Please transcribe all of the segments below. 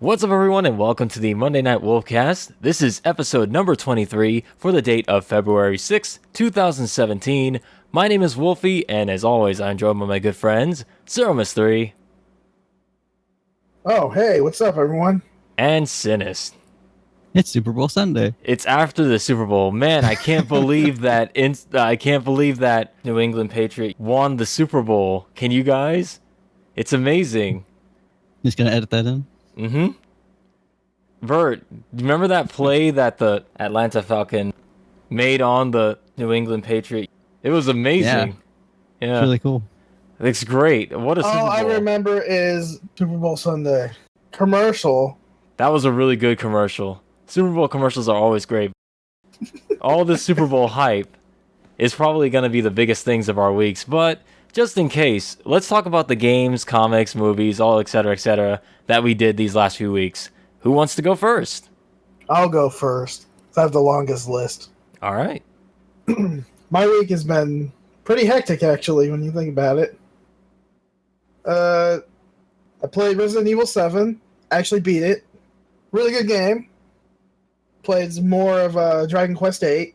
What's up, everyone, and welcome to the Monday Night Wolfcast. This is episode number 23 for the date of February 6th, 2017. My name is Wolfie, and as always, I'm joined by my good friends, Zeromus3. Oh, hey, what's up, everyone? And Sinist. It's Super Bowl Sunday. It's after the Super Bowl. Man, I can't believe that New England Patriot won the Super Bowl. Can you guys? It's amazing. Just gonna edit that in. Mm-hmm. Burt, do you remember that play that the Atlanta Falcon made on the New England Patriot? It was amazing. Yeah. It's really cool. It's great. What a Super Bowl. All I remember is Super Bowl Sunday. Commercial. That was a really good commercial. Super Bowl commercials are always great. All the Super Bowl hype is probably going to be the biggest things of our weeks, but just in case, let's talk about the games, comics, movies, all etc., that we did these last few weeks. Who wants to go first? I'll go first. I have the longest list. All right. My week has been pretty hectic, actually, when you think about it. I played Resident Evil 7. Actually beat it. Really good game. Played more of Dragon Quest 8.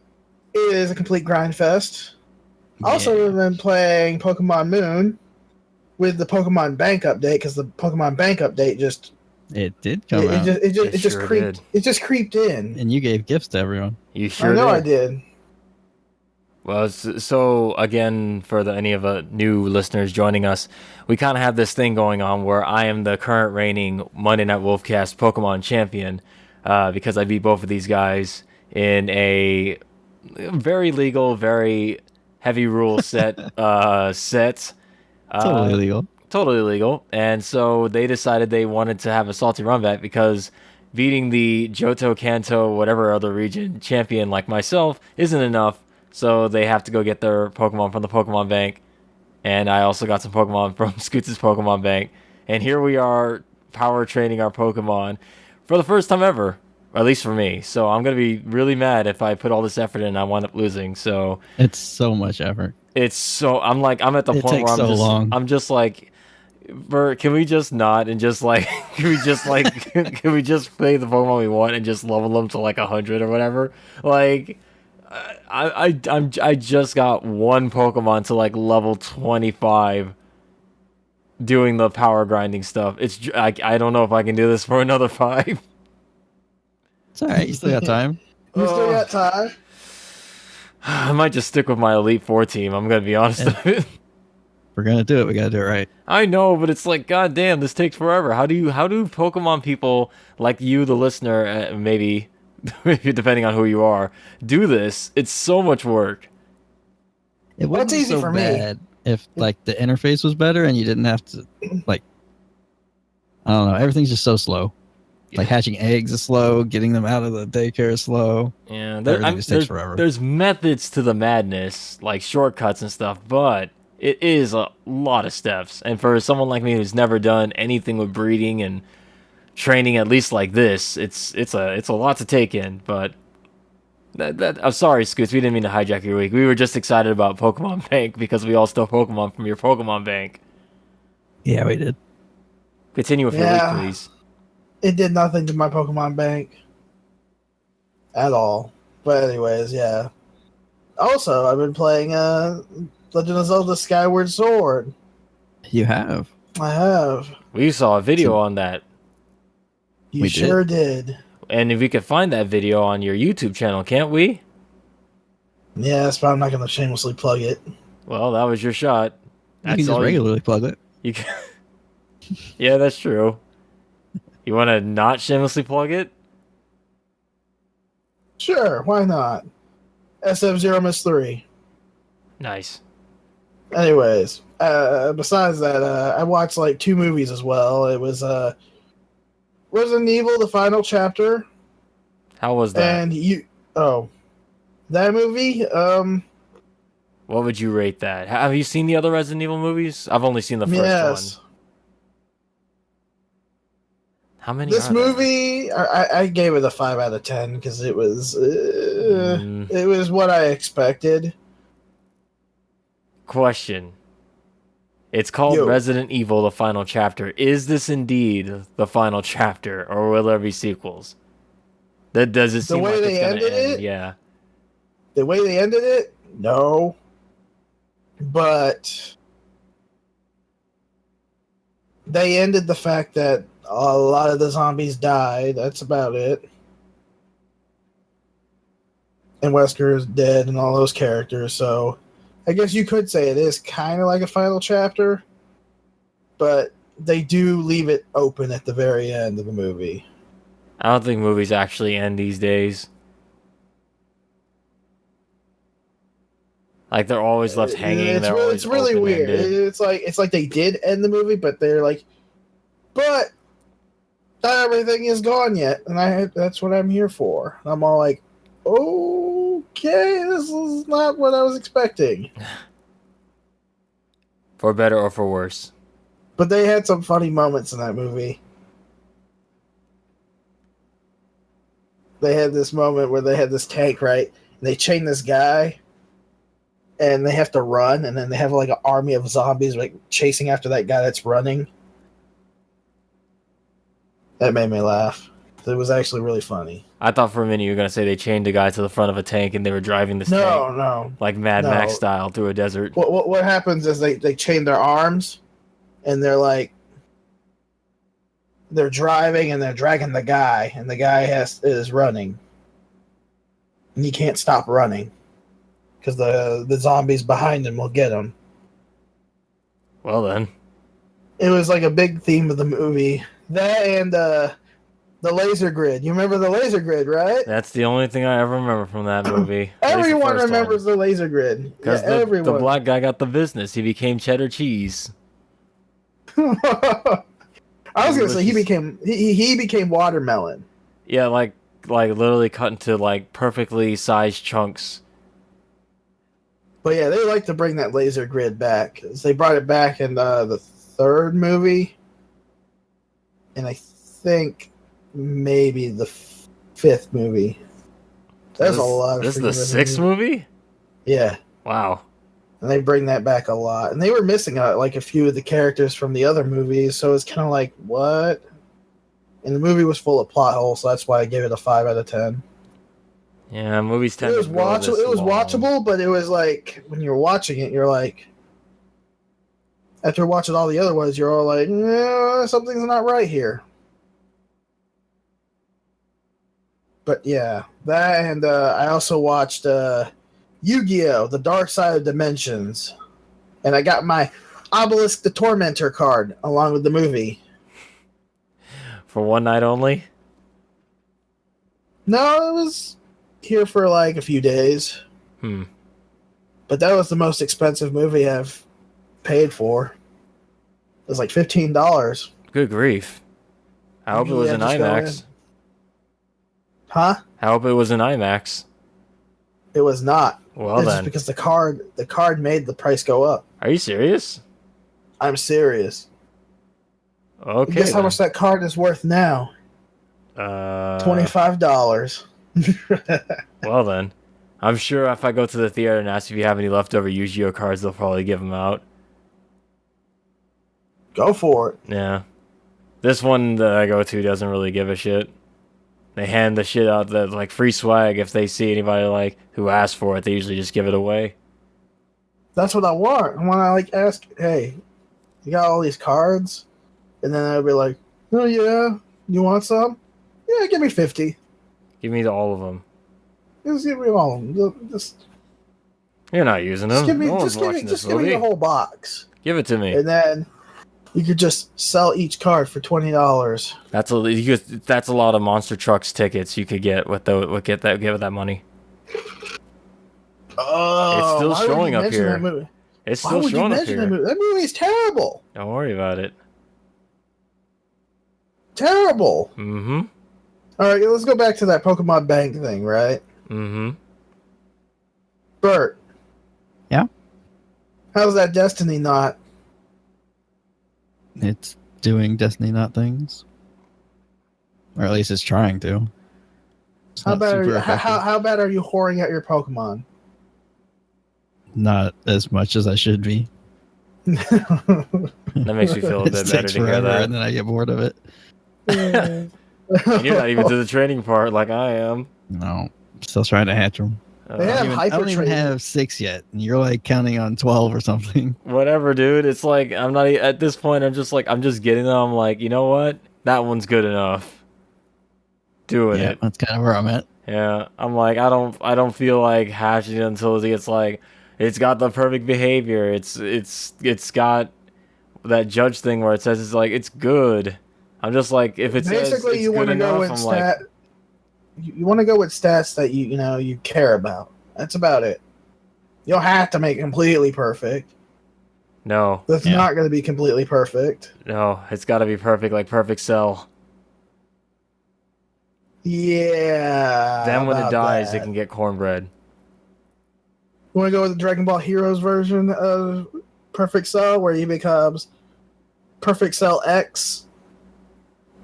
It is a complete grind fest. Also, we've been playing Pokemon Moon with the Pokemon Bank update, because the Pokemon Bank update It did come out. It just creeped in. And you gave gifts to everyone. You sure I know did. I did. Well, so again, for any of the new listeners joining us, we kind of have this thing going on where I am the current reigning Monday Night Wolfcast Pokemon champion, because I beat both of these guys in a very legal, very heavy rule set. Totally legal. Totally legal. And so they decided they wanted to have a salty run back because beating the Johto, Kanto, whatever other region champion like myself isn't enough. So they have to go get their Pokemon from the Pokemon Bank. And I also got some Pokemon from Scoots' Pokemon Bank. And here we are power training our Pokemon for the first time ever. At least for me. So I'm going to be really mad if I put all this effort in and I wind up losing. So it's so much effort. I'm at the point where I'm just like, Bert, can we just not and just like can we just play the Pokemon we want and just level them to like 100 or whatever? Like I just got one Pokemon to like level 25 doing the power grinding stuff. I don't know if I can do this for another 5. It's alright, you still got time. You still got time? I might just stick with my Elite Four team. I'm gonna be honest. If we're gonna do it, we gotta do it right. I know, but it's like, goddamn, this takes forever. How do Pokemon people like you, the listener, maybe depending on who you are, do this? It's so much work. It wouldn't be so bad if like the interface was better and you didn't have to like. I don't know. Everything's just so slow. Like hatching eggs is slow, getting them out of the daycare is slow. Yeah, everything just takes forever. There's methods to the madness, like shortcuts and stuff, but it is a lot of steps. And for someone like me who's never done anything with breeding and training, at least like this, it's a lot to take in. But I'm sorry, Scoots, we didn't mean to hijack your week. We were just excited about Pokemon Bank because we all stole Pokemon from your Pokemon Bank. Yeah, we did. Continue with your week, please. It did nothing to my Pokemon Bank at all. But anyways, yeah. Also, I've been playing Legend of Zelda Skyward Sword. You have. I have. We saw a video on that. You sure did. And if we could find that video on your YouTube channel, can't we? Yes, but I'm not going to shamelessly plug it. Well, that was your shot. You can just regularly plug it. You can. Yeah, that's true. You want to not shamelessly plug it? Sure, why not? SF0MS3. Nice. Anyways, besides that, I watched like 2 movies as well. It was Resident Evil, the final chapter. How was that? And that movie? What would you rate that? Have you seen the other Resident Evil movies? I've only seen the first one. How many? This movie, I gave it a 5 out of 10 because it was what I expected. Question: It's called Yo. Resident Evil: The Final Chapter. Is this indeed the final chapter, or will there be sequels? Does it seem like it's going to end? Yeah. The way they ended it, no. But they ended the fact that a lot of the zombies died. That's about it. And Wesker is dead and all those characters, so I guess you could say it is kind of like a final chapter, but they do leave it open at the very end of the movie. I don't think movies actually end these days. Like, they're always left hanging. It's really weird. It's like they did end the movie, but they're like, but not everything is gone yet, and that's what I'm here for. And I'm all like, okay, this is not what I was expecting. For better or for worse. But they had some funny moments in that movie. They had this moment where they had this tank, right? And they chain this guy, and they have to run, and then they have like an army of zombies like chasing after that guy that's running. That made me laugh. It was actually really funny. I thought for a minute you were going to say they chained a guy to the front of a tank and they were driving this tank. No. Like Mad Max style through a desert. What happens is they chain their arms, and they're like, they're driving and they're dragging the guy, and the guy is running. And he can't stop running because the zombies behind him will get him. Well then. It was like a big theme of the movie. That and the laser grid. You remember the laser grid, right? That's the only thing I ever remember from that movie. Everyone remembers the laser grid. Because the black guy got the business. He became cheddar cheese. I was gonna say he became watermelon. Yeah, like literally cut into like perfectly sized chunks. But yeah, they like to bring that laser grid back. They brought it back in the third movie, and I think maybe the fifth movie. There's a lot. This is the sixth movie? Yeah. Wow. And they bring that back a lot. And they were missing like a few of the characters from the other movies, so it's kind of like, what? And the movie was full of plot holes, so that's why I gave it a 5 out of 10. Yeah, movies tend to be watchable. It was long. Watchable, but it was like, when you're watching it, you're like, after watching all the other ones, you're all like, no, something's not right here. But yeah, that, and I also watched Yu-Gi-Oh! The Dark Side of Dimensions. And I got my Obelisk the Tormentor card along with the movie. For one night only? No, it was here for like a few days. But that was the most expensive movie I've paid for. It was like $15. Good grief. I hope it was an IMAX. Huh? I hope it was an IMAX. It was not. Well, it's then. Just because the card made the price go up. Are you serious? I'm serious. Okay. Guess how much that card is worth now? $25. Well then, I'm sure if I go to the theater and ask if you have any leftover Yu-Gi-Oh cards, they'll probably give them out. Go for it. Yeah. This one that I go to doesn't really give a shit. They hand the shit out, that like free swag. If they see anybody like who asks for it, they usually just give it away. That's what I want. I want to like ask, hey, you got all these cards? And then I'll be like, oh yeah, you want some? Yeah, give me 50. Give me all of them. Just give me all of them. Just, you're not using them. Just give me the whole box. Give it to me. And then you could just sell each card for $20. That's a lot of Monster Trucks tickets you could get with that money. Oh, it's still showing up here. It's still showing up here. That movie is terrible. Don't worry about it. Terrible. Mm-hmm. All right, let's go back to that Pokemon Bank thing, right? Mm-hmm. Burt. Yeah? How's that Destiny not? It's doing Destiny not things. Or at least it's trying to. It's how bad are you whoring out your Pokemon? Not as much as I should be. That makes me feel a It bit better takes to hear forever, that. and then I get bored of it. And you're not even to the training part like I am. No, still trying to hatch them. They have I don't even hyper have 6 yet, and you're like counting on 12 or something. Whatever, dude. It's like I'm not at this point. I'm just getting them. I'm like, you know what? That one's good enough. Doing Yeah, it. that's kind of where I'm at. Yeah, I'm like, I don't feel like hashing it until it's like, it's got the perfect behavior. It's got that judge thing where it says it's like it's good. I'm just like, if it says Basically, it's you want good to go enough, with I'm like, you want to go with stats that you care about. That's about it. You don't have to make it completely perfect. no, That's not going to be completely perfect. no, it's got to be perfect, like Perfect Cell. Yeah. Then when it about dies, it that. can get cornbread. You want to go with the Dragon Ball Heroes version of Perfect Cell, where he becomes Perfect Cell X,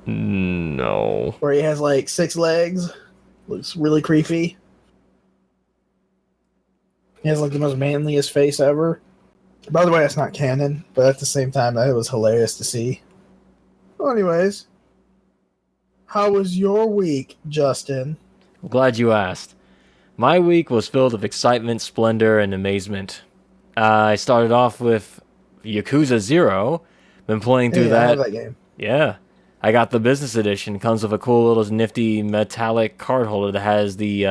No. where he has like 6 legs. Looks really creepy. He has like the most manliest face ever. By the way, that's not canon, but at the same time, that was hilarious to see. Well, anyways, how was your week, Justin? I'm glad you asked. My week was filled with excitement, splendor, and amazement. I started off with Yakuza 0. Been playing through I love that. that game. Yeah. I got the business edition. Comes with a cool little nifty metallic card holder that has the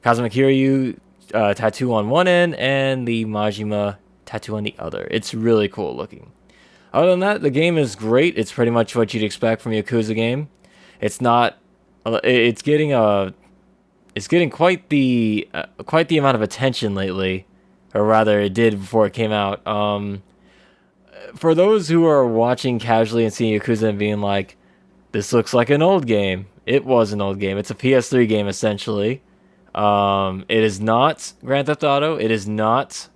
Kazuma Kiryu tattoo on one end and the Majima tattoo on the other. It's really cool looking. Other than that, the game is great. It's pretty much what you'd expect from a Yakuza game. It's not. It's getting quite the amount of attention lately, or rather, it did before it came out. For those who are watching casually and seeing Yakuza and being like, "This looks like an old game," it was an old game. It's a PS3 game essentially. It is not Grand Theft Auto. It is not,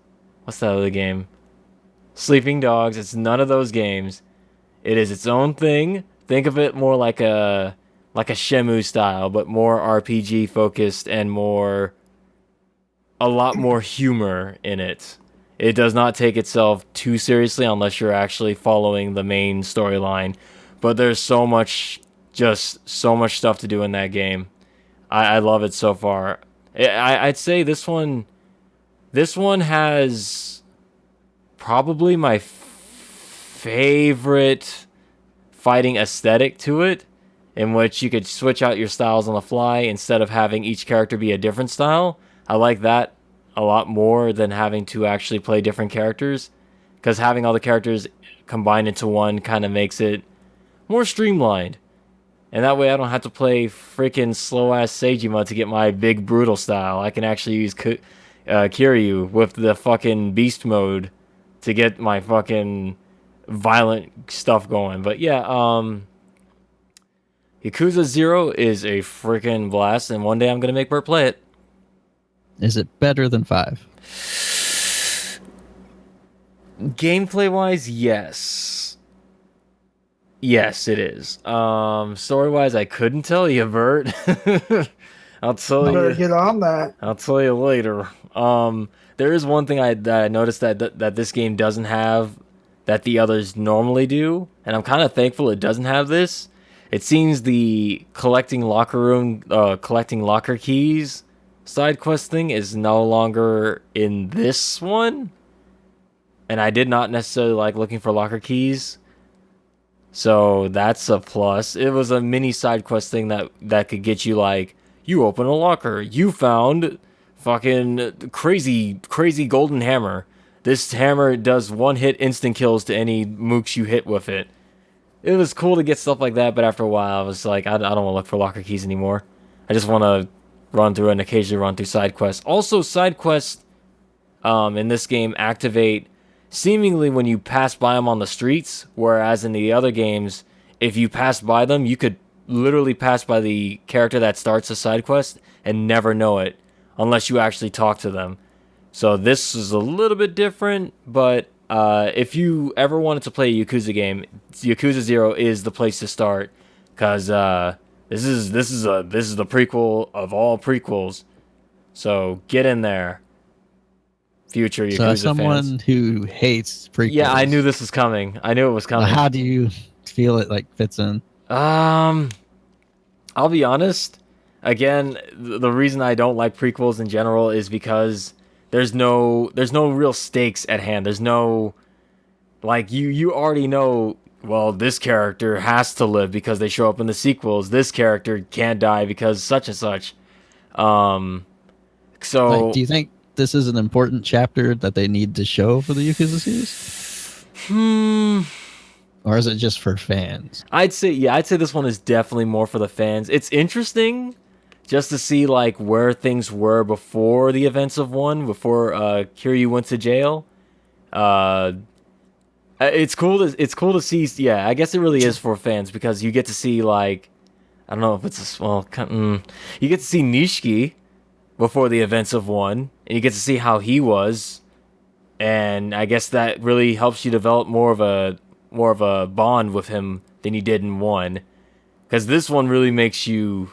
what's that other game? Sleeping Dogs. It's none of those games. It is its own thing. Think of it more like a Shenmue style, but more RPG focused and a lot more humor in it. It does not take itself too seriously unless you're actually following the main storyline. But there's so much stuff to do in that game. I love it so far. I'd say this one has probably my favorite fighting aesthetic to it, in which you could switch out your styles on the fly instead of having each character be a different style. I like that a lot more than having to actually play different characters, because having all the characters combined into one kind of makes it more streamlined. And that way I don't have to play freaking slow-ass Seijima to get my big brutal style. I can actually use Kiryu with the fucking beast mode to get my fucking violent stuff going. But yeah, Yakuza 0 is a freaking blast, and one day I'm going to make Burt play it. Is it better than 5? Gameplay-wise, yes. Yes, it is. Story-wise, I couldn't tell you, Bert. I'll tell you. Better get on that. I'll tell you later. There is one thing that I noticed that this game doesn't have that the others normally do, and I'm kind of thankful it doesn't have this. It seems the collecting locker keys side quest thing is no longer in this one, and I did not necessarily like looking for locker keys, so that's a plus. It was a mini side quest thing that could get you, like, you open a locker, you found fucking crazy golden hammer. This hammer does one hit instant kills to any mooks you hit with it. It was cool to get stuff like that, but after a while I was like, I don't want to look for locker keys anymore. I just want to run through and occasionally run through side quests. Also, side quests in this game activate seemingly when you pass by them on the streets, whereas in the other games, if you pass by them, you could literally pass by the character that starts a side quest and never know it unless you actually talk to them. So this is a little bit different, but if you ever wanted to play a Yakuza game, Yakuza 0 is the place to start, because this is the prequel of all prequels. So get in there. future Yakuza So as someone fans. who hates prequels, Yeah, I knew this was coming. I knew it was coming. how do you feel it like fits in? I'll be honest. Again, the reason I don't like prequels in general is because there's no real stakes at hand. There's no, like, you already know, well, this character has to live because they show up in the sequels. This character can't die because such and such. So Like, do you think this is an important chapter that they need to show for the Yakuza series? Or is it just for fans? I'd say this one is definitely more for the fans. It's interesting just to see like where things were before the events of 1, before Kiryu went to jail. It's cool to see. Yeah, I guess it really is for fans because you get to see like, I don't know if it's a small. You get to see Nishiki before the events of 1, and you get to see how he was, and I guess that really helps you develop more of a bond with him than you did in 1, because this one really makes you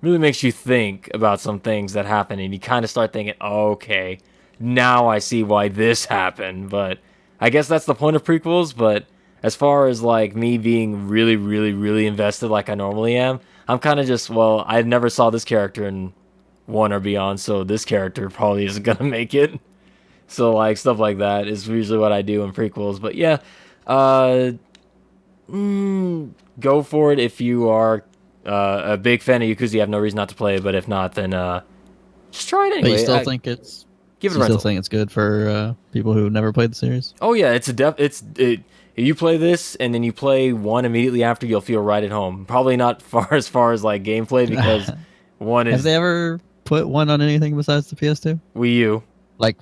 think about some things that happen, and you kind of start thinking, oh, okay, now I see why this happened. But I guess that's the point of prequels. But as far as like me being really, really, really invested like I normally am, I'm kind of just, well, I never saw this character in 1 or beyond, so this character probably isn't gonna make it. So like stuff like that is usually what I do in prequels. But yeah, go for it if you are a big fan of Yakuza. You have no reason not to play it, but if not, then just try it anyway. But you still think it's give it a you rental. still think it's good for people who never played the series? Oh yeah, if you play this and then you play 1 immediately after, you'll feel right at home. Probably not as far as like gameplay, because 1 is. Have they ever put 1 on anything besides the PS2? Wii U? Like,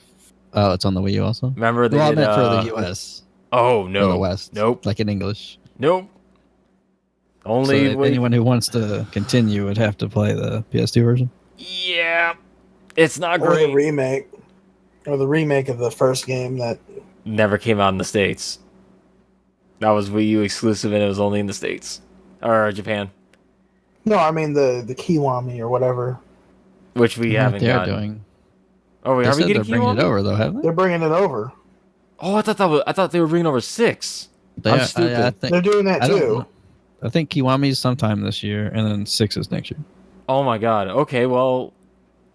oh, it's on the Wii U also. Remember they Well, I did, meant for the US. Oh no, For the West. Nope. Like in English. Nope. Only so anyone who wants to continue would have to play the PS2 version. Yeah, it's not Or great. the remake of the first game that Never came out in the States. That was Wii U exclusive, and it was only in the States or Japan, no, I mean the Kiwami or whatever. which we haven't They're gotten. doing. Oh, wait, They are we said getting they're bringing it Kiwami? over though, haven't they? They're bringing it over. Oh, I thought they were bringing over 6. I'm stupid. I think They're doing that I don't too. know. I think Kiwami's sometime this year, and then 6 is next year. Oh my god. Okay, well,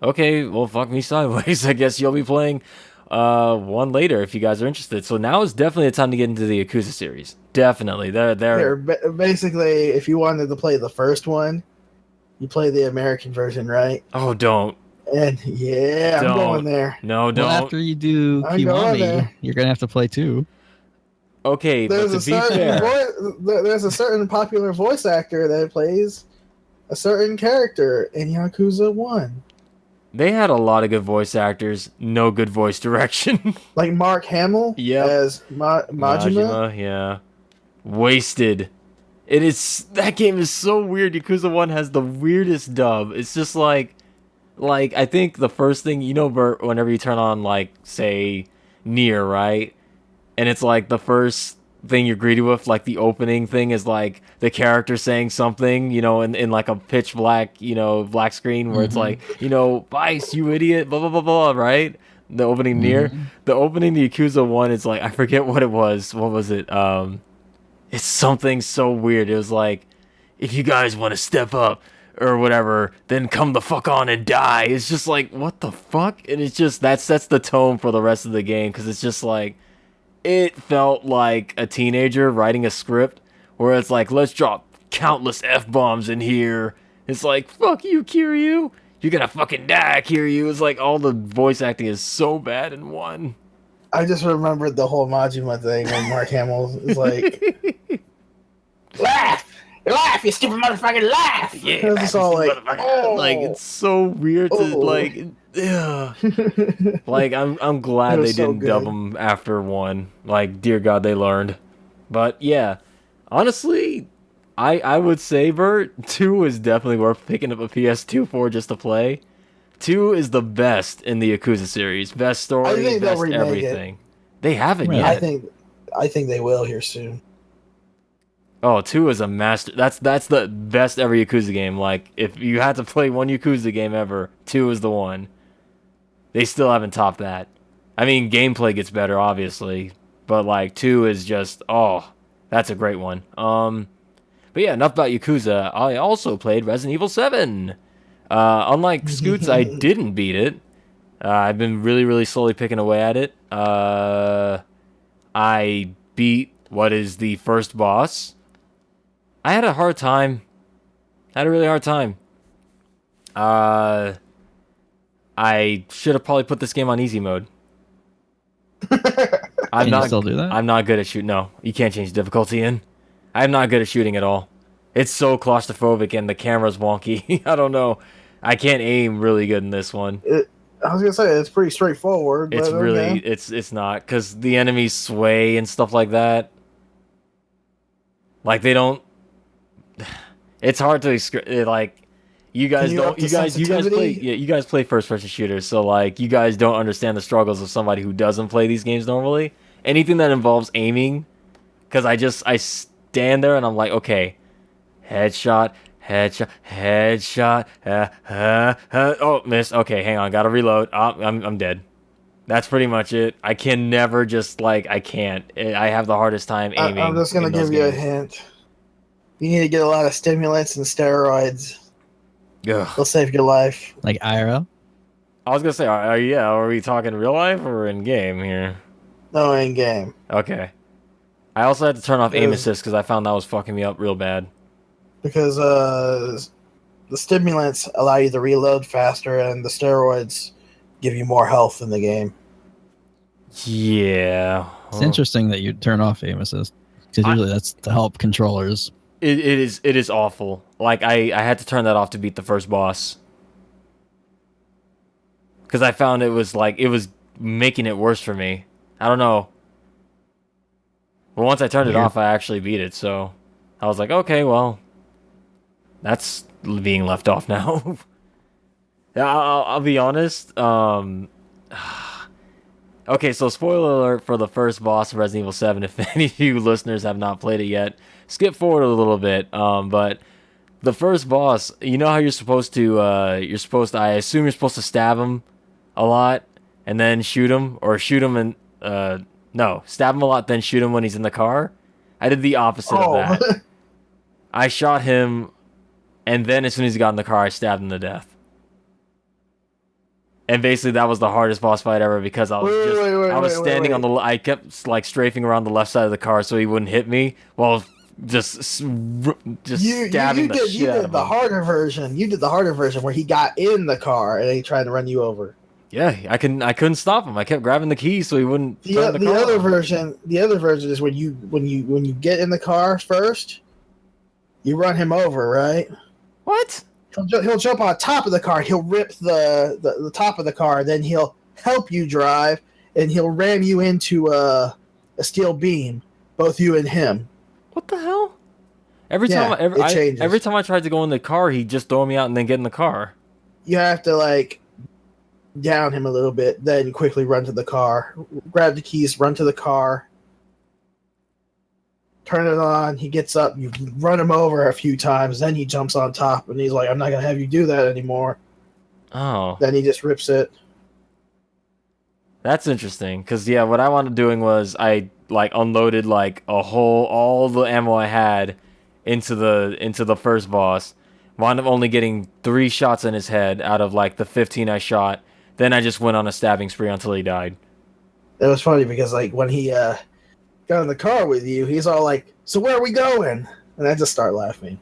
fuck me sideways. I guess you'll be playing 1 later if you guys are interested. So now is definitely the time to get into the Yakuza series. Definitely. They're Basically, if you wanted to play the first one, you play the American version, right? Oh, don't. And yeah, I'm Don't. going there. No, don't. Well, after you do I'm going there. Kiwami, you're gonna have to play 2. Okay, but to be fair, There's a certain popular voice actor that plays a certain character in Yakuza 1. they had a lot of good voice actors, no good voice direction. Like Mark Hamill Yep. as Majima. Yeah. Wasted. That game is so weird. Yakuza 1 has the weirdest dub. It's just like I think the first thing, Bert, whenever you turn on, like, say, Nier, right? And it's like the first thing you're greeted with, like the opening thing is like the character saying something, in like a pitch black, black screen where it's like, Vice, you idiot, blah, blah, blah, blah, right? The opening Nier. The opening to Yakuza 1 is like, I forget what it was. What was it? It's something so weird. It was like, if you guys want to step up or whatever, then come the fuck on and die. It's just like, what the fuck? And it's just, that sets the tone for the rest of the game, because it's just like, it felt like a teenager writing a script where it's like, let's drop countless F-bombs in here. It's like, fuck you, Kiryu. You're gonna fucking die, Kiryu. It's like all the voice acting is so bad in 1. I just remembered the whole Majima thing when Mark Hamill is like, laugh, you stupid motherfucking laugh. Yeah, It was just all like, oh. like, it's so weird to like, ugh. Like, I'm glad It they was so didn't dub good. them after 1. Like, dear God, they learned. But yeah, honestly, I would say, Bert, 2 is definitely worth picking up a PS2 for just to play. 2 is the best in the Yakuza series. Best I story, think they'll best remake everything. They haven't Right. yet. I think they will here soon. Oh, 2 is a master. That's the best ever Yakuza game. Like, if you had to play one Yakuza game ever, 2 is the one. They still haven't topped that. I mean, gameplay gets better, obviously, but like 2 is just that's a great one. But yeah, enough about Yakuza. I also played Resident Evil 7. Unlike Scoots, I didn't beat it. I've been really, really slowly picking away at it. I beat what is the first boss. I had a hard time. I had a really hard time. I should have probably put this game on easy mode. Can you still do that? I'm not good at shooting. No, you can't change difficulty in. I'm not good at shooting at all. It's so claustrophobic and the camera's wonky. I don't know. I can't aim really good in this one. I was gonna say it's pretty straightforward. It's but really okay. it's not because the enemies sway and stuff like that. Like they don't. It's hard to like. You guys don't. You guys play first person shooters, so like you guys don't understand the struggles of somebody who doesn't play these games normally. Anything that involves aiming, because I stand there and I'm like, okay, headshot, oh, miss. Okay, hang on, gotta reload. Oh, I'm dead. That's pretty much it. I can never just like I can't. I have the hardest time aiming. I'm just gonna give you a hint. You need to get a lot of stimulants and steroids. Ugh. They'll save your life. Like IRL? I was gonna say, are we talking real life or in game here? No, in game. Okay. I also had to turn off aim assist because I found that was fucking me up real bad. Because the stimulants allow you to reload faster, and the steroids give you more health in the game. Yeah. It's interesting that you turn off aim assist because usually that's to help controllers. It is awful. Like I had to turn that off to beat the first boss. Because I found it was making it worse for me. I don't know. But once I turned it off, I actually beat it. So I was like, okay, well, that's being left off now. I'll be honest. Okay, so spoiler alert for the first boss of Resident Evil 7. If any of you listeners have not played it yet, skip forward a little bit. But the first boss, you know how you're supposed to, I assume you're supposed to stab him a lot and then shoot him, or shoot him and, no, stab him a lot, then shoot him when he's in the car. I did the opposite of that. I shot him, and then as soon as he got in the car, I stabbed him to death. And basically, that was the hardest boss fight ever because I was standing on the. I kept like strafing around the left side of the car so he wouldn't hit me while just stabbing the shit out of him. You did the harder version. You did the harder version where he got in the car and he tried to run you over. Yeah, I couldn't stop him. I kept grabbing the keys so he wouldn't. The other version is when you get in the car first, you run him over, right? What? He'll jump on top of the car. He'll rip the top of the car. Then he'll help you drive, and he'll ram you into a steel beam, both you and him. What the hell? Every time I tried to go in the car, he'd just throw me out and then get in the car. You have to like down him a little bit, then quickly run to the car, grab the keys, run to the car, turn it on. He gets up, you run him over a few times, then he jumps on top and he's like, I'm not gonna have you do that anymore. Oh. Then he just rips it. That's interesting, because yeah, what I wanted doing was I like unloaded like all the ammo I had into the first boss. Wound up only getting 3 shots in his head out of like the 15 I shot. Then I just went on a stabbing spree until he died. It was funny because like when he got in the car with you, he's all like, so where are we going? And I just start laughing.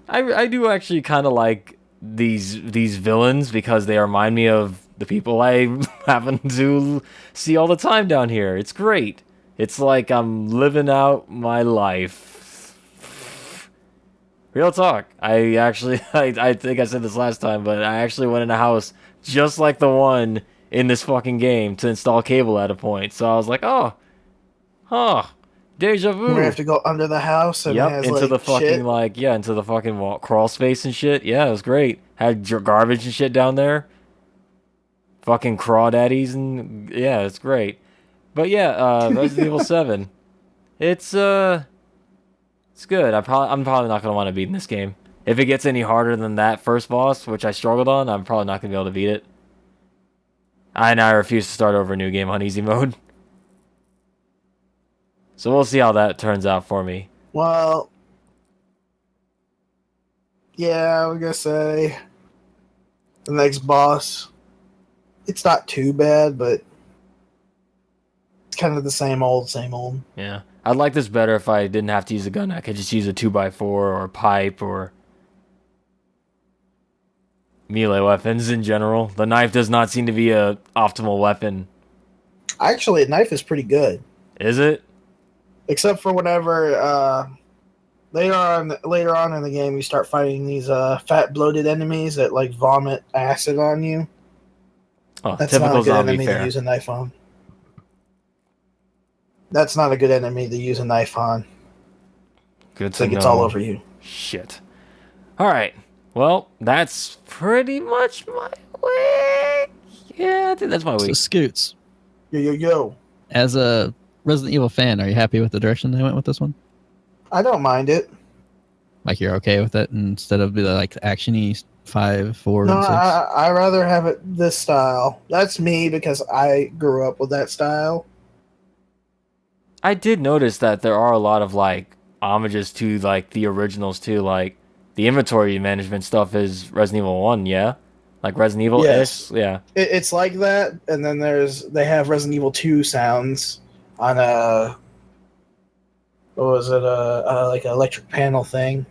I do actually kind of like these villains because they remind me of the people I happen to see all the time down here. It's great. It's like I'm living out my life. Real talk. I actually, I think I said this last time, but I actually went in a house just like the one in this fucking game to install cable at a point. So I was like, deja vu. We have to go under the house and into the fucking wall, crawl space and shit. Yeah, it was great. Had garbage and shit down there. Fucking crawdaddies and yeah, it's great. But yeah, Resident Evil 7. It's good. I'm probably not gonna want to beat in this game. If it gets any harder than that first boss, which I struggled on, I'm probably not gonna be able to beat it. I refuse to start over a new game on easy mode. So we'll see how that turns out for me. Well, yeah, we're gonna say the next boss. It's not too bad, but it's kind of the same old, same old. Yeah. I'd like this better if I didn't have to use a gun. I could just use a 2x4 or a pipe or melee weapons in general. The knife does not seem to be a optimal weapon. Actually, a knife is pretty good. Is it? Except for whenever later on in the game you start fighting these fat bloated enemies that like vomit acid on you. Oh, That's typical not a good zombie enemy fare. to use a knife on. That's not a good enemy to use a knife on. Good It's to like know. it's all over you. Shit. All right. Well, that's pretty much my week. Yeah, I think that's my So week. Scoots, Yo. as a Resident Evil fan, are you happy with the direction they went with this one? I don't mind it. Like you're okay with it instead of the like actiony 5, 4, No, and 6? I rather have it this style. That's me because I grew up with that style. I did notice that there are a lot of like homages to like the originals too. Like the inventory management stuff is Resident Evil 1, yeah? Like Resident Evil Yes. yeah. It's like that, and then they have Resident Evil 2 sounds on a what was it like an electric panel thing.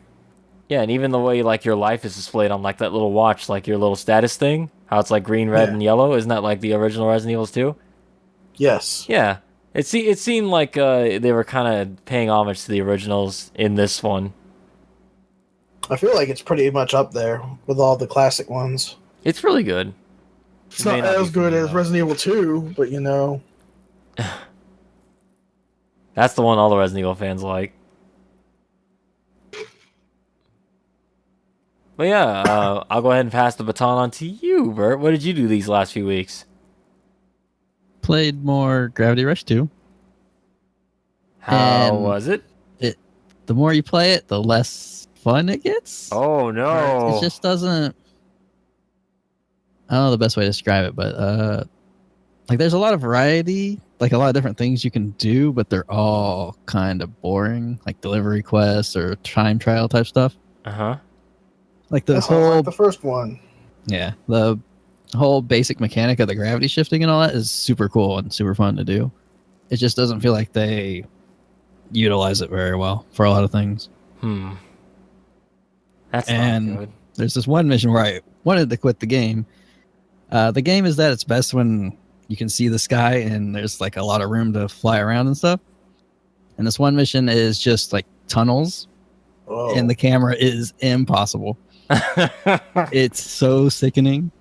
Yeah, and even the way like your life is displayed on like that little watch, like your little status thing, how it's like green, red, Yeah. and yellow, isn't that like the original Resident Evils too? Yes. Yeah. It seemed like they were kind of paying homage to the originals in this one. I feel like it's pretty much up there with all the classic ones. It's really good. It's It may not not be as for good me, as though. Resident Evil 2, but you know. That's the one all the Resident Evil fans like. But yeah, I'll go ahead and pass the baton on to you, Bert. What did you do these last few weeks? Played more Gravity Rush 2. How And was it? The more you play it, the less fun it gets. Oh no! It just doesn't. I don't know the best way to describe it, but like there's a lot of variety, like a lot of different things you can do, but they're all kind of boring, like delivery quests or time trial type stuff. Uh-huh. Like the That sounds whole like the first one. Yeah, the whole basic mechanic of the gravity shifting and all that is super cool and super fun to do. It just doesn't feel like they utilize it very well for a lot of things. That's And not good. there's this one mission where I wanted to quit the game. The game is that it's best when you can see the sky and there's like a lot of room to fly around and stuff. And this one mission is just like tunnels, Oh. and the camera is impossible. It's so sickening.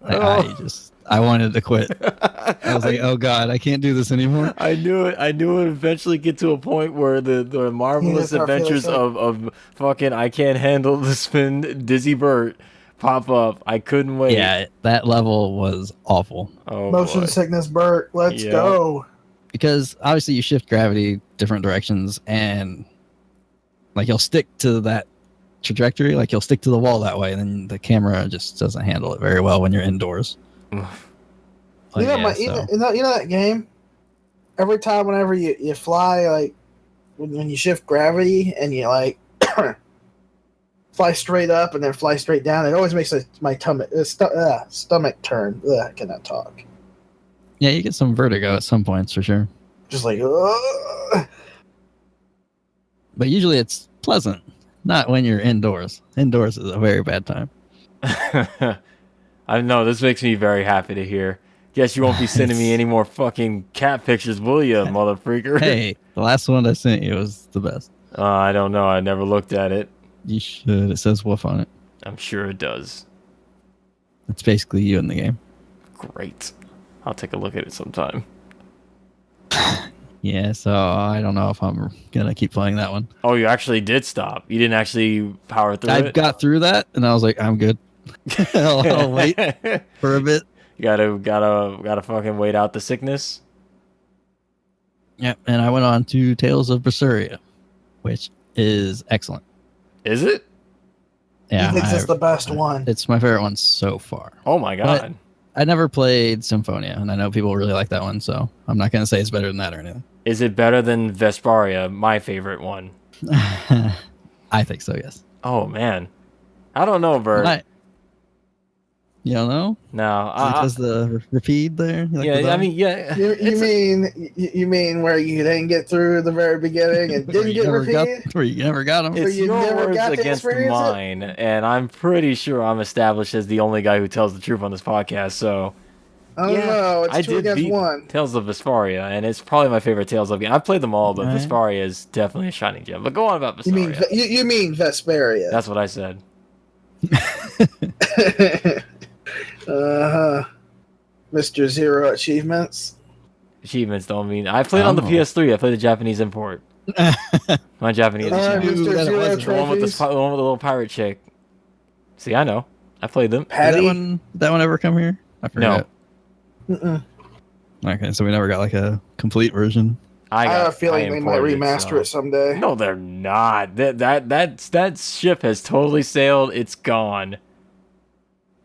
Like, I wanted to quit. I was like, oh god, I can't do this anymore. I knew it. I knew it would eventually get to a point where the marvelous start feeling adventures sick. of fucking I can't handle the spin Dizzy Burt pop up. I couldn't wait. Yeah, that level was awful. Oh Motion boy. sickness, Bert. Let's Yeah. go. Because obviously you shift gravity different directions and like you'll stick to that trajectory, like you'll stick to the wall that way, and then the camera just doesn't handle it very well when you're indoors. You know, you know that game? Every time whenever you fly, like when you shift gravity and you like fly straight up and then fly straight down, it always makes my stomach turn. Ugh, I cannot talk. Yeah, you get some vertigo at some points for sure. Just like, ugh. But usually it's pleasant, not when you're indoors. Indoors is a very bad time. I know this makes me very happy to hear. Guess you won't be sending me any more fucking cat pictures, will you, motherfreaker? Hey, the last one I sent you was the best. I don't know. I never looked at it. You should. It says Wolf on it. I'm sure it does. It's basically you in the game. Great. I'll take a look at it sometime. Yeah, so I don't know if I'm gonna keep playing that one. Oh, you actually did stop. You didn't actually power through I it? got through that, and I was like, I'm good. I'll wait for a bit. You gotta fucking wait out the sickness. Yep, and I went on to Tales of Berseria, which is excellent. Is it? Yeah, He thinks it's the best one. It's my favorite one so far. Oh my god. I never played Symphonia, and I know people really like that one, so I'm not gonna say it's better than that or anything. Is it better than Vesparia, my favorite one? I think so. Yes. Oh man, I don't know, Bert. You don't know? No, Because the repeat there. I mean, yeah. You mean where you didn't get through the very beginning and didn't get repeated? Where you never got them? It's you your never words got to against experience it? mine, and I'm pretty sure I'm established as the only guy who tells the truth on this podcast. So I don't know. It's two against one. Tales of Vesparia, and it's probably my favorite Tales of game. I've played them all, but Right. Vesparia is definitely a shining gem. But go on about Vesparia. You mean Vesperia? That's what I said. Mr. Zero Achievements. Achievements don't mean. I played on the PS3. I played the Japanese import. My Japanese. Mr. Zero The one with the little pirate chick. See, I know. I played them. Did that one ever come here? I forgot. No. Okay, so we never got like a complete version. I have a feeling they might remaster it someday. No, they're not. That ship has totally sailed. It's gone.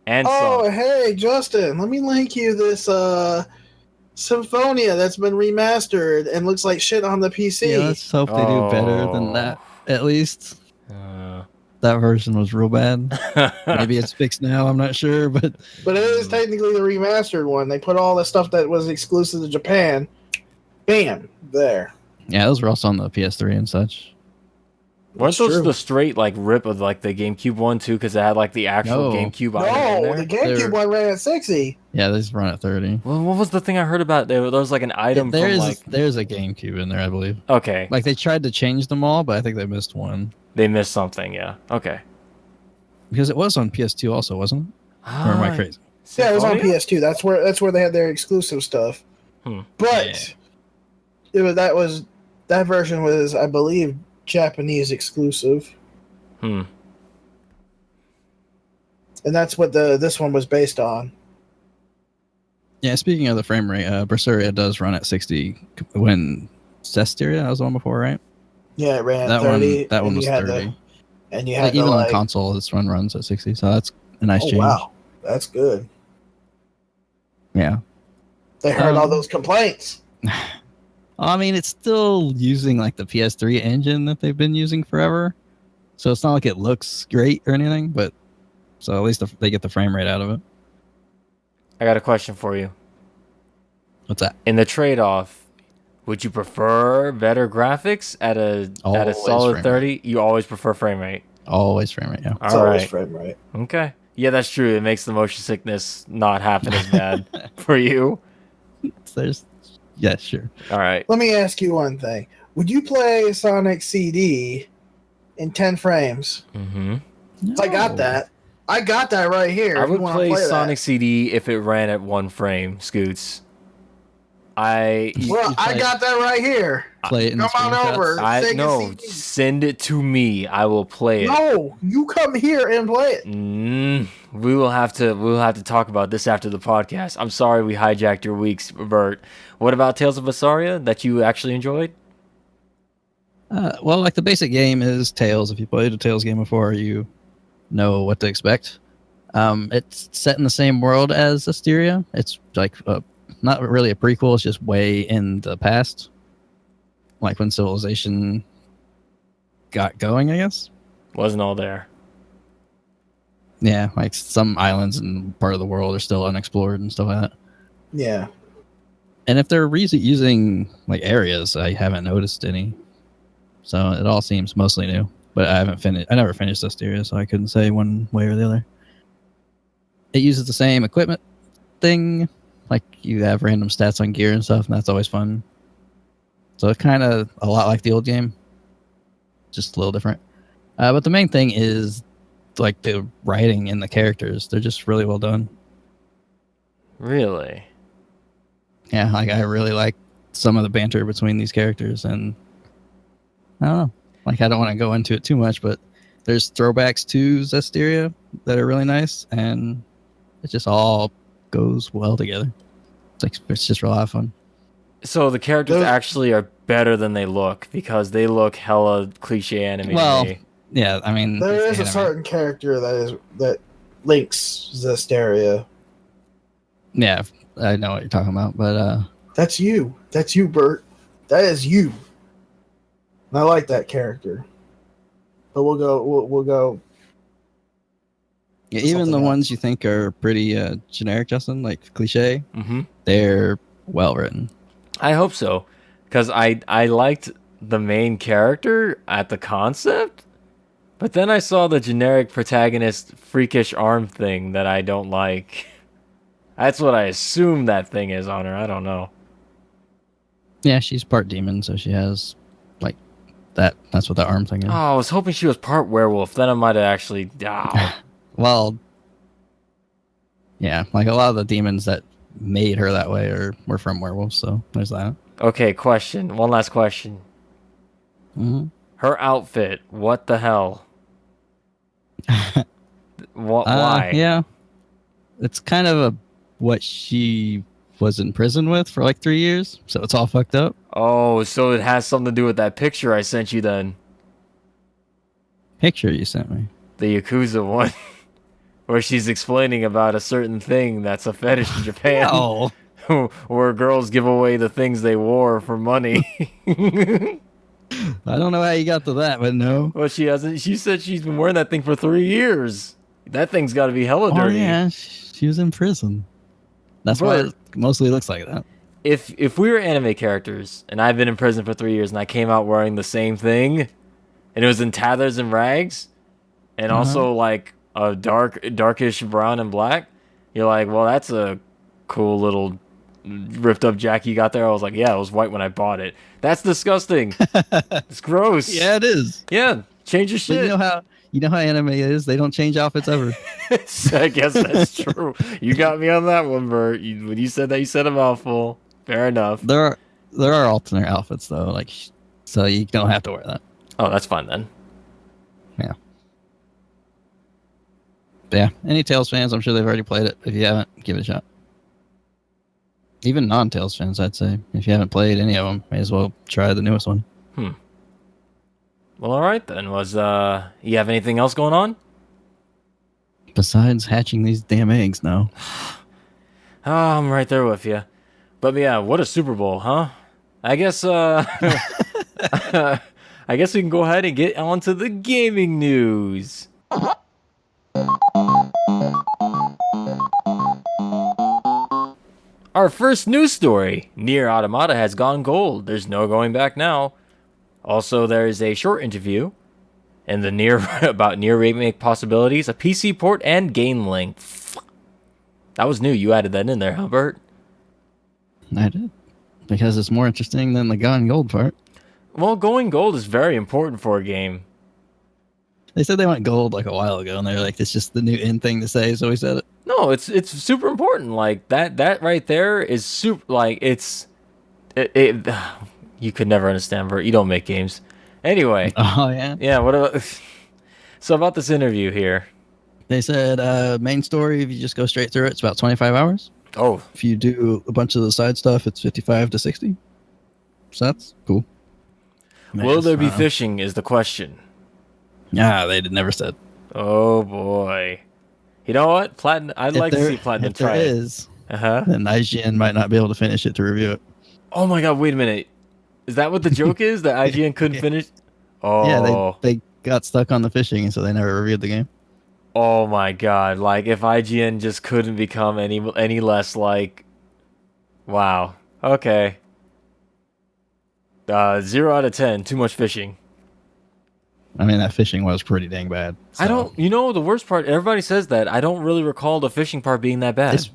And hey, Justin, let me link you this Symphonia that's been remastered and looks like shit on the PC. Yeah, let's hope they do better than that. At least that version was real bad. Maybe it's fixed now. I'm not sure, but it is technically the remastered one. They put all the stuff that was exclusive to Japan. Bam, there. Yeah, those were also on the PS3 and such. Weren't those the straight like rip of like the GameCube one too? Because it had like the actual GameCube item in there? The GameCube one ran at 60. Yeah, these run at 30. Well, what was the thing I heard about? There was like an item from like... There's a GameCube in there, I believe. Okay. Like they tried to change them all, but I think they missed one. They missed something, yeah. Okay. Because it was on PS2 also, wasn't it? Or am I crazy? Yeah, it was on PS2. That's where they had their exclusive stuff. But that version was, I believe, Japanese exclusive. And that's what this one was based on. Yeah, speaking of the frame rate, Berseria does run at 60 when Cesteria, that was the one before, right? Yeah, it ran at 30. That one was 30. And you had even on console, this one runs at 60, so that's a nice change. Wow, that's good. Yeah. They heard all those complaints. I mean, it's still using like the PS3 engine that they've been using forever. So it's not like it looks great or anything, but so at least they get the frame rate out of it. I got a question for you. What's that? In the trade-off, would you prefer better graphics at a solid 30? You always prefer frame rate? Always frame rate, yeah. Always frame rate. Okay. Yeah, that's true. It makes the motion sickness not happen as bad for you. Yeah, sure. All right. Let me ask you one thing. Would you play Sonic CD in 10 frames? Mm-hmm. No. I got that. I got that right here. I would play Sonic CD if it ran at 1 frame, Scoots. I got that right here. Play it in Come on over. Send it to me. I will play it. No, you come here and play it. We will have to talk about this after the podcast. I'm sorry we hijacked your weeks, Bert. What about Tales of Vesparia that you actually enjoyed? Well, like the basic game is Tales. If you played a Tales game before, you know what to expect. It's set in the same world as Asteria. It's like not really a prequel. It's just way in the past, like when civilization got going, I guess. Wasn't all there. Yeah, like some islands and part of the world are still unexplored and stuff like that. Yeah. And if they're using like areas, I haven't noticed any. So it all seems mostly new. But I never finished Asteria, so I couldn't say one way or the other. It uses the same equipment thing. Like you have random stats on gear and stuff, and that's always fun. So it's kind of a lot like the old game, just a little different. But the main thing is like the writing and the characters. They're just really well done. Really? Yeah, like I really like some of the banter between these characters, and I don't know. Like I don't want to go into it too much, but there's throwbacks to Zestiria that are really nice, and it just all goes well together. It's just a lot of fun. So the characters actually are better than they look because they look hella cliche animated. Well, yeah, I mean there is a certain character that links Zestiria. Yeah, I know what you're talking about, but That's you. That's you, Burt. That is you. And I like that character. But we'll go. We'll go. yeah, even the ones you think are pretty generic, Justin, like cliche, they're well written. I hope so, because I liked the main character at the concept, but then I saw the generic protagonist freakish arm thing that I don't like. That's what I assume that thing is on her. I don't know. Yeah, she's part demon, so she has like that. That's what the arm thing is. Oh, I was hoping she was part werewolf. Then I might have actually. Oh. Well, yeah, like a lot of the demons that made her that way were from werewolves, so there's that. Okay, question. One last question. Mm-hmm. Her outfit. What the hell? Why? Yeah, it's kind of what she was in prison with for like 3 years, so it's all fucked up. Oh, so it has something to do with that picture I sent you then. Picture you sent me? The Yakuza one. Where she's explaining about a certain thing that's a fetish in Japan. Oh. Where girls give away the things they wore for money. I don't know how you got to that, but no. Well, she hasn't. She said she's been wearing that thing for 3 years. That thing's got to be hella dirty. Oh, yeah, she was in prison. That's why it mostly looks like that. If we were anime characters, and I've been in prison for 3 years, and I came out wearing the same thing, and it was in tatters and rags, and also like a darkish brown and black, you're like, well, that's a cool little ripped up jacket you got there. I was like, yeah, it was white when I bought it. That's disgusting. It's gross. Yeah, it is. Yeah, change your shit. But you know how anime is? They don't change outfits ever. I guess that's true. You got me on that one, Bert. When you said that, you said a mouthful. Fair enough. There are alternate outfits though, like so you don't have to wear that. Oh, that's fine then. Yeah. But yeah. Any Tales fans? I'm sure they've already played it. If you haven't, give it a shot. Even non-Tales fans, I'd say, if you haven't played any of them, may as well try the newest one. Well, all right then. You have anything else going on? Besides hatching these damn eggs, no. Oh, I'm right there with you. But yeah, what a Superbowl, huh? I guess I guess we can go ahead and get on to the gaming news. Our first news story, Nier Automata has gone gold. There's no going back now. Also, there is a short interview in the about Nier remake possibilities, a PC port, and game length. That was new. You added that in there, huh, Bert? I did. Because it's more interesting than the gone gold part. Well, going gold is very important for a game. They said they went gold like a while ago, and they're like, it's just the new in thing to say, so we said it. No, it's super important. Like that right there is super. Like it. You could never understand, Bert. You don't make games. Anyway. Oh yeah. Yeah. What about? So about this interview here. They said main story. If you just go straight through it, it's about 25 hours. Oh. If you do a bunch of the side stuff, it's 55 to 60. So that's cool. Will there be fishing? Is the question. Yeah, they never said. Oh boy. You know what? Platinum. I'd like to see Platinum try it. If there is, then IGN might not be able to finish it to review it. Oh my god! Wait a minute. Is that what the joke is? That IGN couldn't finish? Oh. Yeah, they got stuck on the fishing, and so they never reviewed the game. Oh my god! Like if IGN just couldn't become any less like. Wow. Okay. 0 out of 10. Too much fishing. I mean, that fishing was pretty dang bad. So. I don't. You know the worst part. Everybody says that. I don't really recall the fishing part being that bad.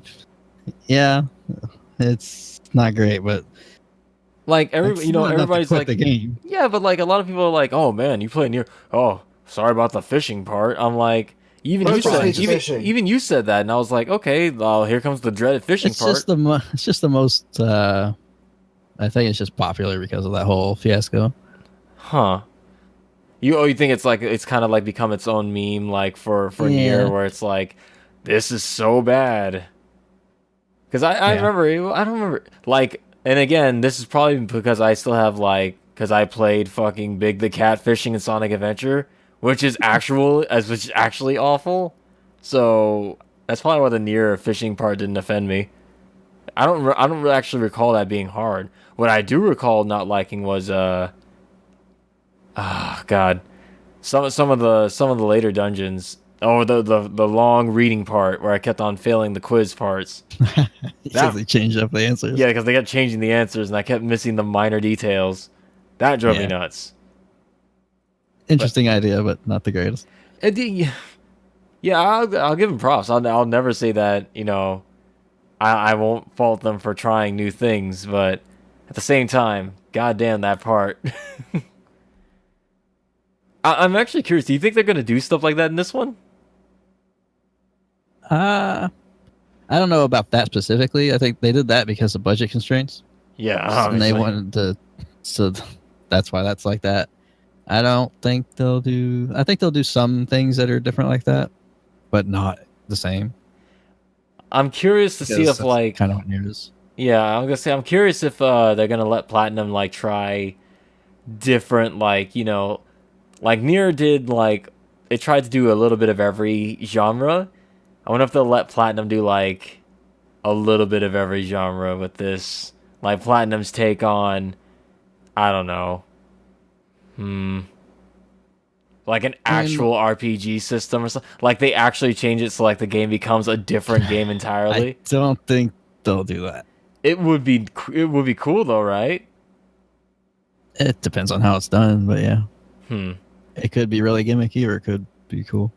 It's not great, but like everybody's like the game. Yeah, but like a lot of people are like, "Oh man, you play Nier. Oh, sorry about the fishing part." I'm like, even you said that, and I was like, okay, well, here comes the dreaded fishing part. It's just the most. I think it's just popular because of that whole fiasco. Huh. You think it's like it's kind of like become its own meme, like for Nier, where it's like, this is so bad. Because I don't remember, like, and again, this is probably because I still have, like, because I played fucking Big the Cat Fishing in Sonic Adventure, which is actually awful. So that's probably why the Nier fishing part didn't offend me. I don't really actually recall that being hard. What I do recall not liking was God, some of the later dungeons. Oh, the long reading part where I kept on failing the quiz parts. Because they changed up the answers. Yeah, because they kept changing the answers and I kept missing the minor details. That drove me nuts. Interesting idea, but not the greatest. Yeah, I'll give them props. I'll never say that, you know, I won't fault them for trying new things, but at the same time, goddamn that part. I'm actually curious. Do you think they're gonna do stuff like that in this one? I don't know about that specifically. I think they did that because of budget constraints. Yeah, and they wanted to, so that's why that's like that. I don't think they'll do. I think they'll do some things that are different like that, but not the same. I'm curious to see if like kind of what Nier is. Yeah, I'm gonna say I'm curious if they're gonna let Platinum like try different, like, you know, like Nier did, like it tried to do a little bit of every genre. I wonder if they'll let Platinum do like a little bit of every genre with this, like Platinum's take on, I don't know, like an actual RPG system or something. Like they actually change it so like the game becomes a different game entirely. I don't think they'll do that. It would be cool though, right? It depends on how it's done, but yeah. It could be really gimmicky or it could be cool.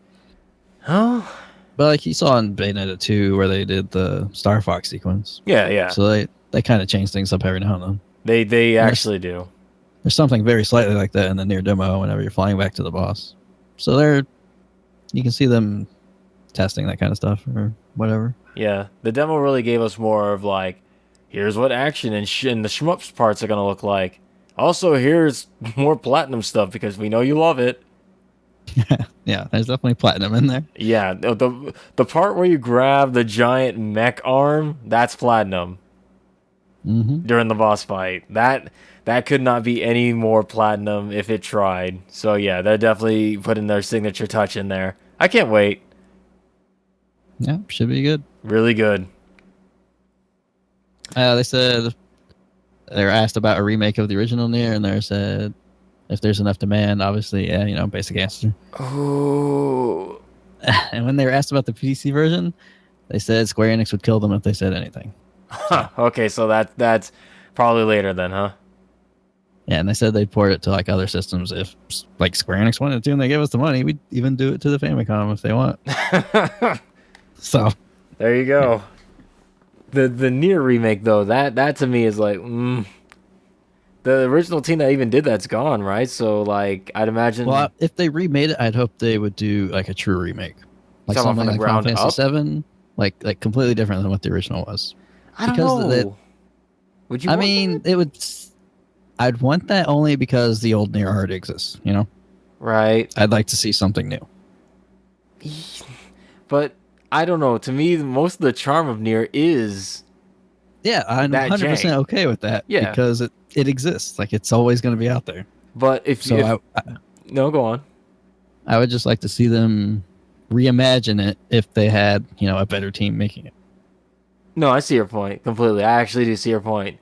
Oh. But like you saw in Bayonetta 2 where they did the Star Fox sequence. Yeah. So they kind of change things up every now and then. They actually do. There's something very slightly like that in the Nier demo whenever you're flying back to the boss. So you can see them testing that kind of stuff or whatever. Yeah, the demo really gave us more of like, here's what action and the shmups parts are gonna look like. Also, here's more Platinum stuff because we know you love it. Yeah, there's definitely Platinum in there. Yeah, the part where you grab the giant mech arm, that's Platinum. During the boss fight. That could not be any more Platinum if it tried. So yeah, they're definitely putting their signature touch in there. I can't wait. Yeah, should be good. Really good. They said they were asked about a remake of the original Nier, and they said if there's enough demand, obviously, yeah, you know, basic answer. Oh. And when they were asked about the PC version, they said Square Enix would kill them if they said anything. Huh. Okay, so that's probably later then, huh? Yeah, and they said they'd port it to like other systems if like Square Enix wanted to, and they gave us the money. We'd even do it to the Famicom if they want. So there you go. The Nier remake though, that to me is like, the original team that even did that's gone, right? So like, I'd imagine. Well, if they remade it, I'd hope they would do like a true remake, like something like Final Fantasy VII, like completely different than what the original was. I don't know. Would you? I mean, it would. I'd want that only because the old Nier already exists. You know. Right. I'd like to see something new. But I don't know. To me, most of the charm of Nier is. Yeah, I'm 100% okay with that. Yeah. Because it exists. Like it's always going to be out there. But no, go on. I would just like to see them reimagine it if they had, you know, a better team making it. No, I see your point completely. I actually do see your point.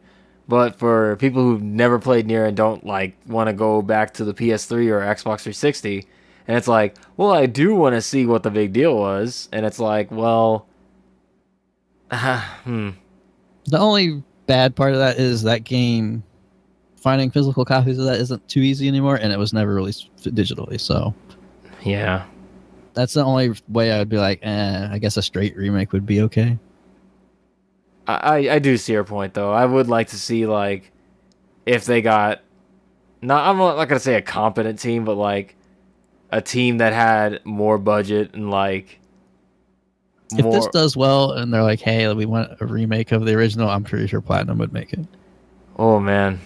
But for people who've never played Nier and don't like want to go back to the PS3 or Xbox 360, and it's like, well, I do want to see what the big deal was, and it's like, well, The only bad part of that is that game, finding physical copies of that isn't too easy anymore, and it was never released digitally, so. Yeah. That's the only way I would be like, I guess a straight remake would be okay. I do see your point, though. I would like to see, like, if they got, I'm not going to say a competent team, but, like, a team that had more budget and, like, if this does well and they're like, hey, we want a remake of the original, I'm pretty sure Platinum would make it. Oh, man.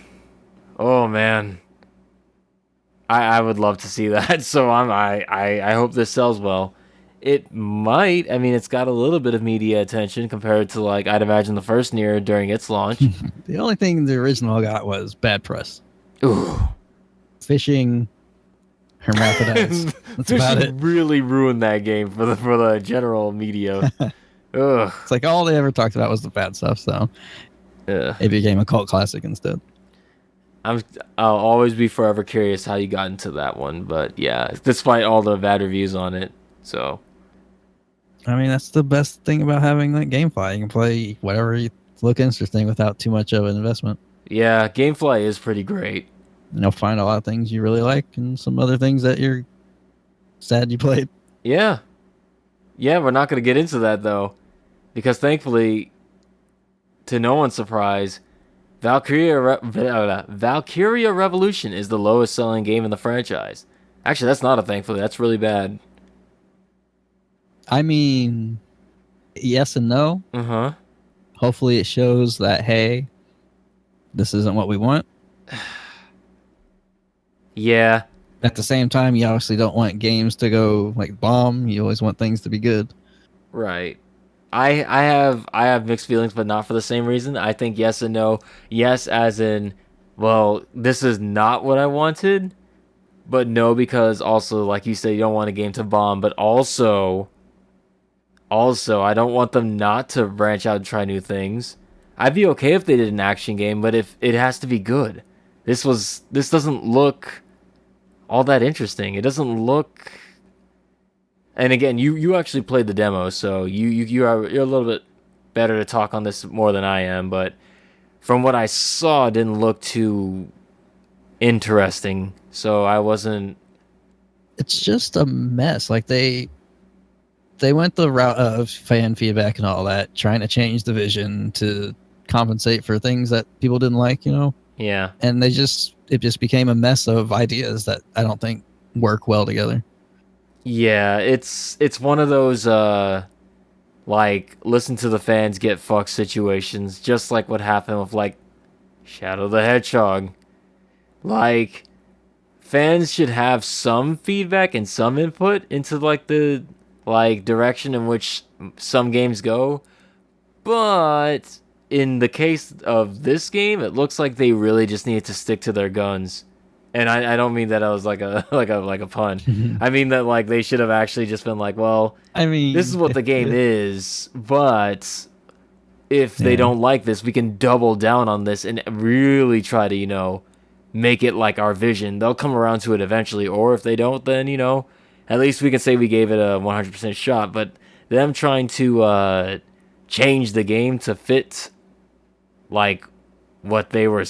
I would love to see that, so I hope this sells well. It might. I mean, it's got a little bit of media attention compared to, like, I'd imagine the first Nier during its launch. The only thing the original got was bad press. Ooh. Fishing, hermaphrodites. That's about it. Really ruined that game for the general media. Ugh. It's like all they ever talked about was the bad stuff, so it became a cult classic instead. I'll always be forever curious how you got into that one, but yeah, despite all the bad reviews on it. So, I mean, that's the best thing about having that GameFly. You can play whatever you look interesting without too much of an investment. yeah, GameFly is pretty great. And you'll find a lot of things you really like and some other things that you're sad you played. Yeah. Yeah, we're not going to get into that, though, because thankfully, to no one's surprise, Valkyria Revolution is the lowest selling game in the franchise. Actually, that's not a thankfully. That's really bad. I mean, yes and no. Uh-huh. Hopefully it shows that, hey, this isn't what we want. Yeah. At the same time, you obviously don't want games to go like bomb. You always want things to be good. Right. I have mixed feelings, but not for the same reason. I think yes and no. Yes, as in, well, this is not what I wanted, but no, because also, like you said, you don't want a game to bomb, but also, I don't want them not to branch out and try new things. I'd be okay if they did an action game, but if it has to be good. This doesn't look all that interesting. It doesn't look. And again, you actually played the demo, so you're a little bit better to talk on this more than I am. But from what I saw, it didn't look too interesting. So I wasn't. It's just a mess. Like they went the route of fan feedback and all that, trying to change the vision to compensate for things that people didn't like, you know? Yeah. And it just became a mess of ideas that I don't think work well together. Yeah, it's one of those like listen to the fans get fucked situations, just like what happened with like Shadow the Hedgehog. Like fans should have some feedback and some input into like the direction in which some games go. But in the case of this game, it looks like they really just need to stick to their guns. And I don't mean that as like a pun. I mean that like they should have actually just been like, well, I mean, this is what the game is, but if they don't like this, we can double down on this and really try to, make it like our vision. They'll come around to it eventually, or if they don't, then, at least we can say we gave it a 100% shot. But them trying to change the game to fit like what they were,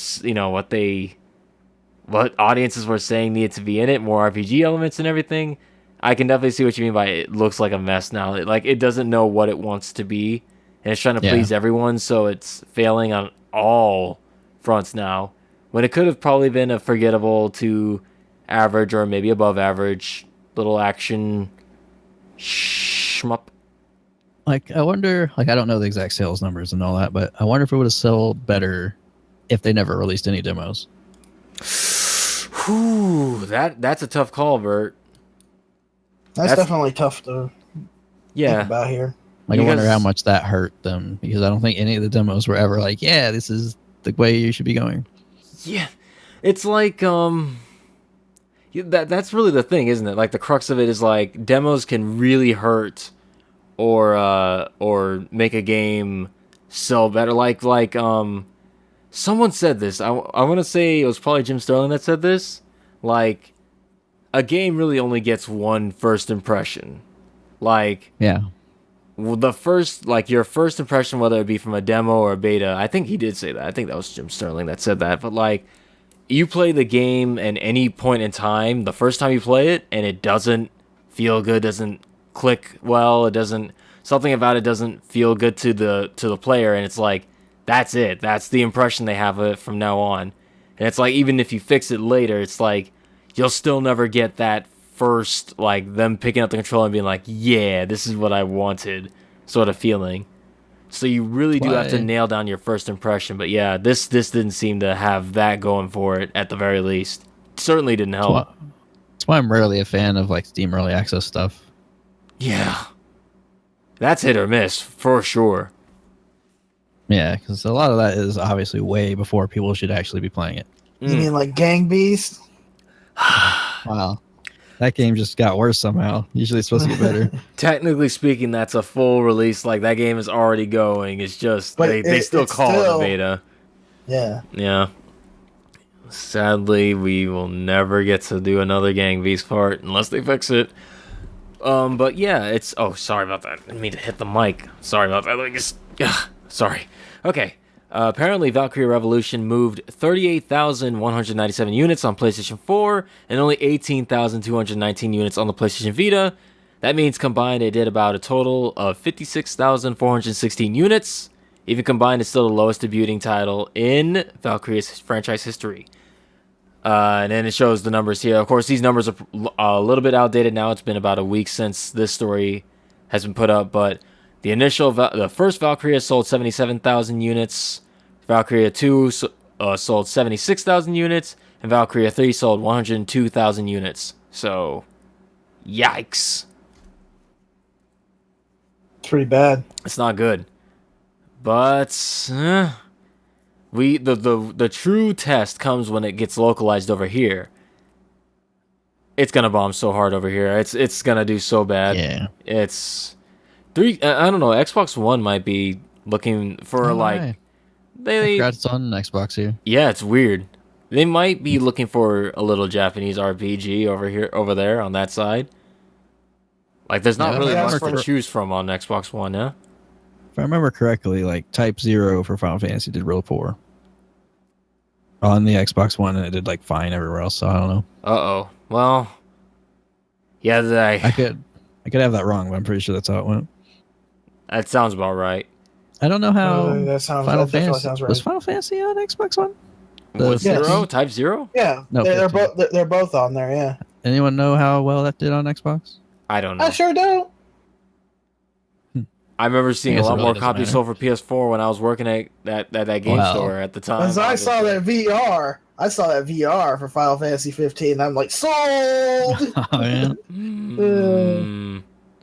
what audiences were saying needed to be in it, more RPG elements and everything. I can definitely see what you mean by it looks like a mess now. It doesn't know what it wants to be, and it's trying to please everyone, so it's failing on all fronts now. When it could have probably been a forgettable to average or maybe above average little action shmup. Like, I wonder, I don't know the exact sales numbers and all that, but I wonder if it would have sold better if they never released any demos. Whew, that's a tough call, Burt. That's definitely tough to think about here. Like, I wonder how much that hurt them, because I don't think any of the demos were ever like, yeah, this is the way you should be going. Yeah, it's like that's really the thing, isn't it? Like the crux of it is like demos can really hurt or make a game sell better. Like someone said this. I want to say it was probably Jim Sterling that said this. Like, a game really only gets one first impression. Like, yeah, the first, like your first impression, whether it be from a demo or a beta. I think he did say that. I think that was Jim Sterling that said that. But like, you play the game at any point in time, the first time you play it, and it doesn't feel good, doesn't click well, it doesn't, something about it doesn't feel good to the player, and it's like, that's it. That's the impression they have of it from now on. And it's like, even if you fix it later, it's like, you'll still never get that first, like, them picking up the controller and being like, yeah, this is what I wanted, sort of feeling. So you really do have to nail down your first impression. But yeah, this didn't seem to have that going for it, at the very least. Certainly didn't help. That's why I'm rarely a fan of, like, Steam Early Access stuff. Yeah. That's hit or miss, for sure. Yeah, because a lot of that is obviously way before people should actually be playing it. You mean like Gang Beast? Wow. That game just got worse somehow. Usually it's supposed to get better. Technically speaking, that's a full release. Like, that game is already going. It's just, they still call it a beta. Yeah. Yeah. Sadly, we will never get to do another Gang Beast part unless they fix it. But yeah, it's... Oh, sorry about that. I didn't mean to hit the mic. Sorry about that. Like, sorry. Okay. Apparently, Valkyria Revolution moved 38,197 units on PlayStation 4 and only 18,219 units on the PlayStation Vita. That means combined, it did about a total of 56,416 units. Even combined, it's still the lowest debuting title in Valkyria's franchise history. And then it shows the numbers here. Of course, these numbers are a little bit outdated now. It's been about a week since this story has been put up, but the first Valkyria sold 77,000 units, Valkyria 2 sold 76,000 units, and Valkyria 3 sold 102,000 units. So, yikes. It's pretty bad. It's not good. But the true test comes when it gets localized over here. It's gonna bomb so hard over here. It's gonna do so bad. Yeah. It's I don't know. Xbox One might be looking for I forgot it's on Xbox here. Yeah, it's weird. They might be looking for a little Japanese RPG over there on that side. Like, there's not really much to choose from on Xbox One, yeah? If I remember correctly, like Type 0 for Final Fantasy did real poor on the Xbox One, and it did like fine everywhere else. So I don't know. Uh-oh. Well, yeah, I could have that wrong, but I'm pretty sure that's how it went. That sounds about right. I don't know how Final Fantasy sounds right. Was Final Fantasy on Xbox One? Was Zero? Type 0? Yeah, no, they're both on there. Yeah. Anyone know how well that did on Xbox? I don't know. I sure don't. I remember seeing a lot more copies sold for PS4 when I was working at that game store at the time. As I saw that VR for Final Fantasy 15. I'm like, sold. Oh, yeah.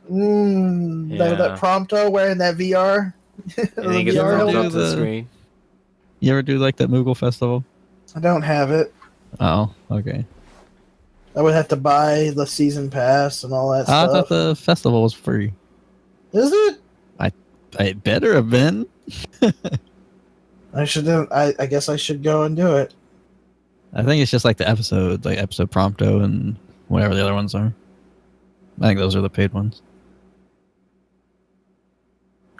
That Prompto wearing that VR. Screen. You ever do like that Moogle festival? I don't have it. Oh, okay. I would have to buy the season pass and all that stuff. I thought the festival was free. Is it? It better have been. I should. I guess I should go and do it. I think it's just like the episode Prompto and whatever the other ones are. I think those are the paid ones.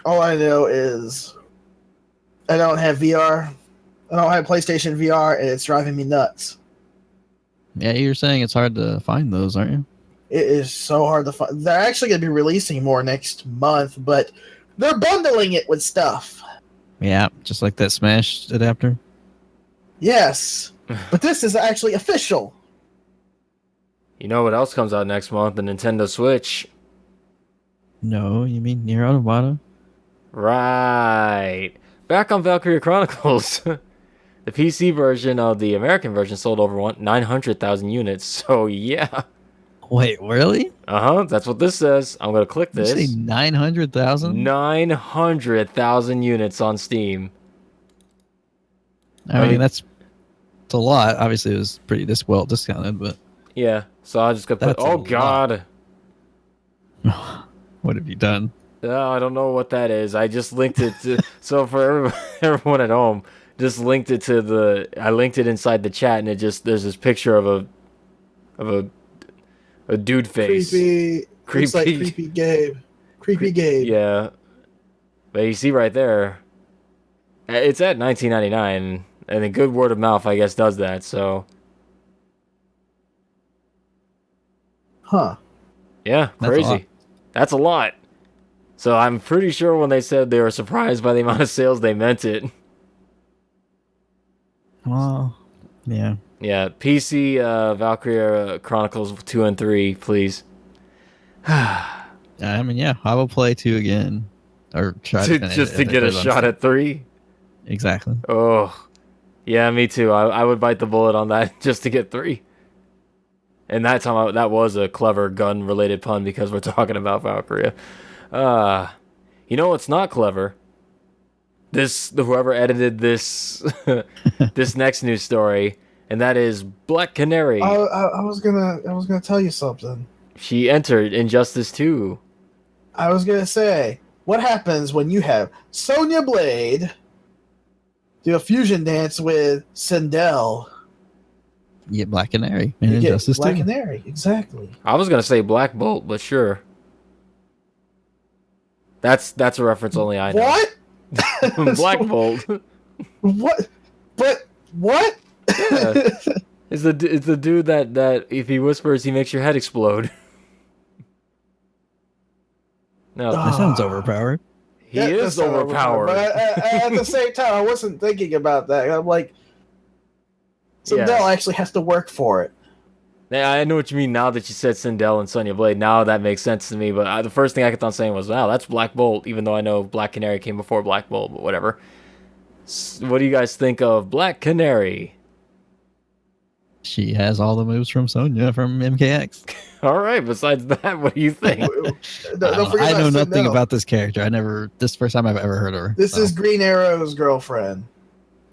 All I know is I don't have VR. I don't have PlayStation VR, and it's driving me nuts. Yeah, you're saying it's hard to find those, aren't you? It is so hard to find. They're actually going to be releasing more next month, but they're bundling it with stuff. Yeah, just like that Smash adapter. Yes, but this is actually official. You know what else comes out next month? The Nintendo Switch. No, you mean Nier Automata? Right. Back on Valkyria Chronicles. The PC version of the American version sold over 900,000 units, so yeah. Wait, really? Uh-huh, that's what this says. I'm going to click this. Did you say 900,000? 900,000 units on Steam. I mean, that's a lot. Obviously, it was pretty well discounted, but... Yeah, so I just got to put... Oh, God. What have you done? I don't know what that is. I just linked it to... So for everyone at home, just linked it to the... I linked it inside the chat, and it just... There's this picture of a dude face. Creepy. It's like Creepy Gabe. Creepy Gabe. Yeah. But you see right there, it's at $19.99, and a good word of mouth, I guess, does that, so... Huh. Yeah, crazy. That's a lot. So I'm pretty sure when they said they were surprised by the amount of sales, they meant it. Well, yeah. Yeah, PC Valkyria Chronicles 2 and 3, please. I mean, yeah, I will play 2 again. Or try to just to get a shot at 3? Exactly. Oh, yeah, me too. I would bite the bullet on that just to get 3. And that time, that was a clever gun-related pun because we're talking about Valkyria. You know what's not clever? Whoever edited this this next news story, and that is Black Canary. I was gonna tell you something. She entered Injustice 2. I was gonna say, what happens when you have Sonya Blade do a fusion dance with Sindel? You get Black Canary in You get Injustice Black 2. Canary, exactly. I was gonna say Black Bolt, but sure. That's a reference only I know. What? Black Bolt. What? But what? Yeah. It's the dude that if he whispers, he makes your head explode. No, That sounds overpowered. he is overpowered. But at the same time, I wasn't thinking about that. I'm like, Sindel actually has to work for it. Yeah, I know what you mean now that you said Sindel and Sonya Blade. Now that makes sense to me. But the first thing I kept on saying was, wow, that's Black Bolt, even though I know Black Canary came before Black Bolt, but whatever. What do you guys think of Black Canary? She has all the moves from Sonya from MKX. All right, besides that, what do you think? I know nothing about this character. This is the first time I've ever heard of her. This is Green Arrow's girlfriend.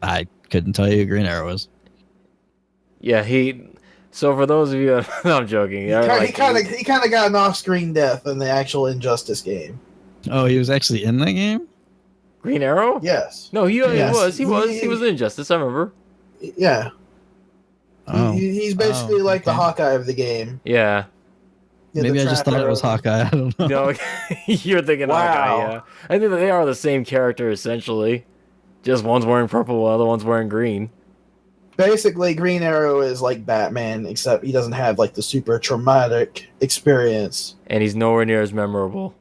I couldn't tell you who Green Arrow was. Yeah, so for those of you, no, I'm joking. He kind of got an off-screen death in the actual Injustice game. Oh, he was actually in that game? Green Arrow? Yes. No, he was. He was He- in Injustice, I remember. Yeah. Oh. He's basically like the okay. Hawkeye of the game. Yeah. Yeah, Maybe the I just thought it was Trapper. Hawkeye. I don't know. No, you're thinking Wow. Hawkeye, yeah. I think that they are the same character, essentially. Just one's wearing purple, while the other one's wearing green. Basically, Green Arrow is like Batman, except he doesn't have like the super traumatic experience. And he's nowhere near as memorable.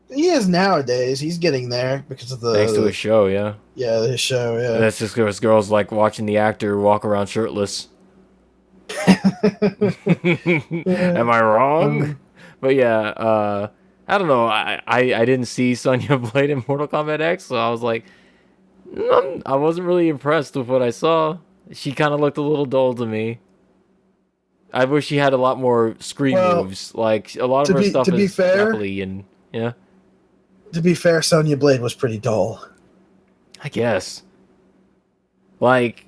He is nowadays. He's getting there because of the Thanks to his show, yeah. his show. And Yeah. that's just because girls like watching the actor walk around shirtless. Am I wrong? But yeah, I don't know. I didn't see Sonya Blade in Mortal Kombat X, so I was like, I wasn't really impressed with what I saw. She kind of looked a little dull to me. I wish she had a lot more screen moves. Like a lot of her stuff is happily and yeah. To be fair, Sonya Blade was pretty dull. I guess. Like,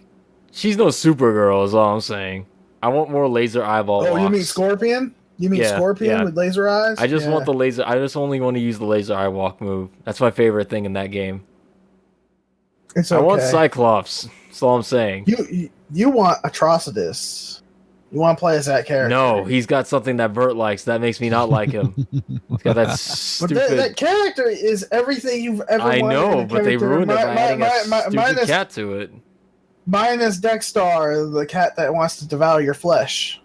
she's no Supergirl, is all I'm saying. I want more laser eyeball. Oh, you mean walks. Scorpion? You mean Scorpion with laser eyes? I just want the laser. I just only want to use the laser eye walk move. That's my favorite thing in that game. It's okay. I want Cyclops. That's all I'm saying. You want Atrocitus. You want to play as that character. No, he's got something that Burt likes. That makes me not like him. He's got that stupid... But that character is everything you've ever wanted. I know, but they ruined it by adding a stupid cat to it. Minus Dexstar, the cat that wants to devour your flesh.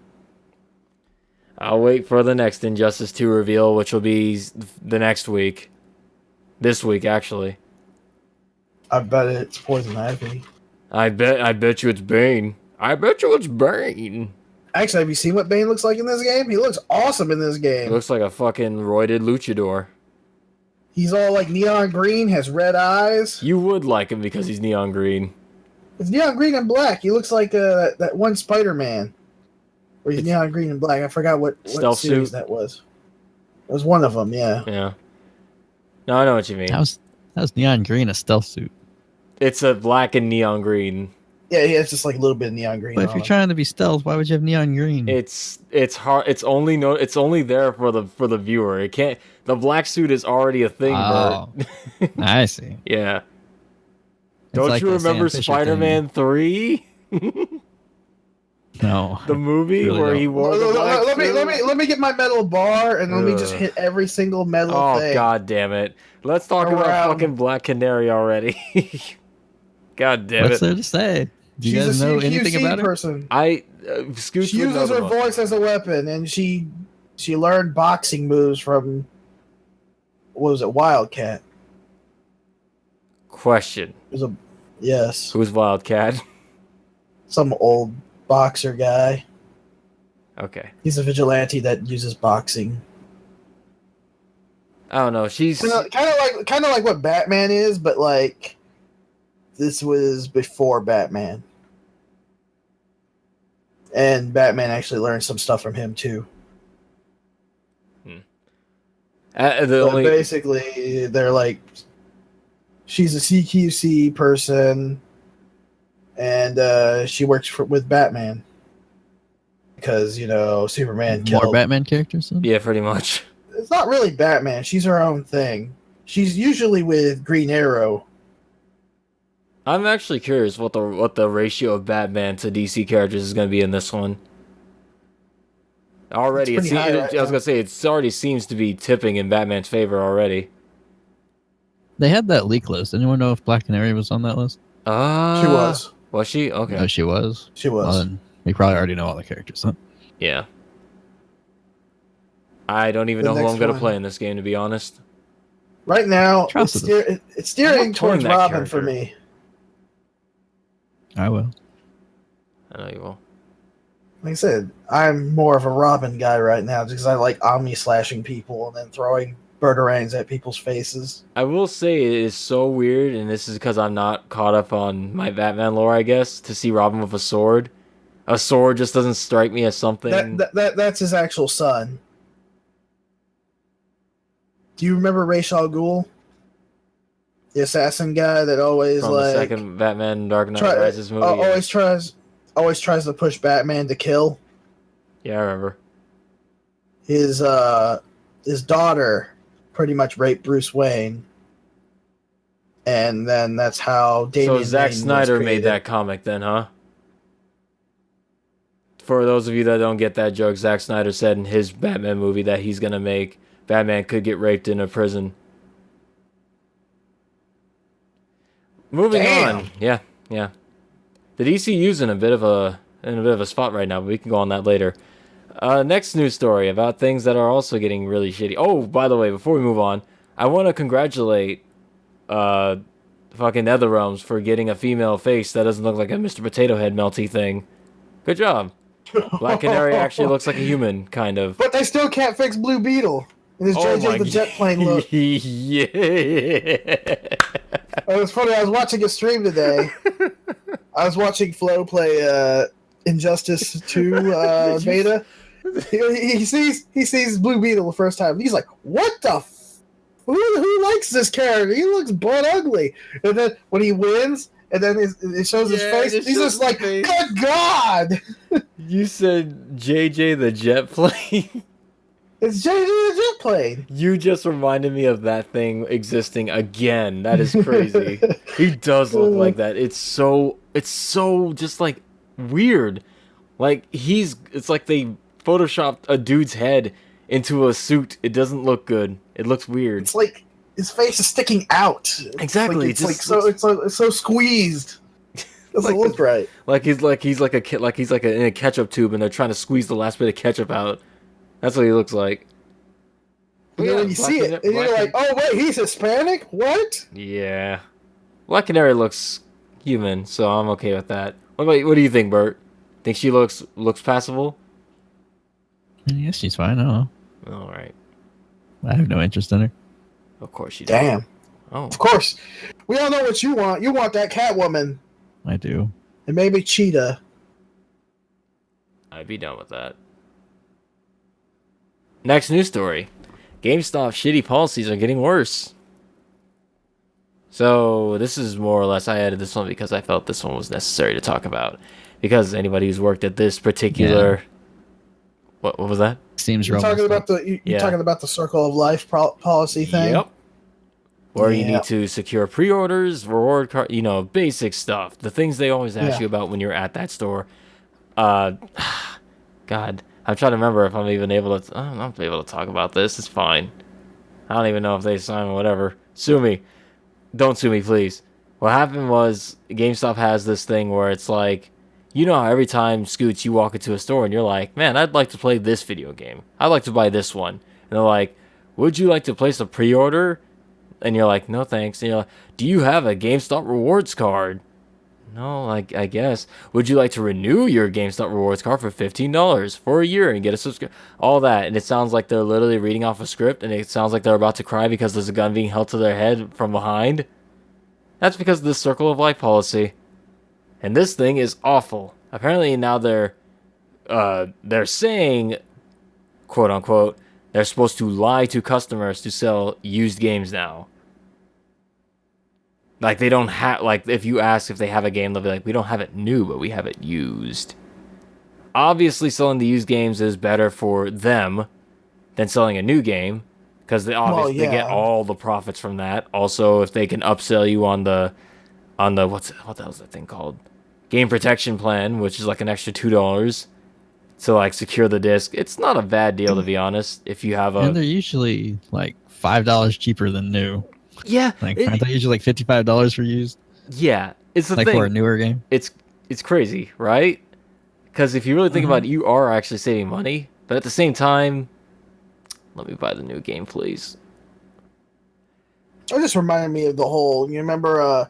I'll wait for the next Injustice 2 reveal, which will be the next week. This week, actually. I bet it's Poison Ivy. I bet you it's Bane. I bet you it's Bane. Actually, have you seen what Bane looks like in this game? He looks awesome in this game. He looks like a fucking roided luchador. He's all like neon green, has red eyes. You would like him because he's neon green. It's neon green and black. He looks like that one Spider-Man. Where he's neon green and black. I forgot what Stealth series suit? that was. It was one of them, yeah. Yeah. No, I know what you mean. That was neon green, a stealth suit. It's a black and neon green. Yeah, he has just like a little bit of neon green. But if on you're him. trying to be stealth, why would you have neon green? It's hard. It's only there for the viewer. It can't. The black suit is already a thing. Oh, I see. Yeah. It's Don't like you the Sam remember Fisher Spider-Man 3? No. The movie Really where don't. he wore the black suit? let me get my metal bar and let me just Ugh. hit every single metal thing. Oh, god damn it. Let's talk about Around. fucking Black Canary already. God damn What's it. there to say? Do you She's guys a know CQC anything about her? person. Scoots She would know uses the her most. voice as a weapon, and she learned boxing moves from, what was it, Wildcat. Question. Yes, Who's Wildcat? some old boxer guy. Okay. He's a vigilante that uses boxing. I don't know. She's... Kind of like what Batman is, but like this was before Batman, and Batman actually learned some stuff from him too. Basically, they're like, she's a CQC person, and she works with Batman because Superman killed. More Batman characters. Then? Yeah, pretty much. It's not really Batman. She's her own thing. She's usually with Green Arrow. I'm actually curious what the ratio of Batman to DC characters is going to be in this one. Already, I was gonna say it already seems to be tipping in Batman's favor already. They had that leak list. Anyone know if Black Canary was on that list? She was. Was she? Okay. No, she was. She was. Well, then we probably already know all the characters, huh? Yeah. I don't even know who I'm gonna play in this game, to be honest. Right now, it's steering towards Robin for me. I will. I know you will. Like I said, I'm more of a Robin guy right now because I like omni-slashing people and then throwing birdarangs at people's faces. I will say it is so weird, and this is because I'm not caught up on my Batman lore, I guess, to see Robin with a sword. A sword just doesn't strike me as something... That's his actual son. Do you remember Ra's al Ghul? The assassin guy that always From the second Batman Dark Knight Rises movie. Always tries to push Batman to kill. Yeah, I remember. His daughter pretty much raped Bruce Wayne. And then that's how Damian So Zack Snyder made that comic then, huh? For those of you that don't get that joke, Zack Snyder said in his Batman movie that he's going to make Batman could get raped in a prison. Moving on. Yeah. The DCU's in a bit of a spot right now, but we can go on that later. Next news story about things that are also getting really shitty. Oh, by the way, before we move on, I want to congratulate fucking NetherRealms for getting a female face that doesn't look like a Mr. Potato Head melty thing. Good job. Black Canary actually looks like a human, kind of. But they still can't fix Blue Beetle. And his JJ the Jet Plane look. Yeah. It was funny. I was watching a stream today. I was watching Flo play Injustice 2 beta. He sees Blue Beetle the first time. He's like, "What the? Who likes this character? He looks butt ugly." And then when he wins, and then it shows his face, he's just like, "Good God!" You said JJ the Jet Plane. It's JJ the Jet Plane. You just reminded me of that thing existing again. That is crazy. He does look like that. It's so just like weird. Like it's like they photoshopped a dude's head into a suit. It doesn't look good. It looks weird. It's like his face is sticking out. Exactly. It's so squeezed. Doesn't look right. Like he's in a ketchup tube and they're trying to squeeze the last bit of ketchup out. That's what he looks like. And then when you see it, and you're like, "Oh wait, he's Hispanic? What?" Yeah, Black Canary looks human, so I'm okay with that. What do you think, Burt? Think she looks passable? Yes, she's fine. I don't know. All right. I have no interest in her. Of course you do. Damn. Oh. Of course. We all know what you want. You want that Catwoman. I do. And maybe Cheetah. I'd be done with that. Next news story. GameStop shitty policies are getting worse. So this is more or less, I added this one because I felt this one was necessary to talk about. Because anybody who's worked at this particular... Yeah. What was that? Seems you're talking about talking about the Circle of Life policy thing? Yep. Where you need to secure pre-orders, reward card, basic stuff. The things they always ask you about when you're at that store. God, I'm trying to remember if I'm even able to... I'm not able to talk about this. It's fine. I don't even know if they sign or whatever. Sue me. Don't sue me, please. What happened was GameStop has this thing where it's like, how every time, Scoots, you walk into a store and you're like, man, I'd like to play this video game. I'd like to buy this one. And they're like, would you like to place a pre-order? And you're like, no thanks. And you're like, do you have a GameStop rewards card? No, I guess. Would you like to renew your GameStop rewards card for $15 for a year and get a subscription? All that. And it sounds like they're literally reading off a script, and it sounds like they're about to cry because there's a gun being held to their head from behind. That's because of this Circle of Life policy. And this thing is awful. Apparently now they're saying, quote unquote, they're supposed to lie to customers to sell used games now. Like they don't have like if you ask if they have a game, they'll be like, we don't have it new, but we have it used. Obviously, selling the used games is better for them than selling a new game because they obviously they get all the profits from that. Also, if they can upsell you on the what the hell's that thing called? Game protection plan, which is like an extra $2 to like secure the disc. It's not a bad deal to be honest. If you have and they're usually like $5 cheaper than new. Yeah, like aren't they usually like $55 for used? Yeah, it's the like thing. For a newer game. It's crazy, right? Because if you really think about it, you are actually saving money. But at the same time, let me buy the new game, please. It just reminded me of the whole. You remember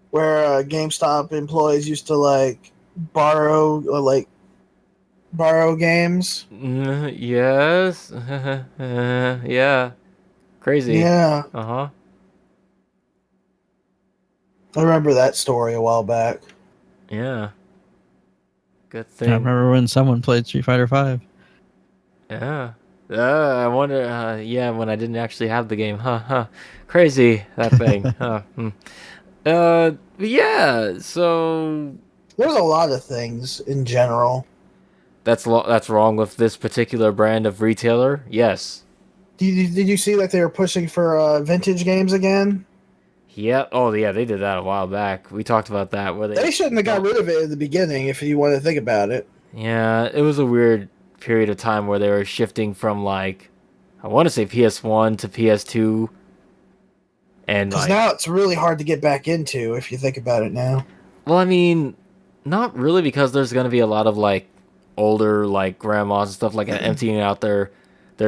where GameStop employees used to like borrow games? Yes. Yeah. Crazy. Yeah. Uh-huh. I remember that story a while back. Yeah. Good thing. I remember when someone played Street Fighter V. Yeah. I wonder, yeah, when I didn't actually have the game. Crazy, that thing. Yeah, so... There's a lot of things in general. That's wrong with this particular brand of retailer? Yes. Did you see that they were pushing for vintage games again? Yeah. Oh, yeah, they did that a while back. We talked about that. Where they shouldn't have got rid of it in the beginning, if you want to think about it. Yeah, it was a weird period of time where they were shifting from, like, I want to say PS1 to PS2. And because now it's really hard to get back into, if you think about it now. Well, I mean, not really, because there's going to be a lot of, like, older, like, grandmas and stuff like that emptying out their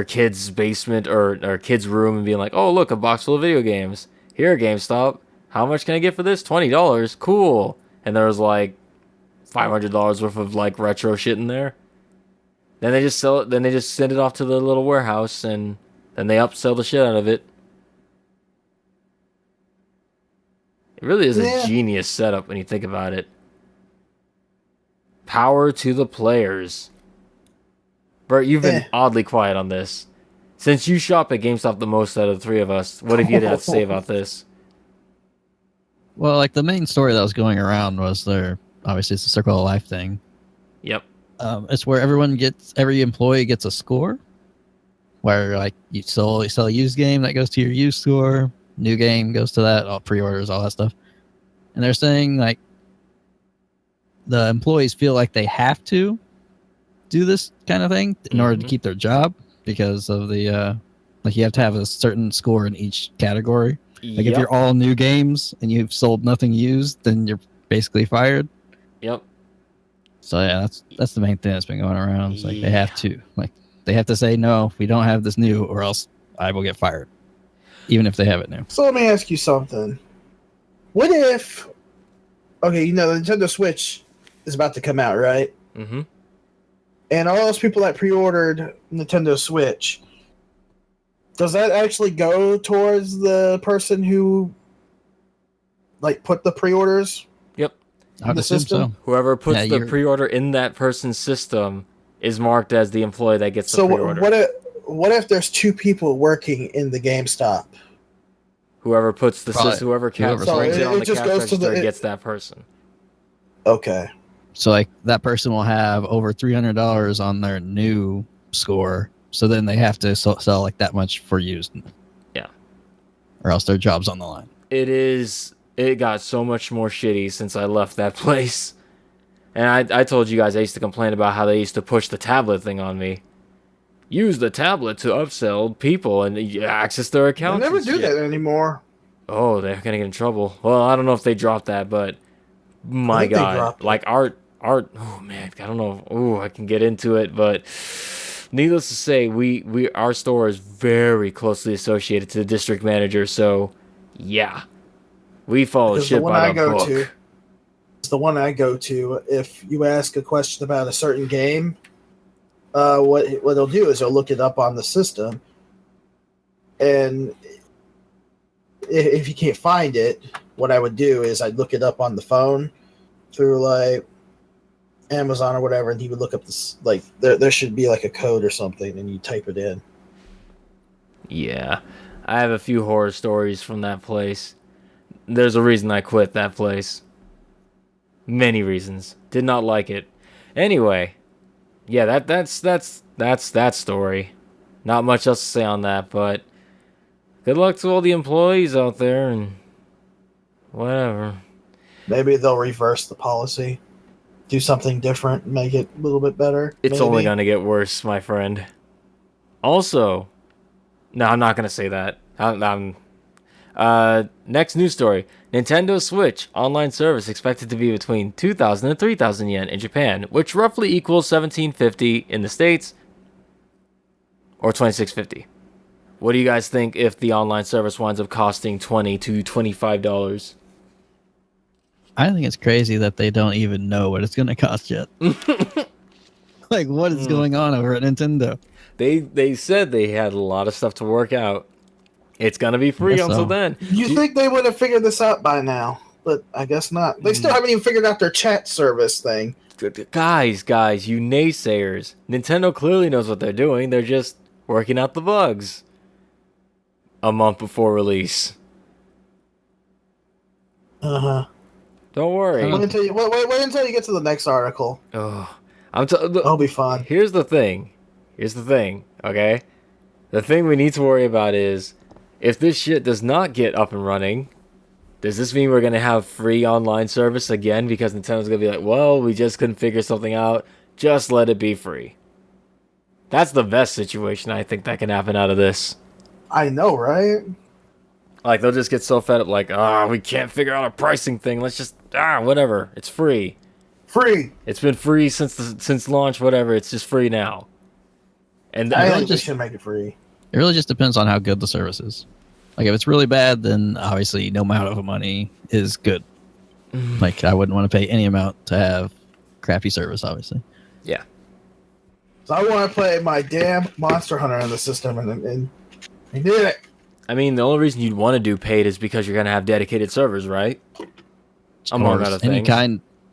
kid's basement or kid's room and being like, oh, look, a box full of video games. Here, GameStop. How much can I get for this? $20. Cool. And there was like $500 worth of like retro shit in there. Then they just sell it. Then they just send it off to the little warehouse, and then they upsell the shit out of it. It really is a genius setup when you think about it. Power to the players. Burt, you've been oddly quiet on this. Since you shop at GameStop the most out of the three of us, what have you had to say about this? Well, like the main story that was going around was obviously it's a Circle of Life thing. Yep. It's where every employee gets a score. Where like you sell a used game that goes to your used score, new game goes to that, all pre-orders, all that stuff. And they're saying like the employees feel like they have to do this kind of thing in order to keep their job because of the like you have to have a certain score in each category. Like if you're all new games and you've sold nothing used, then you're basically fired. Yep. So yeah, that's the main thing that's been going around. It's like they have to say no, we don't have this new, or else I will get fired, even if they have it new. So let me ask you something. What if, okay, the Nintendo Switch is about to come out, right? Mm-hmm. And all those people that pre-ordered Nintendo Switch, does that actually go towards the person who, like, put the pre-orders? Yep. In the system? So. Whoever puts the pre-order in that person's system is marked as the employee that gets the pre-order. So what if there's two people working in the GameStop? Whoever puts the system, whoever brings it on the cash register gets that person. Okay. So like that person will have over $300 on their new score. So then they have to sell like that much for used. Yeah. Or else their job's on the line. It got so much more shitty since I left that place. And I told you guys I used to complain about how they used to push the tablet thing on me. Use the tablet to upsell people and access their accounts. They never do that anymore. Oh, they're gonna get in trouble. Well, I don't know if they dropped that, but my God, like art. Oh man, I don't know. Oh, I can get into it, but needless to say, our store is very closely associated to the district manager. So, yeah, we follow shit by the book. It's the one I go to. If you ask a question about a certain game, what they'll do is they'll look it up on the system, and if you can't find it, what I would do is I'd look it up on the phone through like Amazon or whatever, and he would look up this, like there should be like a code or something, and you type it in. Yeah, I have a few horror stories from that place. There's a reason I quit that place. Many reasons. Did not like it. Anyway, yeah, that's that story. Not much else to say on that, but good luck to all the employees out there and whatever. Maybe they'll reverse the policy, do something different, make it a little bit better. It's only gonna get worse, my friend. Also, no, I'm not gonna say that. Next news story. Nintendo Switch online service expected to be between 2,000 and 3,000 yen in Japan, which roughly equals 1750 in the States, or 2650. What do you guys think if the online service winds up costing $20 to $25? I think it's crazy that they don't even know what it's going to cost yet. Like, what is going on over at Nintendo? They said they had a lot of stuff to work out. It's gonna be free until then. You think they would have figured this out by now, but I guess not. They still haven't even figured out their chat service thing. Guys, you naysayers. Nintendo clearly knows what they're doing. They're just working out the bugs. A month before release. Uh-huh. Don't worry. Wait until you get to the next article. Oh, It'll be fun. Here's the thing, okay? The thing we need to worry about is, if this shit does not get up and running, does this mean we're going to have free online service again? Because Nintendo's going to be like, well, we just couldn't figure something out. Just let it be free. That's the best situation I think that can happen out of this. I know, right? Like, they'll just get so fed up, like, we can't figure out a pricing thing. Let's just, whatever. It's free. Free. It's been free since launch, whatever. It's just free now. And I think they should make it free. It really just depends on how good the service is. Like, if it's really bad, then obviously no amount of money is good. Like, I wouldn't want to pay any amount to have crappy service, obviously. Yeah. So I want to play my damn Monster Hunter in the system, and I did it. I mean, the only reason you'd want to do paid is because you're going to have dedicated servers, right? Among other things.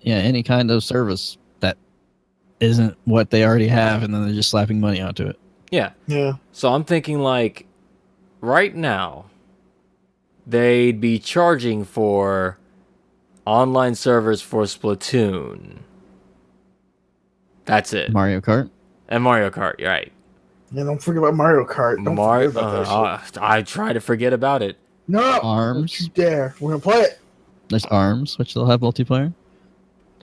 Any kind of service that isn't what they already have, and then they're just slapping money onto it. Yeah. Yeah. So I'm thinking, like, right now, they'd be charging for online servers for Splatoon. That's it. Mario Kart? And Mario Kart, you're right. Yeah, don't forget about Mario Kart. Don't forget about that shit. I try to forget about it. No! ARMS? Don't you dare. We're going to play it. There's ARMS, which they'll have multiplayer.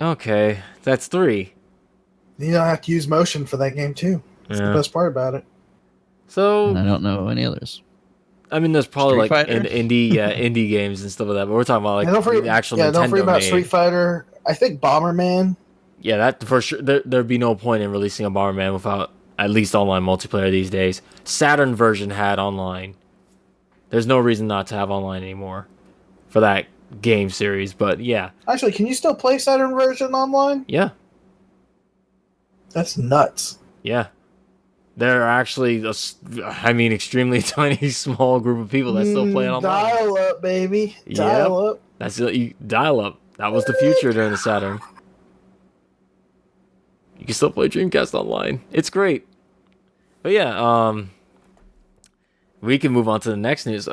Okay, that's 3. You don't have to use motion for that game, too. That's the best part about it. So... And I don't know any others. I mean, there's probably Street like Fighter? indie games and stuff like that, but we're talking about like the actual Nintendo don't forget about made. Street Fighter. I think Bomberman. Yeah, that for sure. There'd be no point in releasing a Bomberman without at least online multiplayer these days. Saturn version had online. There's no reason not to have online anymore for that game series, but yeah. Actually, can you still play Saturn version online? Yeah. That's nuts. Yeah. There are actually, extremely tiny, small group of people that still play it online. Dial up, baby. Dial up. That's it. Dial up. That was the future during the Saturn. You can still play Dreamcast online. It's great. But yeah, we can move on to the next news.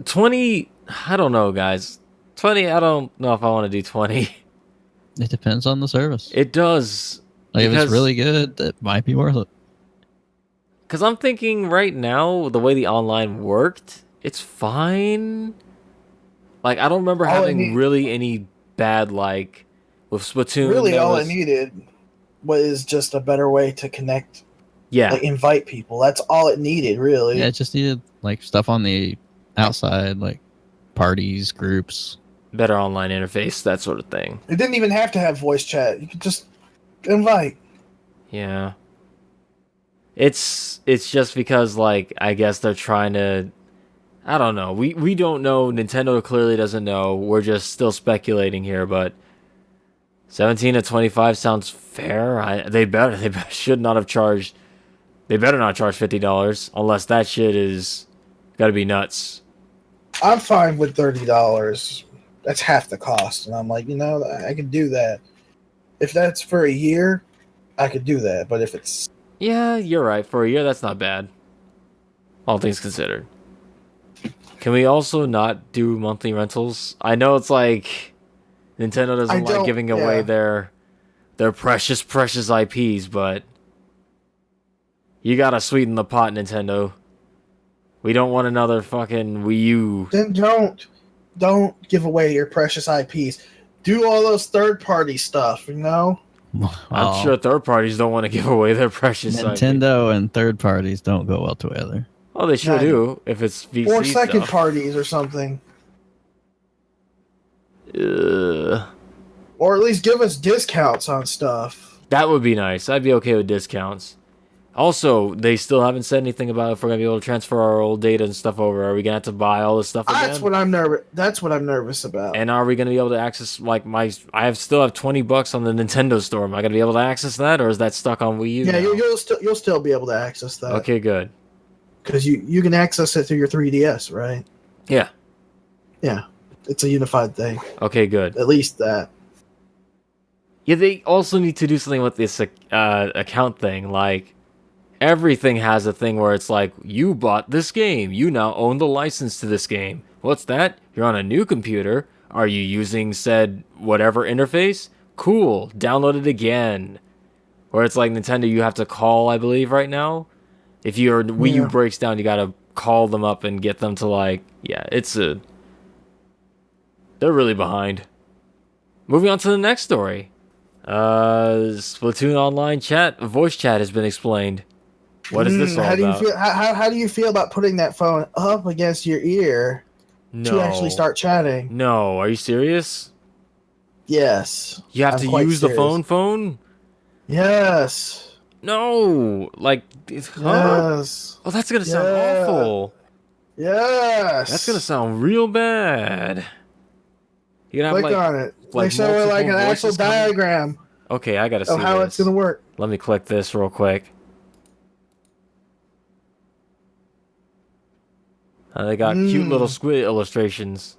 20, I don't know, guys. 20, I don't know if I want to do 20. It depends on the service. It does. Like, if it's really good, that might be worth it. Because I'm thinking right now, the way the online worked, it's fine. Like, I don't remember having really any bad, like, with Splatoon. Really, all I needed was just a better way to connect. Yeah. Like, invite people. That's all it needed, really. Yeah, it just needed, like, stuff on the outside, like parties, groups. Better online interface, that sort of thing. It didn't even have to have voice chat. You could just invite. Yeah. It's just because, like, I guess they're trying to... I don't know. We don't know. Nintendo clearly doesn't know. We're just still speculating here, but 17 to 25 sounds fair. They should not have charged... They better not charge $50 unless that shit is got to be nuts. I'm fine with $30. That's half the cost. And I'm like, I can do that. If that's for a year, I could do that. But if it's... Yeah, you're right. For a year, that's not bad. All things considered. Can we also not do monthly rentals? I know it's like Nintendo doesn't like giving away their precious IPs, but you gotta sweeten the pot, Nintendo. We don't want another fucking Wii U. Then don't give away your precious IPs. Do all those third-party stuff, you know? I'm sure third parties don't want to give away their precious Nintendo and third parties don't go well together. Oh, they sure do. If it's VC or second stuff. parties or something. Or at least give us discounts on stuff. That would be nice. I'd be okay with discounts. Also, they still haven't said anything about if we're gonna be able to transfer our old data and stuff over. Are we gonna have to buy all this stuff again? That's what I'm nervous about. And are we gonna be able to access still have $20 on the Nintendo store? Am I gonna be able to access that, or is that stuck on Wii U? Yeah, you'll still be able to access that. Okay, good. Because you can access it through your 3DS, right? Yeah. Yeah, it's a unified thing. Okay, good. At least that. Yeah, they also need to do something with this account thing, like. Everything has a thing where it's like, you bought this game. You now own the license to this game. What's that? You're on a new computer. Are you using said whatever interface? Cool. Download it again. Or it's like Nintendo, you have to call, I believe, right now. If your Wii U breaks down, you gotta call them up and get them to they're really behind. Moving on to the next story. Splatoon online voice chat has been explained. What is this all about? How do you feel about putting that phone up against your ear to actually start chatting? No, are you serious? Yes. You have to use the phone? Yes. No, Yes. Oh, that's gonna sound awful. Yes. That's gonna sound real bad. You gonna click on it. They show it like an actual diagram. Okay, I gotta see how it's gonna work. Let me click this real quick. They got cute little squid illustrations.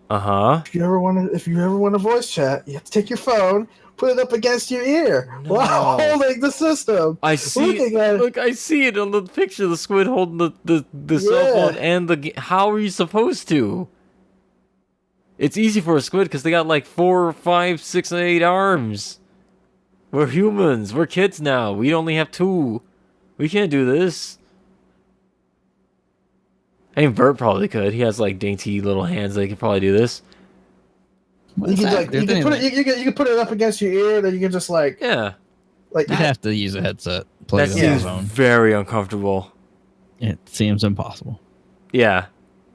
If you ever want to voice chat, you have to take your phone, put it up against your ear while holding the system. I see it. Look, I see it on the picture. The squid holding the cell phone and the. How are you supposed to? It's easy for a squid because they got like 4, 5, 6, and 8 arms. We're humans. We're kids now. We only have 2. We can't do this. I mean, Burt probably could. He has like dainty little hands. They could probably do this. You can put it up against your ear, then you can just you'd have to use a headset. That seems very uncomfortable. It seems impossible. Yeah.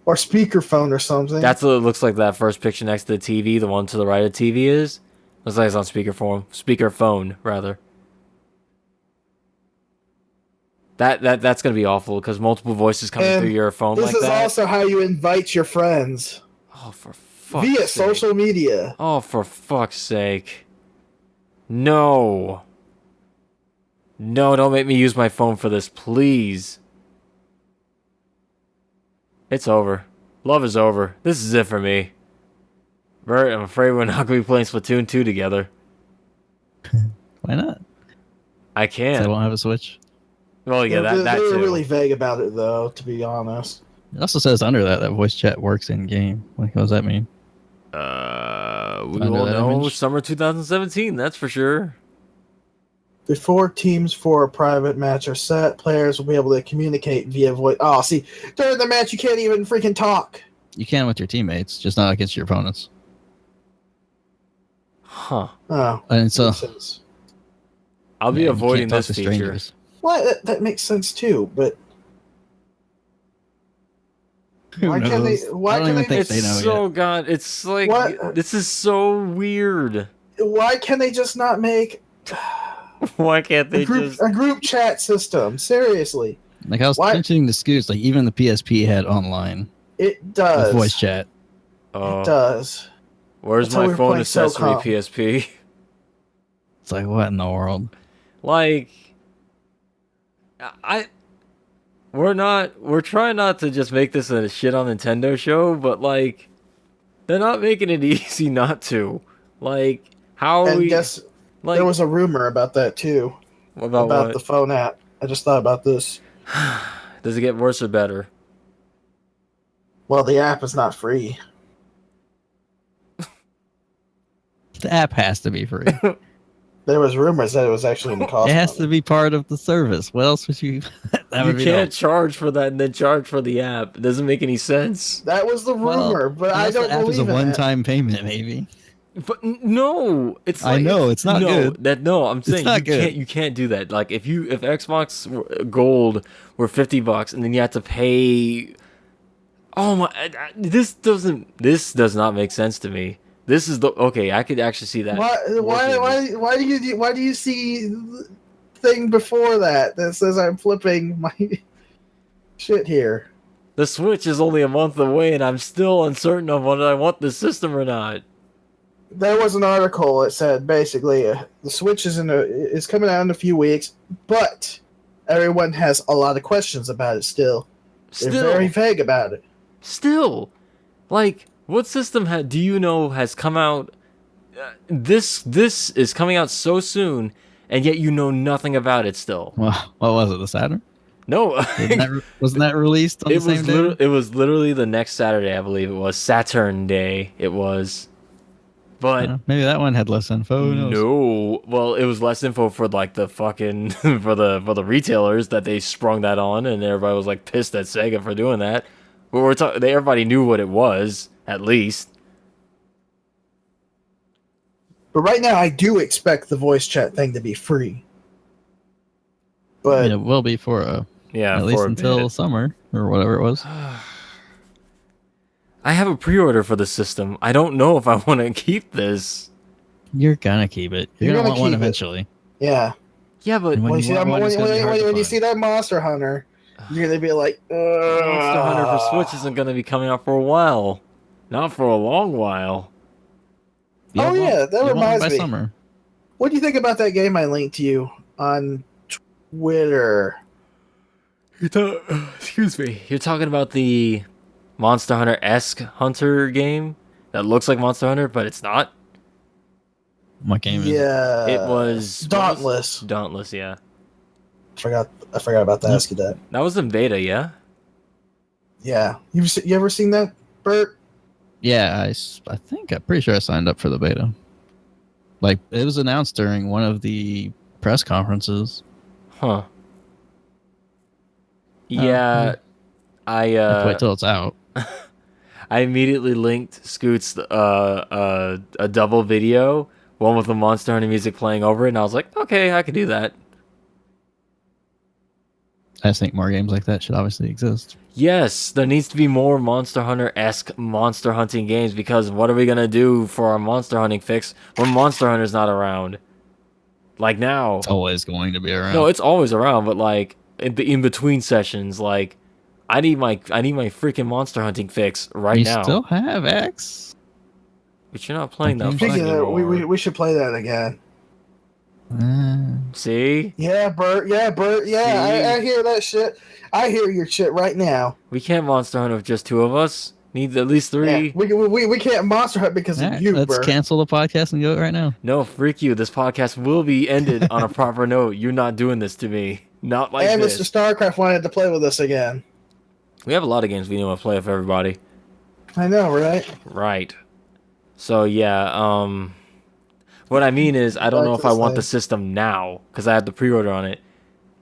Or speakerphone or something. That's what it looks like. That first picture next to the TV, the one to the right of the TV is. Looks like it's on speakerphone rather. That's gonna be awful because multiple voices coming through your phone like that. This is also how you invite your friends. Oh, for fuck's sake. Via social media. Oh, for fuck's sake. No. No, don't make me use my phone for this, please. It's over. Love is over. This is it for me. Bert, I'm afraid we're not gonna be playing Splatoon 2 together. Why not? I can't. I don't have a Switch. Well, yeah, they were really vague about it, though, to be honest. It also says under that voice chat works in game. What does that mean? We will know summer 2017. That's for sure. Before teams for a private match are set, players will be able to communicate via voice. Oh, see, during the match, you can't even freaking talk. You can with your teammates, just not against your opponents. Huh. Oh, and so I'll be avoiding this feature. Strangers. Well, that makes sense too, but why can't they? Why can't they? It's so god. It's like this is so weird. Why can they just not make? Why can't they a group chat system? Seriously. Like I was mentioning the Scoots, like even the PSP had online. It does. With voice chat. It does. Where's my phone accessory PSP? It's like what in the world? Like we're trying not to just make this a shit on Nintendo show, but like they're not making it easy not to. Like how are we guess there was a rumor about that too. About the phone app. I just thought about this. Does it get worse or better? Well, the app is not free. The app has to be free. There was rumors that it was actually going to cost It has money. to be part of the service. What else would you? You can't charge for that and then charge for the app. It doesn't make any sense. That was the rumor, but I don't the app is believe a in it. one-time payment, maybe. But no, it's like, I know it's not good. I'm saying not good. You can't do that. Like if Xbox Gold were $50 and then you had to pay. Oh my! This does not make sense to me. This is okay. I could actually see that. Why do you see the thing before that says I'm flipping my shit here? The Switch is only a month away, and I'm still uncertain of whether I want the system or not. There was an article that said basically the Switch is coming out in a few weeks, but everyone has a lot of questions about it still. They're very vague about it. Still, like, what system do you know has come out? This is coming out so soon, and yet you know nothing about it still. Well, what was it? The Saturn? No, wasn't that released on the same day? It was literally the next Saturday, I believe it was Saturn Day. It was, but maybe that one had less info. No, well, it was less info for like the fucking for the retailers that they sprung that on, and everybody was like pissed at Sega for doing that. But everybody knew what it was at least. But right now, I do expect the voice chat thing to be free. But it will be for at least until summer or whatever it was. I have a pre-order for the system. I don't know if I want to keep this. You're gonna keep it. You're gonna want one eventually. Yeah. Yeah, but when you see that Monster Hunter, you're gonna be like, Monster Hunter for Switch isn't gonna be coming out for a while. Not for a long while. That reminds me. Summer. What do you think about that game I linked to you on Twitter? Excuse me. You're talking about the Monster Hunter-esque Hunter game that looks like Monster Hunter, but it's not? What game is it? Yeah. It was Dauntless. Dauntless, yeah. I forgot about to ask you that. That was in beta, yeah? Yeah. You ever seen that, Burt? Yeah, I'm pretty sure I signed up for the beta. Like, it was announced during one of the press conferences. Huh. Yeah, I have to wait till it's out. I immediately linked Scoots a double video, one with the Monster Hunter music playing over it, and I was like, okay, I could do that. I just think more games like that should obviously exist. Yes, there needs to be more Monster Hunter-esque monster hunting games, because what are we going to do for our monster hunting fix when Monster Hunter's not around? Like now. It's always going to be around. No, it's always around, but like in between sessions, like I need my freaking monster hunting fix right now. You still have X? But you're not playing that anymore. We should play that again. See? Yeah, Burt. Yeah, I hear that shit. I hear your shit right now. We can't monster hunt with just two of us. Need at least three. Yeah, we can't monster hunt because of you, let's Burt. cancel the podcast and go right now. No, freak you. This podcast will be ended on a proper note. You're not doing this to me. Not like and this. Mr. StarCraft wanted to play with us again. We have a lot of games we want to play with everybody. I know, right? Right. So, yeah, what I mean is, I don't know if I want the system now, because I have the pre-order on it.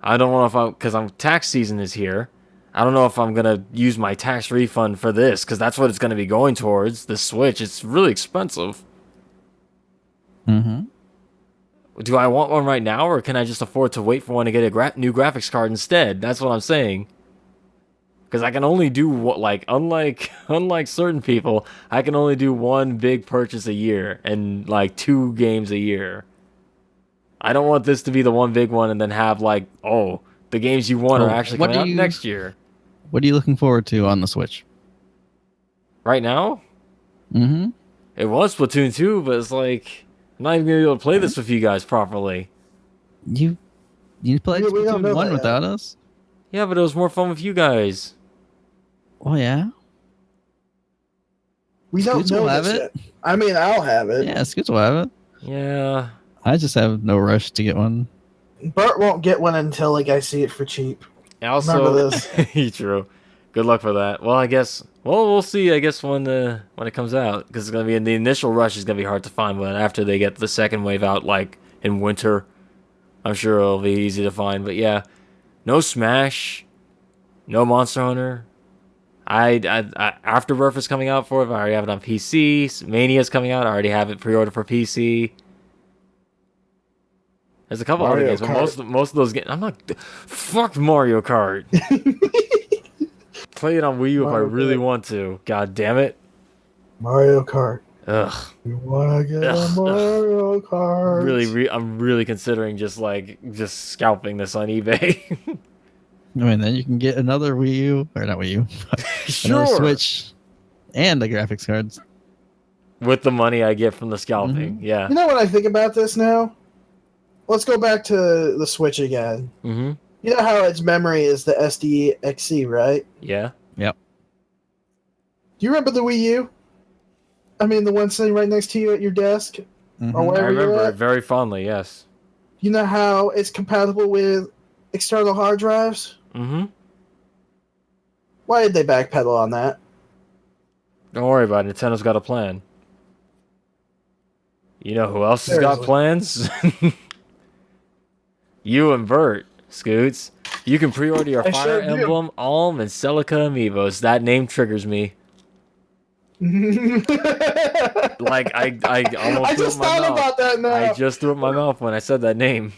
I don't know because tax season is here. I don't know if I'm going to use my tax refund for this, because that's what it's going to be going towards, the Switch. It's really expensive. Mm-hmm. Do I want one right now, or can I just afford to wait for one to get a new graphics card instead? That's what I'm saying. Because I can only do unlike certain people, I can only do one big purchase a year and like 2 games a year. I don't want this to be the one big one and then have the games you want are actually coming out next year. What are you looking forward to on the Switch? Right now? Mm-hmm. It was Splatoon 2, but it's like I'm not even gonna be able to play this with you guys properly. You played Splatoon 1 without us? Yeah, but it was more fun with you guys. Oh yeah. We don't know have it. I mean, I'll have it. Yeah, Scoots will have it. Yeah. I just have no rush to get one. Burt won't get one until I see it for cheap. Also, remember this. true. Good luck for that. Well, I guess. Well, we'll see. I guess when it comes out, because it's gonna be in the initial rush is gonna be hard to find. But after they get the second wave out, like in winter, I'm sure it'll be easy to find. But yeah, no Smash, no Monster Hunter. Afterbirth is coming out for it. I already have it on PC. Mania's coming out. I already have it pre-ordered for PC. There's a couple other games, but most of those games, I'm not. Fuck Mario Kart. Play it on Wii U if I really want to. God damn it. Mario Kart. Ugh. You wanna get a Mario Kart? I'm really considering just scalping this on eBay. I mean, then you can get another Wii U, or not Wii U, another Switch, and the graphics cards. With the money I get from the scalping, yeah. You know what I think about this now? Let's go back to the Switch again. Mm-hmm. You know how its memory is the SDXC, right? Yeah. Yep. Do you remember the Wii U? I mean, the one sitting right next to you at your desk? Or wherever I remember you're it at? very fondly, yes. You know how it's compatible with external hard drives? Mm-hmm. Why did they backpedal on that? Don't worry about it. Nintendo's got a plan. You know who else has got plans? You and Burt, Scoots. You can pre-order your Fire Emblem Alm and Celica amiibos. That name triggers me. Like I almost. I just thought about that now. I just threw up my mouth when I said that name.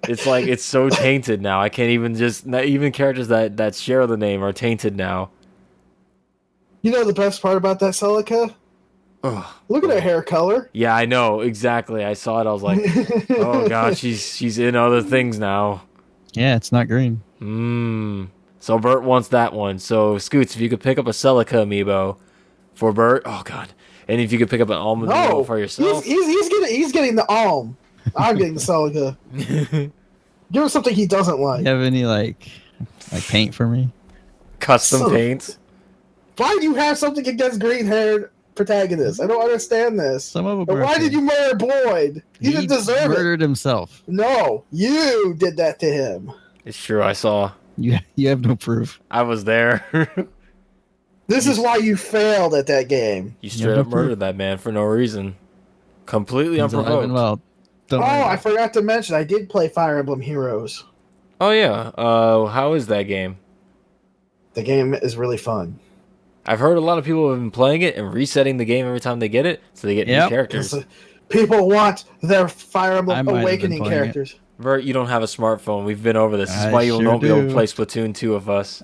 It's like it's so tainted now. I can't even not even characters that share the name are tainted now. You know the best part about that Celica? Look at her hair color. Yeah, I know exactly. I saw it. I was like, oh god, she's in other things now. Yeah, it's not green. So Burt wants that one. So Scoots, if you could pick up a Celica amiibo for Burt, oh god, and if you could pick up an Alm amiibo for yourself, he's getting the Alm. I'm getting the Celica. Give him something he doesn't like. You have any like paint for me? Custom paint. Why do you have something against green-haired protagonists? I don't understand this. Some of them. Why did you murder Boyd? He didn't deserve it. He murdered himself. No, you did that to him. It's true. I saw. You have no proof. I was there. This is why you failed at that game. You straight up murdered that man for no reason. Completely unprovoked. Well, I forgot to mention, I did play Fire Emblem Heroes. Oh, yeah. How is that game? The game is really fun. I've heard a lot of people have been playing it and resetting the game every time they get it, so they get new characters. People want their Fire Emblem Awakening characters. Bert, you don't have a smartphone. We've been over this. This is why you won't be able to play Splatoon 2 of us.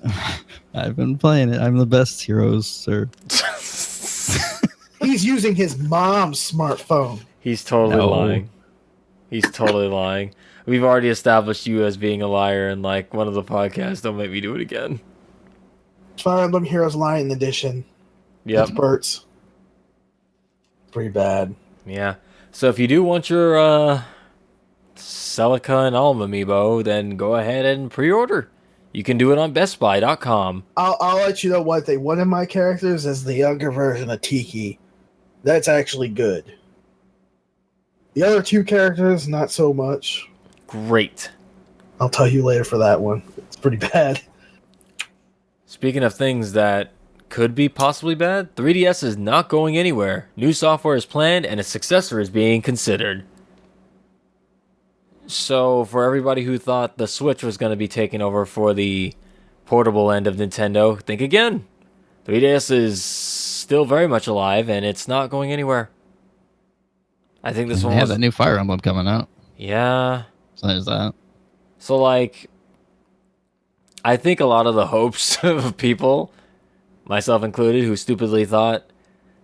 I've been playing it. I'm the best heroes, sir. He's using his mom's smartphone. He's totally lying. He's totally lying. We've already established you as being a liar in like one of the podcasts. Don't make me do it again. Fire Emblem Heroes Lion Edition. Yep. It's Bert's. Pretty bad. Yeah. So if you do want your Celica and Alm amiibo, then go ahead and pre-order. You can do it on BestBuy.com. I'll let you know one thing. One of my characters is the younger version of Tiki. That's actually good. The other two characters, not so much. Great. I'll tell you later for that one. It's pretty bad. Speaking of things that could be possibly bad, 3DS is not going anywhere. New software is planned and a successor is being considered. So, for everybody who thought the Switch was going to be taking over for the portable end of Nintendo, think again. 3DS is still very much alive and it's not going anywhere. I think this one has a new Fire Emblem coming out. Yeah. So there's that. So, like, I think a lot of the hopes of people, myself included, who stupidly thought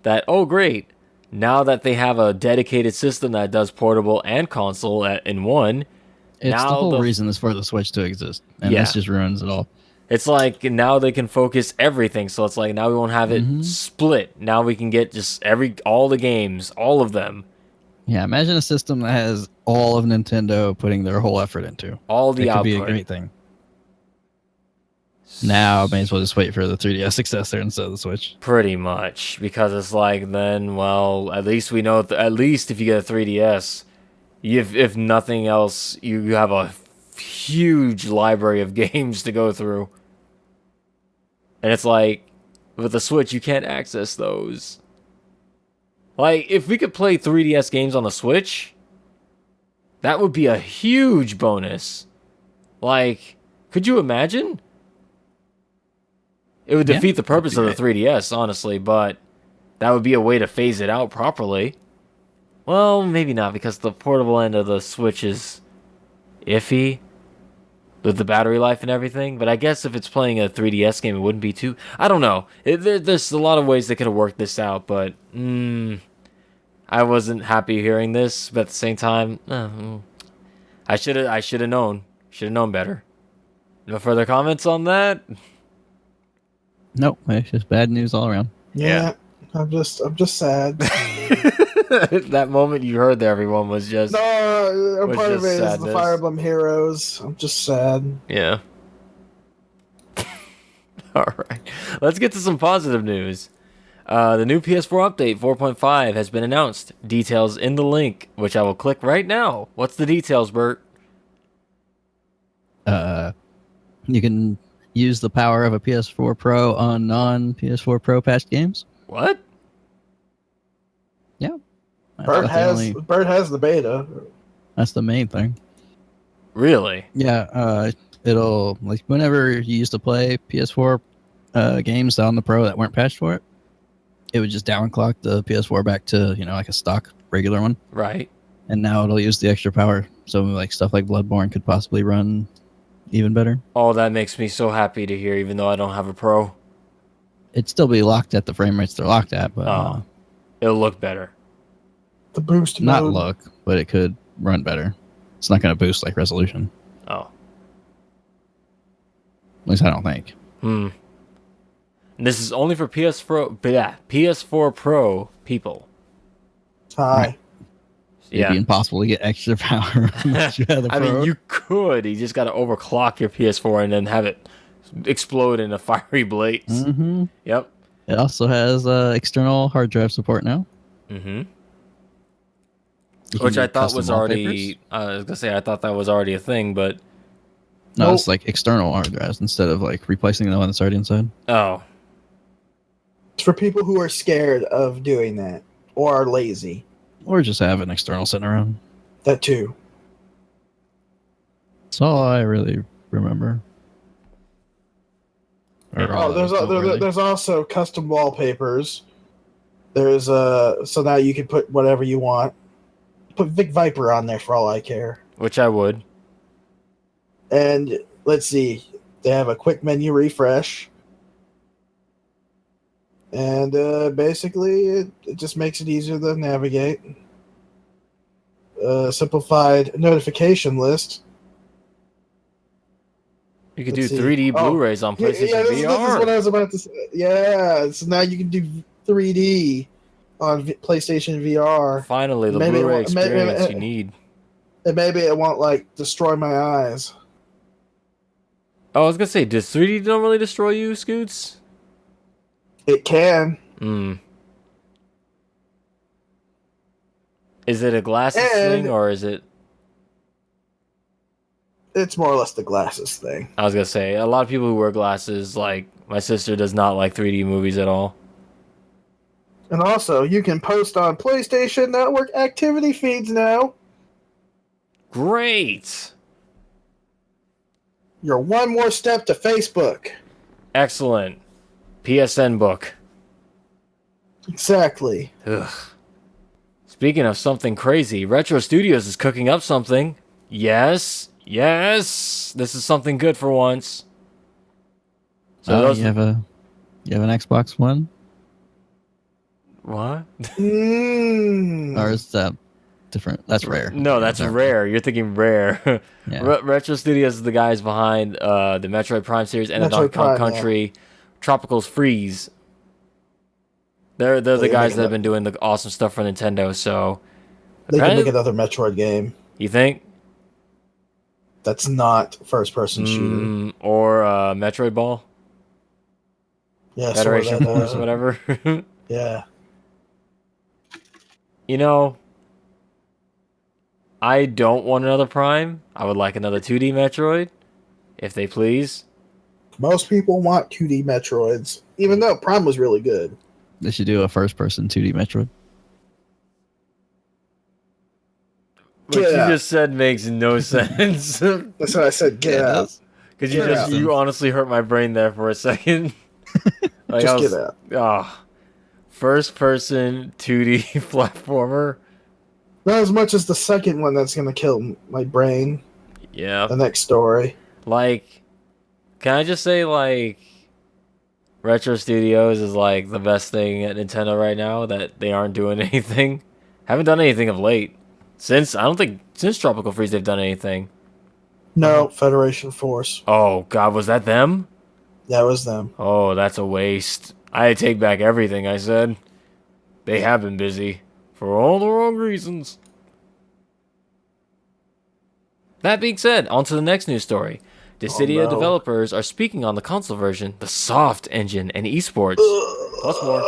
that, oh, great, now that they have a dedicated system that does portable and console in one. It's the whole reason is for the Switch to exist. And this just ruins it all. It's like now they can focus everything. So it's like now we won't have it split. Now we can get just all the games, all of them. Yeah, imagine a system that has all of Nintendo putting their whole effort into. All the output. It could be a great thing. Now I may as well just wait for the 3DS successor instead of the Switch. Pretty much, because it's like then, well, at least we know. At least if you get a 3DS, if nothing else, you have a huge library of games to go through. And it's like, with the Switch, you can't access those. Like, if we could play 3DS games on the Switch, that would be a huge bonus. Like, could you imagine? It would defeat the purpose of the 3DS, honestly, but that would be a way to phase it out properly. Well, maybe not, because the portable end of the Switch is iffy with the battery life and everything. But I guess if it's playing a 3DS game, it wouldn't be too... I don't know. There's a lot of ways they could have worked this out, but... I wasn't happy hearing this, but at the same time... I should have known. Should have known better. No further comments on that? Nope, it's just bad news all around. Yeah. I'm just sad. That moment you heard there, everyone, was just... No, part of it sadness. is the Fire Emblem Heroes. I'm just sad. Yeah. Alright. Let's get to some positive news. The new PS4 update 4.5 has been announced. Details in the link, which I will click right now. What's the details, Burt? You can use the power of a PS4 Pro on non-PS4 Pro patched games. What? Yeah. Burt has the beta. That's the main thing. Really? Yeah, it'll, like, whenever you used to play PS4 games on the Pro that weren't patched for it, it would just downclock the PS4 back to, like a stock regular one. Right. And now it'll use the extra power. So, like, stuff like Bloodborne could possibly run even better. Oh, that makes me so happy to hear, even though I don't have a Pro. It'd still be locked at the frame rates they're locked at, but... it'll look better. The boost not mode. look, but it could run better. It's not going to boost, like, resolution. Oh. At least I don't think. And this is only for PS4 Pro people. Hi. Right. It'd be impossible to get extra power unless you had the Pro. I mean, you could. You just got to overclock your PS4 and then have it explode in a fiery blaze. Mm-hmm. Yep. It also has external hard drive support now. Mm-hmm. Which I thought was already... I was going to say, I thought that was already a thing, but... No, it's like external hard drives instead of like replacing the one that's already inside. Oh. It's for people who are scared of doing that or are lazy. Or just have an external sitting around. That too. That's all I really remember. There's also custom wallpapers. There's so now you can put whatever you want. Put Vic Viper on there for all I care. Which I would. And let's see, they have a quick menu refresh. And basically, it just makes it easier to navigate. Simplified notification list. You could do 3D Blu-rays on PlayStation VR. This is what I was about to say. Yeah, so now you can do 3D on PlayStation VR. Finally, the Blu-ray experience you need. And maybe it won't, like, destroy my eyes. Oh, I was going to say, does 3D normally destroy you, Scoots? It can. Is it a glasses thing, or is it... It's more or less the glasses thing. I was going to say, a lot of people who wear glasses, like, my sister does not like 3D movies at all. And also, you can post on PlayStation Network activity feeds now. Great! You're one more step to Facebook. Excellent. PSN book. Exactly. Ugh. Speaking of something crazy, Retro Studios is cooking up something. Yes. This is something good for once. So you have an Xbox One? What? Or is that different? That's Rare. No, that's Rare. You're thinking Rare. Yeah. Retro Studios is the guys behind the Metroid Prime series and the Donkey Kong Country, Tropicals Freeze. They're the guys that have been doing the awesome stuff for Nintendo. So they can make another Metroid game. You think? That's not first-person shooter. Or Metroid Ball. Yeah, Federation Force, whatever. Yeah. You know, I don't want another Prime. I would like another 2D Metroid, if they please. Most people want 2D Metroids, even though Prime was really good. They should do a first-person 2D Metroid. What you just said makes no sense. That's what I said. Get out. Because you honestly hurt my brain there for a second. Like just get out. Oh, first-person 2D platformer. Not as much as the second one that's going to kill my brain. Yeah. The next story. Like, can I just say, like, Retro Studios is, like, the best thing at Nintendo right now, that they aren't doing anything. Haven't done anything of late. Since Tropical Freeze they've done anything. No, Federation Force. Oh, God, was that them? That was them. Oh, that's a waste. I take back everything I said. They have been busy. For all the wrong reasons. That being said, on to the next news story. Dissidia developers are speaking on the console version, the soft engine, and eSports. Plus more.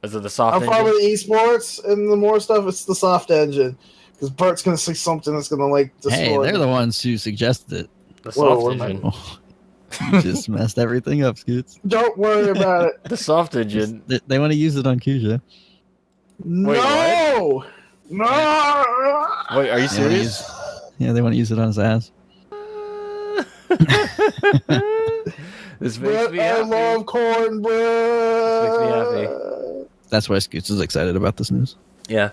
Is it the soft engine? I'm fine with eSports, and the more stuff, it's the soft engine. Because Burt's going to say something that's going to, like, destroy. Hey, they're the ones who suggested it. The soft engine. You just messed everything up, Scoots. Don't worry about it. The soft engine. They want to use it on Kuja. No! No! Wait, are you serious? Yeah, they want to use it on his ass. This makes me happy. I love cornbread. This makes me happy. That's why Scoots is excited about this news. Yeah.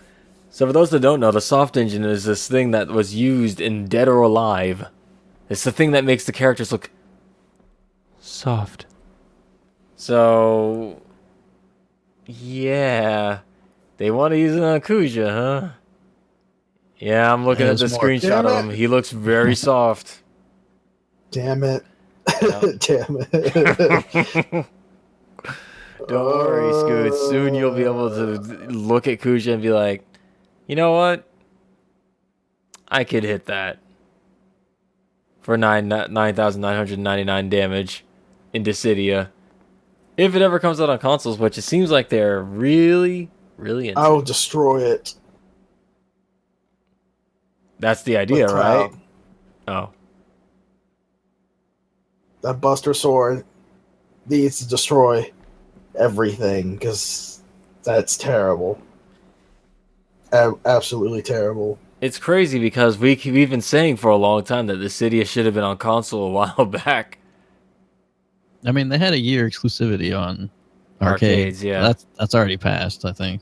So for those that don't know, the soft engine is this thing that was used in Dead or Alive. It's the thing that makes the characters look soft. So, yeah. They want to use it on Kuja, huh? Yeah, I'm looking at the screenshot of him. He looks very soft. Damn it. Yeah. Damn it. Don't worry, Scoots. Soon you'll be able to look at Kuja and be like, you know what? I could hit that. For 9,999 damage in Dissidia. If it ever comes out on consoles, which it seems like they're really into. I will destroy it. That's the idea, right? Oh. That Buster Sword needs to destroy everything, because that's terrible. Absolutely terrible. It's crazy because we've been saying for a long time that Dissidia should have been on console a while back. I mean, they had a year exclusivity on arcades. Yeah. That's already passed, I think.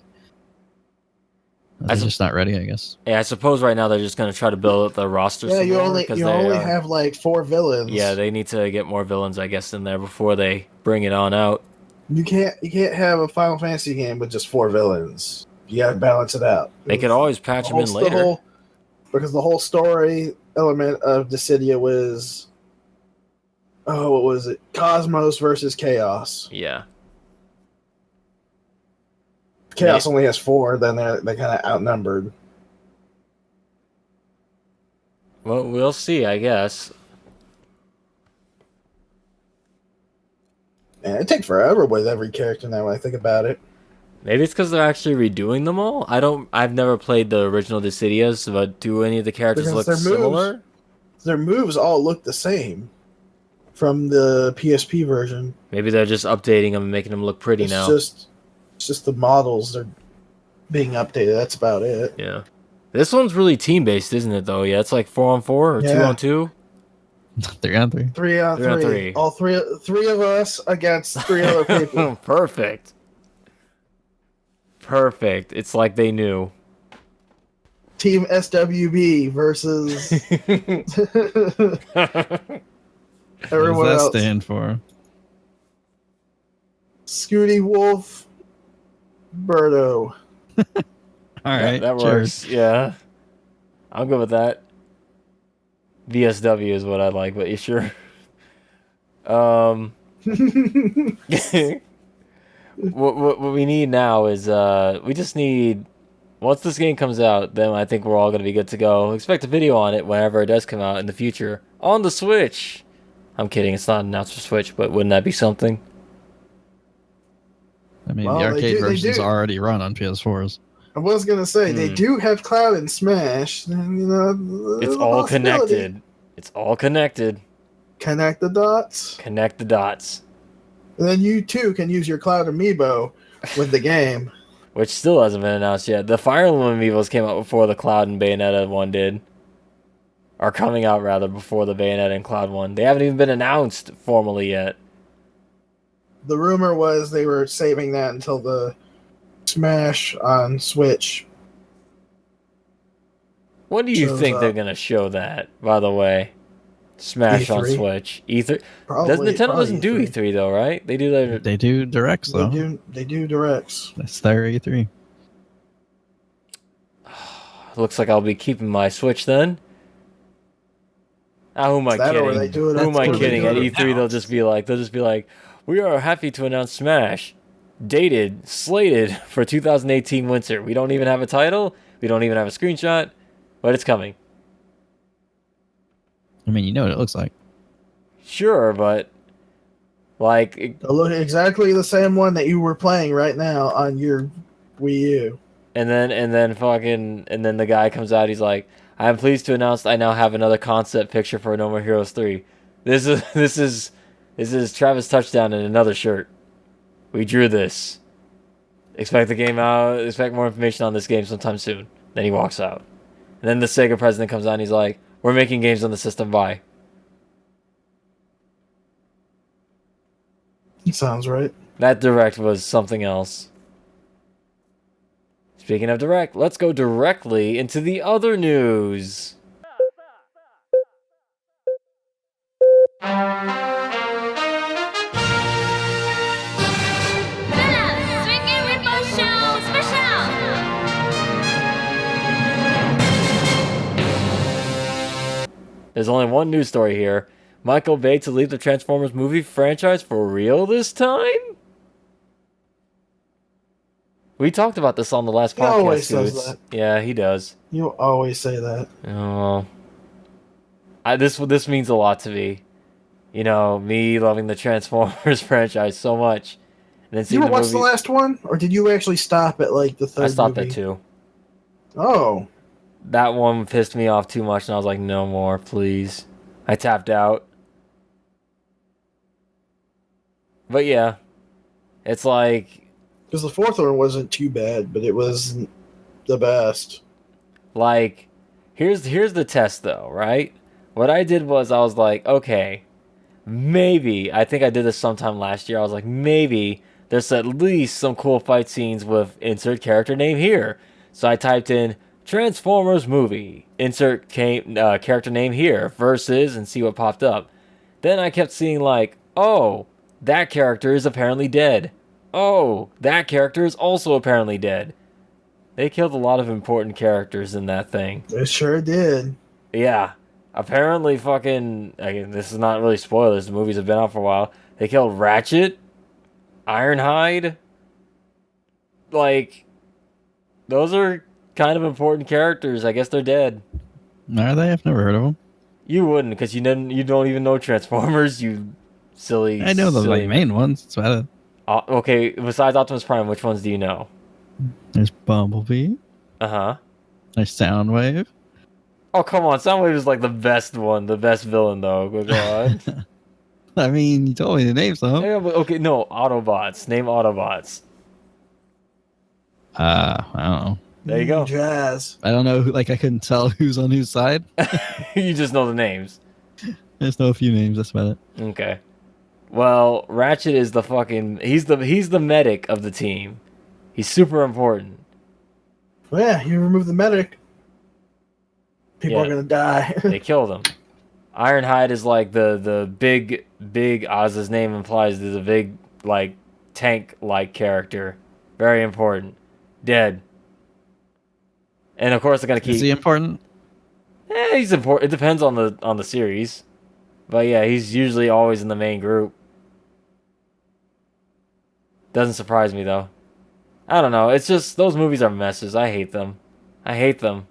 They're just not ready, I guess. Yeah, I suppose right now they're just going to try to build up the roster. Yeah, you only have like 4 villains. Yeah, they need to get more villains, I guess, in there before they bring it on out. You can't have a Final Fantasy game with just 4 villains. You gotta balance it out. They could always patch them in later. Because the whole story element of Dissidia was, what was it? Cosmos versus Chaos. Yeah. Chaos only has 4, then they're kind of outnumbered. Well, we'll see, I guess. Man, it takes forever with every character now when I think about it. Maybe it's because they're actually redoing them all. I've never played the original Dissidias, but do any of the characters look similar? Their moves all look the same from the PSP version. Maybe they're just updating them and making them look pretty now. It's just the models are being updated. That's about it. Yeah. This one's really team-based, isn't it, though? Yeah, it's like 4-on-4 or 2-on-2? 3-on-3. 3-on-3. All three of us against 3 other people. Perfect. It's like they knew. Team SWB versus everyone else. What does that stand for? Scooty Wolf Birdo. All right, that works. Yeah, I'm good with that. VSW is what I like, but you sure? What we need now is we just need, once this game comes out, then I think we're all gonna be good to go. Expect a video on it whenever it does come out in the future on the Switch. I'm kidding, it's not announced for Switch, but wouldn't that be something? I mean, the arcade versions already run on PS4s. I was gonna say they do have Cloud and Smash. It's all connected. It's all connected. Connect the dots. Connect the dots. And then you too can use your Cloud amiibo with the game, which still hasn't been announced yet. The Fire Emblem amiibos came out before the Cloud and Bayonetta one did. Are coming out rather before the Bayonetta and Cloud one. They haven't even been announced formally yet. The rumor was they were saving that until the Smash on Switch. When do you think they're going to show that, by the way? Smash E3. On Switch. E3? Nintendo doesn't do E3 though, right? They do They do Directs though. They do Directs. That's their E3. Looks like I'll be keeping my Switch then. Who am I kidding? Who am I kidding? At E3 they'll just be like, we are happy to announce Smash. Slated for 2018 winter. We don't even have a title. We don't even have a screenshot, but it's coming. I mean, you know what it looks like. Sure, but like it'll look exactly the same one that you were playing right now on your Wii U. And then the guy comes out. He's like, "I am pleased to announce I now have another concept picture for No More Heroes 3. This is Travis Touchdown in another shirt. We drew this. Expect the game out. Expect more information on this game sometime soon." Then he walks out. And then the Sega president comes out and he's like, "We're making games on the system. Bye." Sounds right. That Direct was something else. Speaking of Direct, let's go directly into the other news. There's only one news story here. Michael Bay to leave the Transformers movie franchise for real this time? We talked about this on the last podcast. He always says that. Yeah, he does. You always say that. Oh, this means a lot to me. You know, me loving the Transformers franchise so much. And then you ever watched the last one? Or did you actually stop at like the third I stopped movie? at 2. Oh. That one pissed me off too much, and I was like, no more, please. I tapped out. But yeah, it's like... Because the fourth one wasn't too bad, but it wasn't the best. Like, here's the test, though, right? What I did was I was like, okay, maybe, I think I did this sometime last year, I was like, maybe there's at least some cool fight scenes with insert character name here. So I typed in Transformers movie, insert character name here, versus, and see what popped up. Then I kept seeing like, oh, that character is apparently dead. Oh, that character is also apparently dead. They killed a lot of important characters in that thing. They sure did. Yeah. Apparently fucking, this is not really spoilers, the movies have been out for a while. They killed Ratchet, Ironhide. Like, those are kind of important characters. I guess they're dead. Are they? I've never heard of them. You wouldn't, because you don't even know Transformers, you silly... I know the like, main ones. That's about it. Okay, besides Optimus Prime, which ones do you know? There's Bumblebee. Uh-huh. There's Soundwave. Oh, come on. Soundwave is like the best one. The best villain, though. Go on. I mean, you told me to name some. Yeah, but okay, no. Autobots. Name Autobots. I don't know. There you go. Jazz. I don't know. Like, I couldn't tell who's on whose side. You just know the names. I just know a few names. That's about it. Okay. Well, Ratchet is the fucking... He's the medic of the team. He's super important. Well, yeah, you remove the medic. People are gonna die. They killed him. Ironhide is like the big, as his name implies, is a big, like, tank-like character. Very important. Dead. And of course they're gonna keep... Is he important? He's important. It depends on the series. But yeah, he's usually always in the main group. Doesn't surprise me though. I don't know. It's just, those movies are messes. I hate them. I hate them.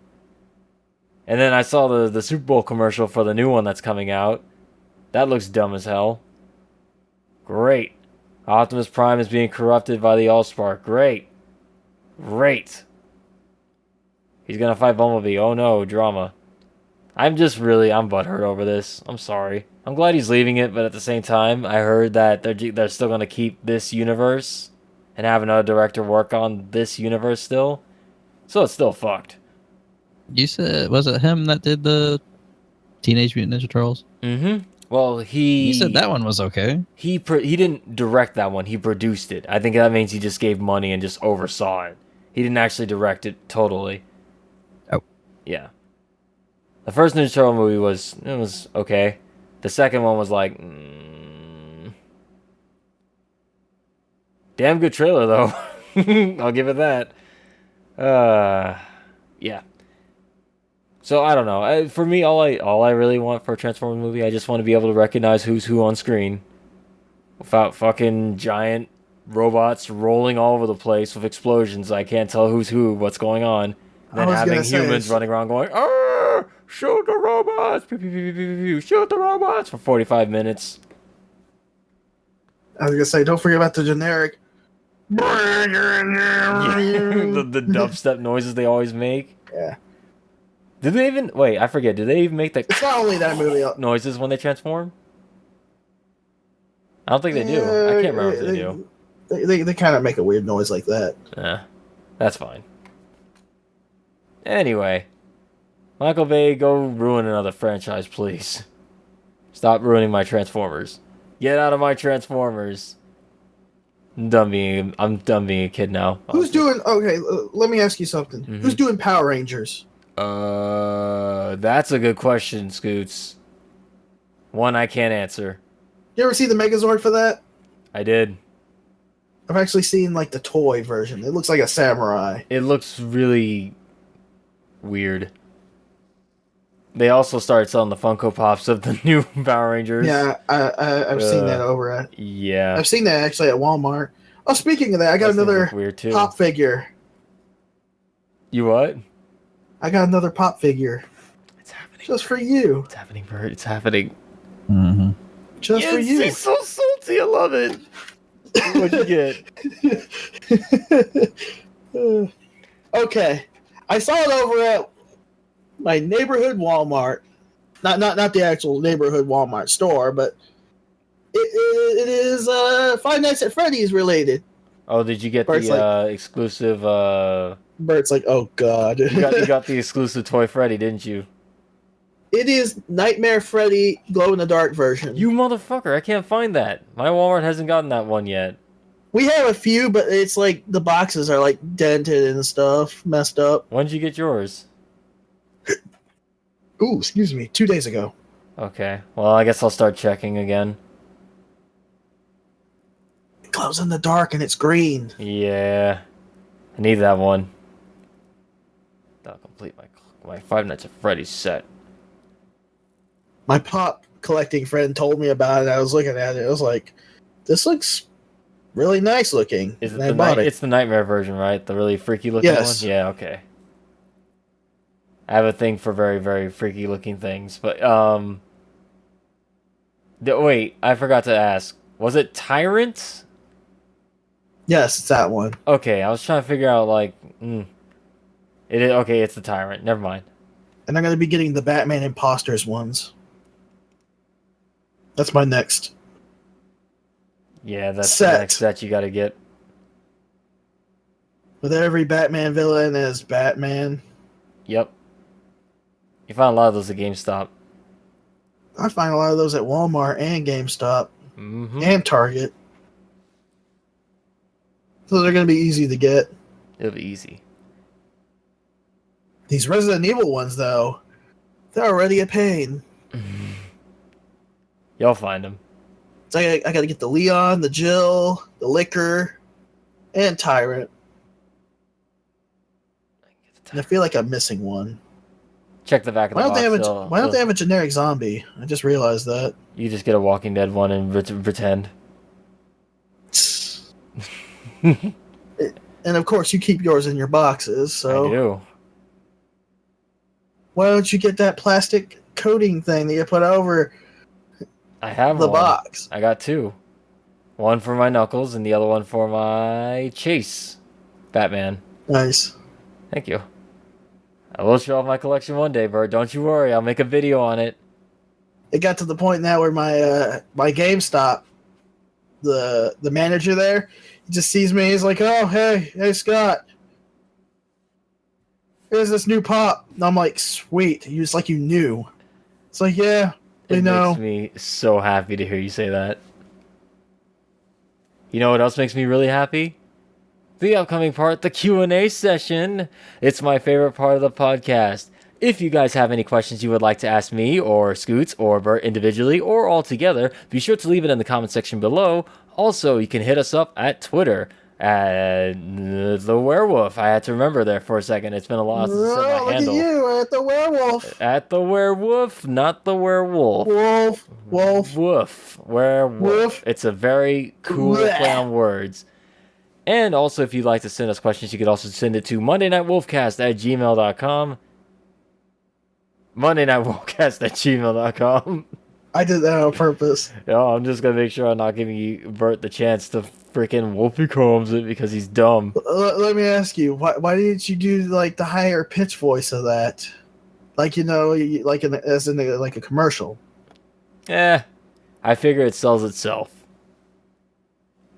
And then I saw the Super Bowl commercial for the new one that's coming out. That looks dumb as hell. Great. Optimus Prime is being corrupted by the Allspark. Great. Great. He's gonna fight Bumblebee. Oh no, drama. I'm butthurt over this. I'm sorry. I'm glad he's leaving it, but at the same time, I heard that they're still gonna keep this universe and have another director work on this universe still. So it's still fucked. You said, was it him that did the Teenage Mutant Ninja Turtles? Mm-hmm. Well, You said that one was okay. He didn't direct that one. He produced it. I think that means he just gave money and just oversaw it. He didn't actually direct it totally. Oh. Yeah. The first Ninja Turtle movie was okay. The second one was like, damn good trailer though. I'll give it that. Yeah. So I don't know. For me, all I really want for a Transformers movie, I just want to be able to recognize who's who on screen, without fucking giant robots rolling all over the place with explosions. I can't tell who's who, what's going on. Then having humans running around going, "Ah, shoot the robots! Pew, pew, pew, pew, pew, shoot the robots!" for 45 minutes. I was gonna say, don't forget about the generic. the dubstep noises they always make. Yeah. Did they even wait? I forget. Did they even make the? It's not only that movie noises when they transform. I don't think they do. I can't remember if they do. They kind of make a weird noise like that. Yeah, that's fine. Anyway, Michael Bay, go ruin another franchise, please. Stop ruining my Transformers. Get out of my Transformers. I'm done being a kid now. Who's doing? Okay, let me ask you something. Mm-hmm. Who's doing Power Rangers? That's a good question, Scoots. One I can't answer. You ever see the Megazord for that? I did. I've actually seen like the toy version. It looks like a samurai. It looks really weird. They also started selling the Funko Pops of the new Power Rangers. Yeah, I've seen that over at. Yeah. I've seen that actually at Walmart. Oh, speaking of that, I got another weird too. pop figure. You what? I got another pop figure. It's happening. Just for you. It's happening, Bert. It's happening. Mm-hmm. Just for you. He's so salty. I love it. What'd you get? Okay. I saw it over at my neighborhood Walmart. Not the actual neighborhood Walmart store, but it is Five Nights at Freddy's related. Oh, did you get Bert's the exclusive? Bert's like, oh god. you got the exclusive Toy Freddy, didn't you? It is Nightmare Freddy glow in the dark version. You motherfucker! I can't find that. My Walmart hasn't gotten that one yet. We have a few, but it's like the boxes are like dented and stuff, messed up. When did you get yours? Ooh, excuse me, 2 days ago. Okay. Well, I guess I'll start checking again. It glows in the dark and it's green. Yeah. I need that one. That'll complete my Five Nights at Freddy's set. My pop collecting friend told me about it. I was looking at it. I was like, this looks really nice looking. Is it and I bought it. It's the Nightmare version, right? The really freaky looking one? Yeah, okay. I have a thing for very, very freaky looking things. But, wait, I forgot to ask. Was it Tyrant? Yes, it's that one. Okay, I was trying to figure out, like, It is, okay, it's the Tyrant. Never mind. And I'm going to be getting the Batman Imposters ones. That's my next. Yeah, that's set. The next set you gotta get. With every Batman villain as Batman. Yep. You find a lot of those at GameStop. I find a lot of those at Walmart and GameStop. Mm-hmm. And Target. So they're going to be easy to get. It'll be easy. These Resident Evil ones, though, they're already a pain. You'll find them. So I got to get the Leon, the Jill, the Liquor, and Tyrant. And I feel like I'm missing one. Check the back of the box. Why don't they have a generic zombie? I just realized that. You just get a Walking Dead one and pretend. And of course, you keep yours in your boxes. So I do. Why don't you get that plastic coating thing that you put over? I have the one. box. I got two. One for my Knuckles and the other one for my Chase Batman. Nice. Thank you. I will show off my collection one day, Bert. Don't you worry. I'll make a video on it. It got to the point now where my GameStop, the manager there, he just sees me. He's like, "Oh, hey, Scott, here's this new pop." And I'm like, "Sweet." He was like, "You knew." It's like, "Yeah, we know." It makes me so happy to hear you say that. You know what else makes me really happy? The upcoming part, the Q&A session. It's my favorite part of the podcast. If you guys have any questions you would like to ask me, or Scoots, or Bert individually, or all together, be sure to leave it in the comment section below. Also, you can hit us up at Twitter, at the Werewolf. I had to remember there for a second. It's been a while since I said my Look handle. at you at the Werewolf. At the Werewolf, not the Werewolf. Wolf. Werewolf. Woof. It's a very cool play on words. And also, if you'd like to send us questions, you could also send it to mondaynightwolfcast@gmail.com. mondaynightwolfcast@gmail.com. I did that on purpose. Oh, I'm just going to make sure I'm not giving you Bert the chance to freaking Wolfie combs it because he's dumb. Let me ask you, why didn't you do like the higher pitch voice of that? Like, like as in like a commercial. I figure it sells itself.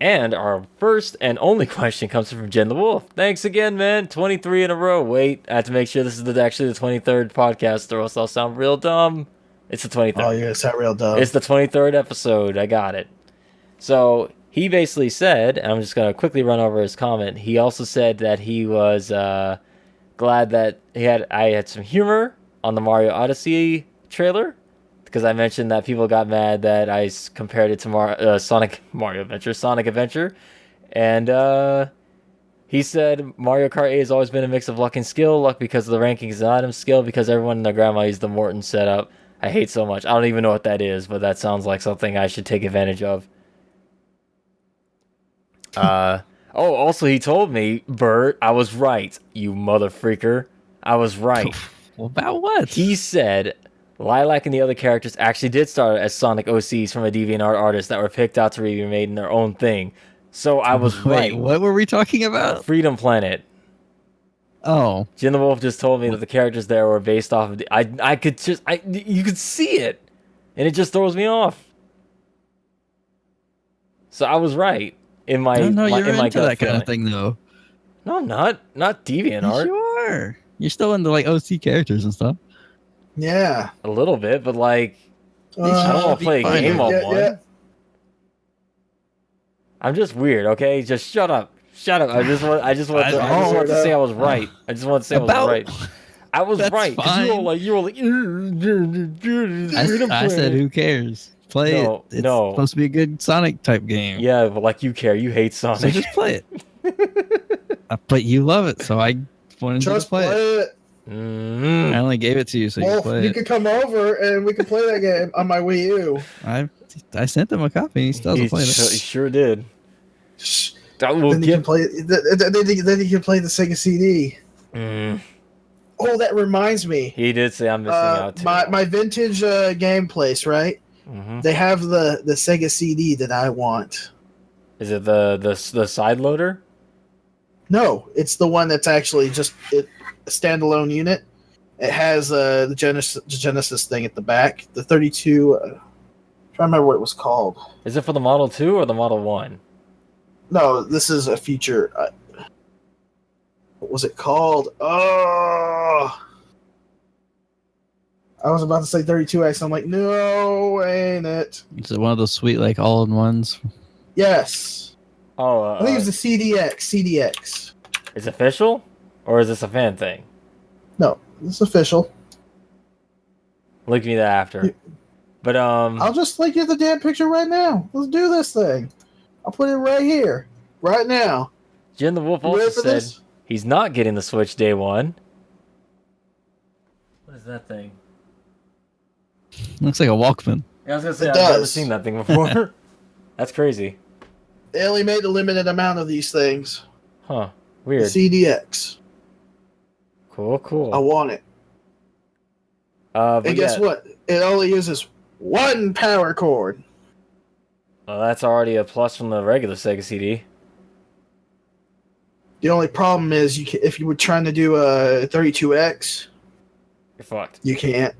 And our first and only question comes from Jen the Wolf. Thanks again, man. 23 in a row. Wait, I have to make sure this is actually the 23rd podcast, or else I'll sound real dumb. It's the 23rd. Oh, you're gonna sound real dumb. It's the 23rd episode. I got it. So he basically said, and I'm just going to quickly run over his comment. He also said that he was glad that I had some humor on the Mario Odyssey trailer, because I mentioned that people got mad that I compared it to Sonic Adventure. And he said Mario Kart 8 has always been a mix of luck and skill. Luck because of the rankings and items. Skill because everyone and their grandma used the Morton setup. I hate so much. I don't even know what that is, but that sounds like something I should take advantage of. Also he told me, Bert, I was right, you mother freaker. I was right. Well, about what? He said Lilac and the other characters actually did start as Sonic OCs from a DeviantArt artist that were picked out to be remade in their own thing. So I was right. Wait, what were we talking about? Freedom Planet. Oh. Jin the Wolf just told me that the characters there were based off of you could see it, and it just throws me off. So I was right in my you're in my into gut that kind feeling. of thing, though. No, I'm not. Not DeviantArt. Yes, you are. You're still into like OC characters and stuff. Yeah. A little bit, but like I don't want to play a game on one. Yeah. I'm just weird, okay? Just shut up. Shut up. I just want to say I was right. I just want to say I was right. I was right. Fine. You were like I said, who cares? Play it. It's supposed to be a good Sonic type game. Yeah, but like you care. You hate Sonic. So just play it. But you love it, so I wanted you to play it. I only gave it to you so you could play it. You could come over and we could play that game on my Wii U. I sent him a copy. He still hasn't played it. He sure did. Then you can play the Sega CD. Oh, that reminds me. He did say I'm missing out too. My vintage game place, right? Mm-hmm. They have the Sega CD that I want. Is it the side loader? No, it's the one that's actually just a standalone unit. It has the Genesis thing at the back. The 32. I'm trying to remember what it was called. Is it for the Model 2 or the Model 1? No, this is a feature. What was it called? Oh, I was about to say 32X. I'm like, no, ain't it? Is it one of those sweet like all-in-ones? Yes. Oh, I think it was the CDX. Is it official, or is this a fan thing? No, it's official. Link me that after. But I'll just link you the damn picture right now. Let's do this thing. I'll put it right here, right now. Jin the Wolf also said he's not getting the Switch day one. What is that thing? Looks like a Walkman. Yeah, I was gonna say I've never seen that thing before. That's crazy. They only made a limited amount of these things. Huh. Weird. CDX. Cool. I want it. And guess what? It only uses one power cord. Well, that's already a plus from the regular Sega CD. The only problem is if you were trying to do a 32X, you're fucked. You can't.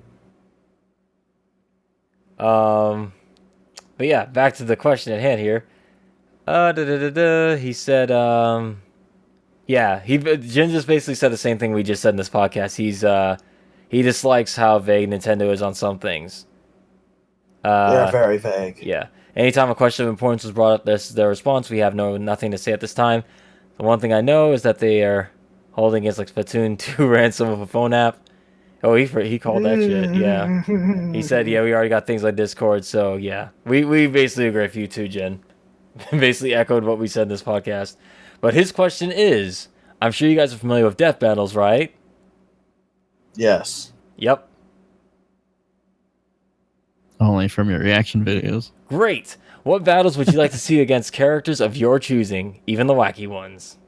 But yeah, back to the question at hand here. He said, yeah, Jin just basically said the same thing we just said in this podcast. He dislikes how vague Nintendo is on some things. They're very vague. Yeah. Anytime a question of importance was brought up, this is their response. We have nothing to say at this time. The one thing I know is that they are holding against like Splatoon 2 ransom of a phone app. Oh, he called that shit. Yeah. He said, yeah, we already got things like Discord. So yeah, we basically agree with you too, Jen. Basically echoed what we said in this podcast. But his question is, I'm sure you guys are familiar with death battles, right? Yes. Yep. Only from your reaction videos. Great. What battles would you like to see against characters of your choosing, even the wacky ones?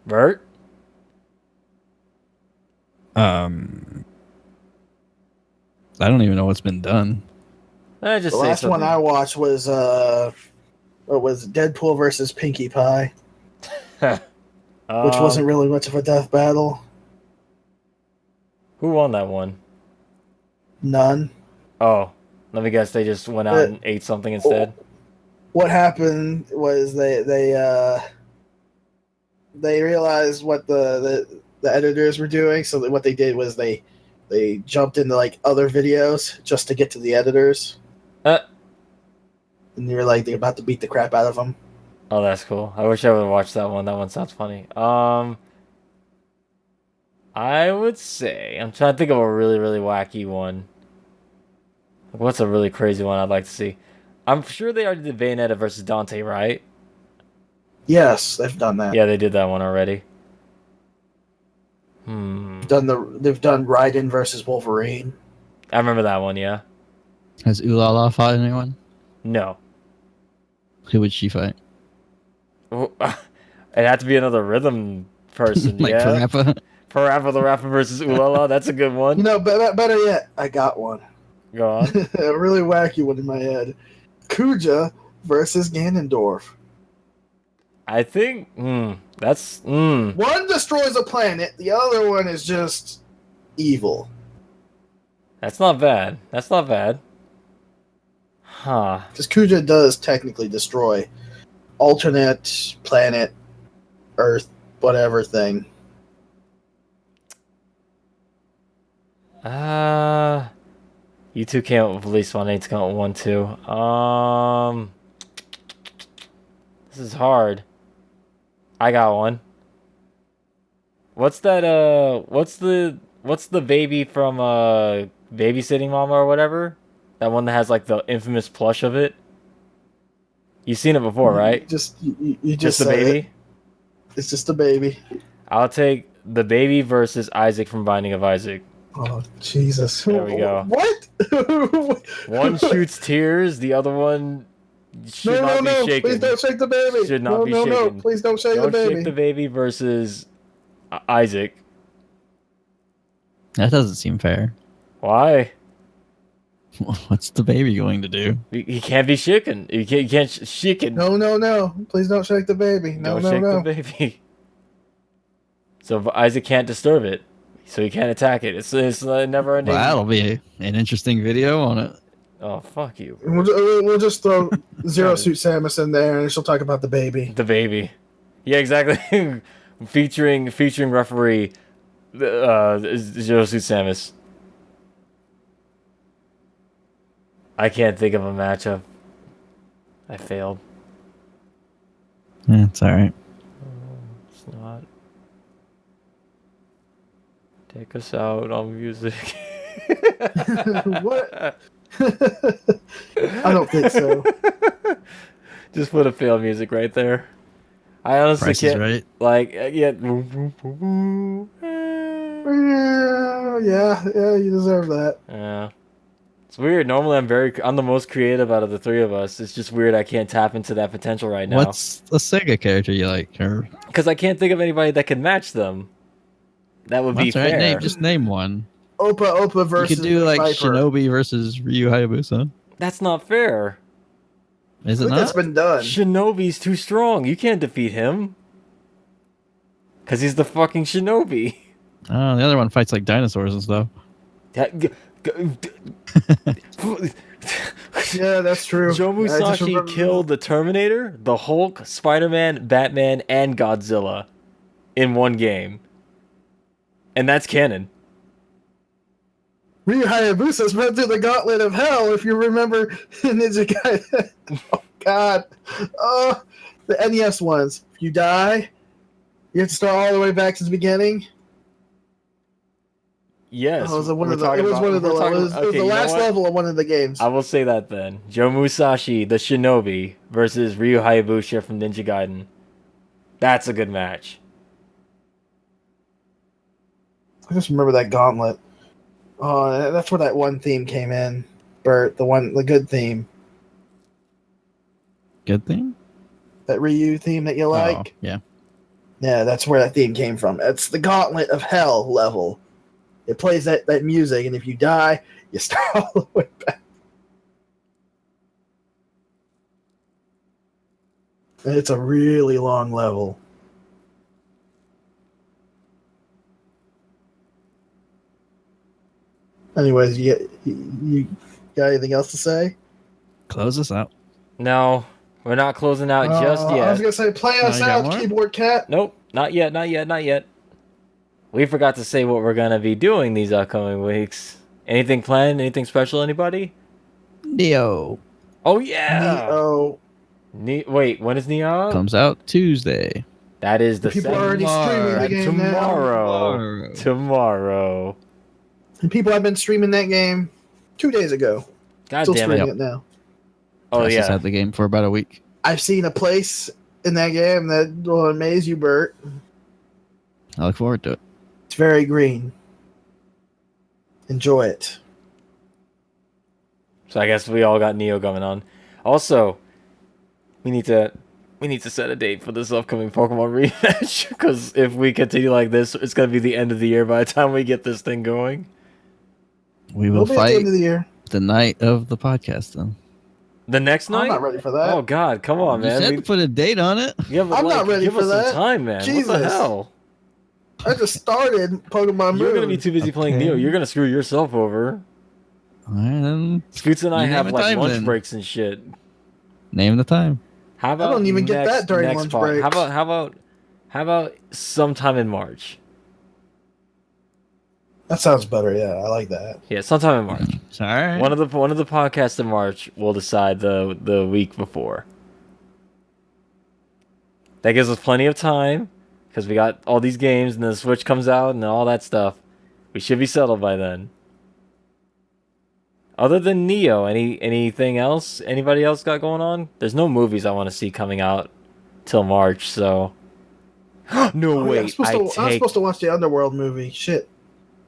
Bert? I don't even know what's been done. Just the last one I watched was what was it, Deadpool versus Pinkie Pie, which wasn't really much of a death battle. Who won that one? None. Oh, let me guess. They just went out and ate something instead. What happened was they realized what the editors were doing. So what they did was they jumped into like other videos just to get to the editors. And they were like they're about to beat the crap out of them. Oh, that's cool. I wish I would have watched that one. That one sounds funny. I would say I'm trying to think of a really, really wacky one. What's a really crazy one I'd like to see? I'm sure they already did Bayonetta versus Dante, right? Yes, they've done that. Yeah, they did that one already. They've done Raiden versus Wolverine. I remember that one, yeah. Has Ulala fought anyone? No. Who would she fight? It had to be another rhythm person, like yeah. Parappa? Parappa the Rapper versus Ulala, that's a good one. You know, better yet, I got one. Go on. A really wacky one in my head. Kuja versus Ganondorf. I think that's One destroys a planet, the other one is just evil. That's not bad. That's not bad. Huh. Because Kuja does technically destroy alternate planet, Earth, whatever thing. You two can't with at least one. I need to come up with one too. This is hard. I got one. What's that? What's the baby from Babysitting Mama or whatever? That one that has like the infamous plush of it. You've seen it before, right? You just the baby. It. It's just a baby. I'll take the baby versus Isaac from Binding of Isaac. Oh Jesus! There we go. What? One shoots tears, the other one should not be shaken. Please don't shake the baby. Should not be shaken. No, please don't shake the baby. Don't shake the baby versus Isaac. That doesn't seem fair. Why? What's the baby going to do? He can't be shaken. You can't shake it. No. Please don't shake the baby. Don't shake the baby. So Isaac can't disturb it. So he can't attack it. It's never ending. Well, that'll be an interesting video on it. Oh, fuck you. We'll just throw Zero Suit Samus in there, and she'll talk about the baby. The baby. Yeah, exactly. featuring referee Zero Suit Samus. I can't think of a matchup. I failed. Yeah, it's alright. It's not. Take us out on music. What? I don't think so. Just put a fail music right there. I honestly Price can't. Is Right. Like, yeah. Yeah, you deserve that. Yeah. It's weird. Normally, I'm the most creative out of the three of us. It's just weird. I can't tap into that potential right now. What's a Sega character you like? Because I can't think of anybody that could match them. That would be fair. Right. Just name one. Oppa versus You could do like Viper. Shinobi versus Ryu Hayabusa. That's not fair. Is it I think that's not? been done. Shinobi's too strong. You can't defeat him. Because he's the fucking shinobi. Oh, the other one fights like dinosaurs and stuff. Yeah, that's true. Joe I just Musashi remember- killed the Terminator, the Hulk, Spider-Man, Batman, and Godzilla in one game. And that's canon. Ryu Hayabusa's went through the gauntlet of hell, if you remember Ninja Gaiden. Oh, God. Oh, the NES ones. If you die, you have to start all the way back to the beginning. Yes. Oh, it was one of the last level of one of the games. I will say that then. Joe Musashi, the shinobi, versus Ryu Hayabusa from Ninja Gaiden. That's a good match. I just remember that gauntlet. Oh, that's where that one theme came in, Burt. The good theme. Good thing? That Ryu theme that you like. Oh, yeah. Yeah, that's where that theme came from. It's the Gauntlet of Hell level. It plays that music, and if you die, you start all the way back. And it's a really long level. Anyways, you got anything else to say? Close us out. No, we're not closing out just yet. I was going to say, play us you got out, more? Keyboard Cat. Nope, not yet. We forgot to say what we're going to be doing these upcoming weeks. Anything planned? Anything special, anybody? Neo Oh, yeah! Oh, Wait, when is Neo? comes out Tuesday. That is the people are already streaming the game now. Tomorrow. And people have been streaming that game 2 days ago. God Still damn streaming it. it now. Oh, Tess has yeah. had the game for about a week. I've seen a place in that game that will amaze you, Burt. I look forward to it. It's very green. Enjoy it. So I guess we all got Neo going on. Also, we need to set a date for this upcoming Pokemon rematch, because if we continue like this, it's going to be the end of the year by the time we get this thing going. We We'll will be at the fight end of the year. the night of the podcast then. The next night? I'm not ready for that. Oh, God, come on, You man. said to put a date on it. Yeah, but I'm not ready give for us that. some time, man. What the Jesus. hell? I just started Pokemon You're Moon. going to be too busy playing Okay. Neo. You're going to screw yourself over. All right, then Scoots and I You have name a like time, lunch then. breaks and shit. name the time. How about don't even get that during lunch breaks. How about sometime in March? That sounds better. Yeah, I like that. Yeah, sometime in March. All right. One of the podcasts in March will decide the week before. That gives us plenty of time because we got all these games and then the Switch comes out and all that stuff. We should be settled by then. Other than Neo, anything else? Anybody else got going on? There's no movies I want to see coming out till March, so. No, Oh, yeah, wait. I'm supposed to watch the Underworld movie. Shit.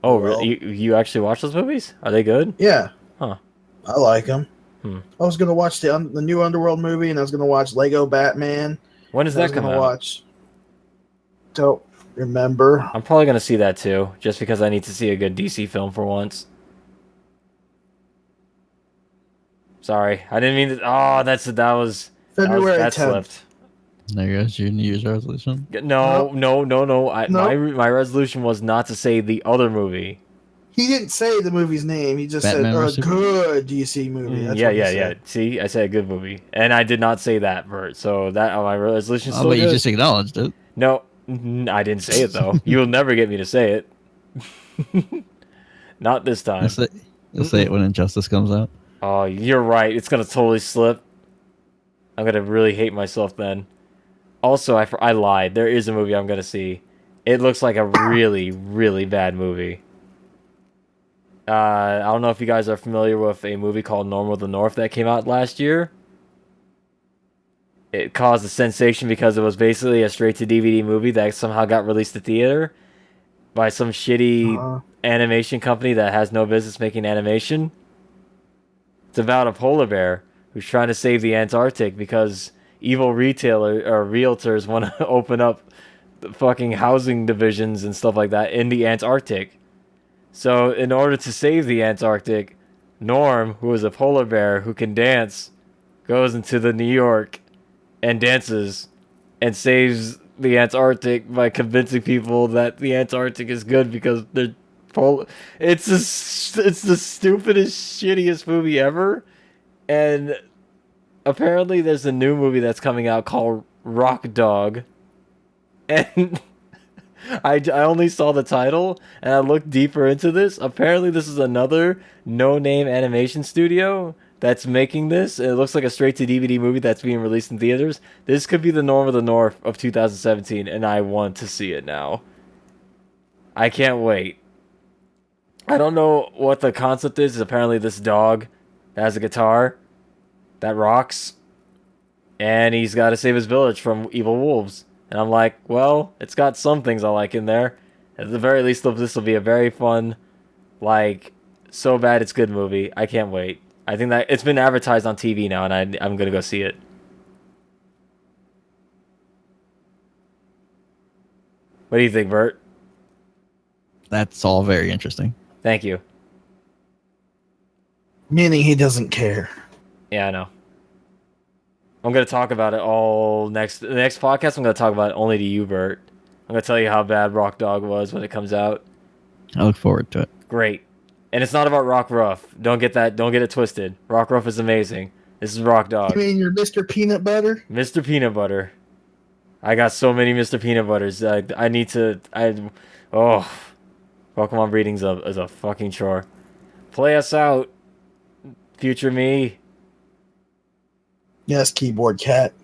Oh, Well. really? You actually watch those movies? Are they good? Yeah. Huh. I like them. Hmm. I was gonna watch the new Underworld movie, and I was gonna watch Lego Batman. When does I that was come gonna out? watch. Don't remember. I'm probably gonna see that too, just because I need to see a good DC film for once. Sorry, I didn't mean to. Oh, that was February that 10th. slipped. There goes your New Year's resolution. No. No. My resolution was not to say the other movie. He didn't say the movie's name. He just Batman said a versus good DC movie. That's Yeah. what he said. See, I said a good movie, and I did not say that, Bert. So that my resolution Oh, still but you good. just acknowledged it. No, I didn't say it though. You'll never get me to say it. Not this time. You'll say it when Injustice comes out. Oh, you're right. It's gonna totally slip. I'm gonna really hate myself then. Also, I lied. There is a movie I'm gonna see. It looks like a really, really bad movie. I don't know if you guys are familiar with a movie called Normal the North that came out last year. It caused a sensation because it was basically a straight-to-DVD movie that somehow got released to theater by some shitty animation company that has no business making animation. It's about a polar bear who's trying to save the Antarctic because evil realtors want to open up the fucking housing divisions and stuff like that in the Antarctic. So in order to save the Antarctic, Norm, who is a polar bear who can dance, goes into the New York and dances and saves the Antarctic by convincing people that the Antarctic is good because they're polar. It's the stupidest, shittiest movie ever. And apparently there's a new movie that's coming out called Rock Dog. And I only saw the title and I looked deeper into this. Apparently this is another no-name animation studio that's making this. It looks like a straight-to-DVD movie that's being released in theaters. This could be the norm of the North of 2017, and I want to see it now. I can't wait. I don't know what the concept is. Apparently this dog that has a guitar that rocks, and he's got to save his village from evil wolves. And I'm like, well, it's got some things I like in there. At the very least, this will be a very fun, like, so bad it's good movie. I can't wait. I think that it's been advertised on TV now, and I'm going to go see it. What do you think, Burt? That's all very interesting. Thank you. Meaning he doesn't care. Yeah, I know. I'm going to talk about it all the next podcast. I'm going to talk about it only to you, Burt. I'm going to tell you how bad Rock Dog was when it comes out. I look forward to it. Great. And it's not about Rock Ruff. Don't get it twisted. Rock Ruff is amazing. This is Rock Dog. You mean you're Mr. Peanut Butter? Mr. Peanut Butter. I got so many Mr. Peanut Butters. I need to... Pokemon breeding is a fucking chore. Play us out, future me. Yes, keyboard cat.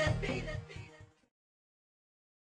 it, beat it, beat it.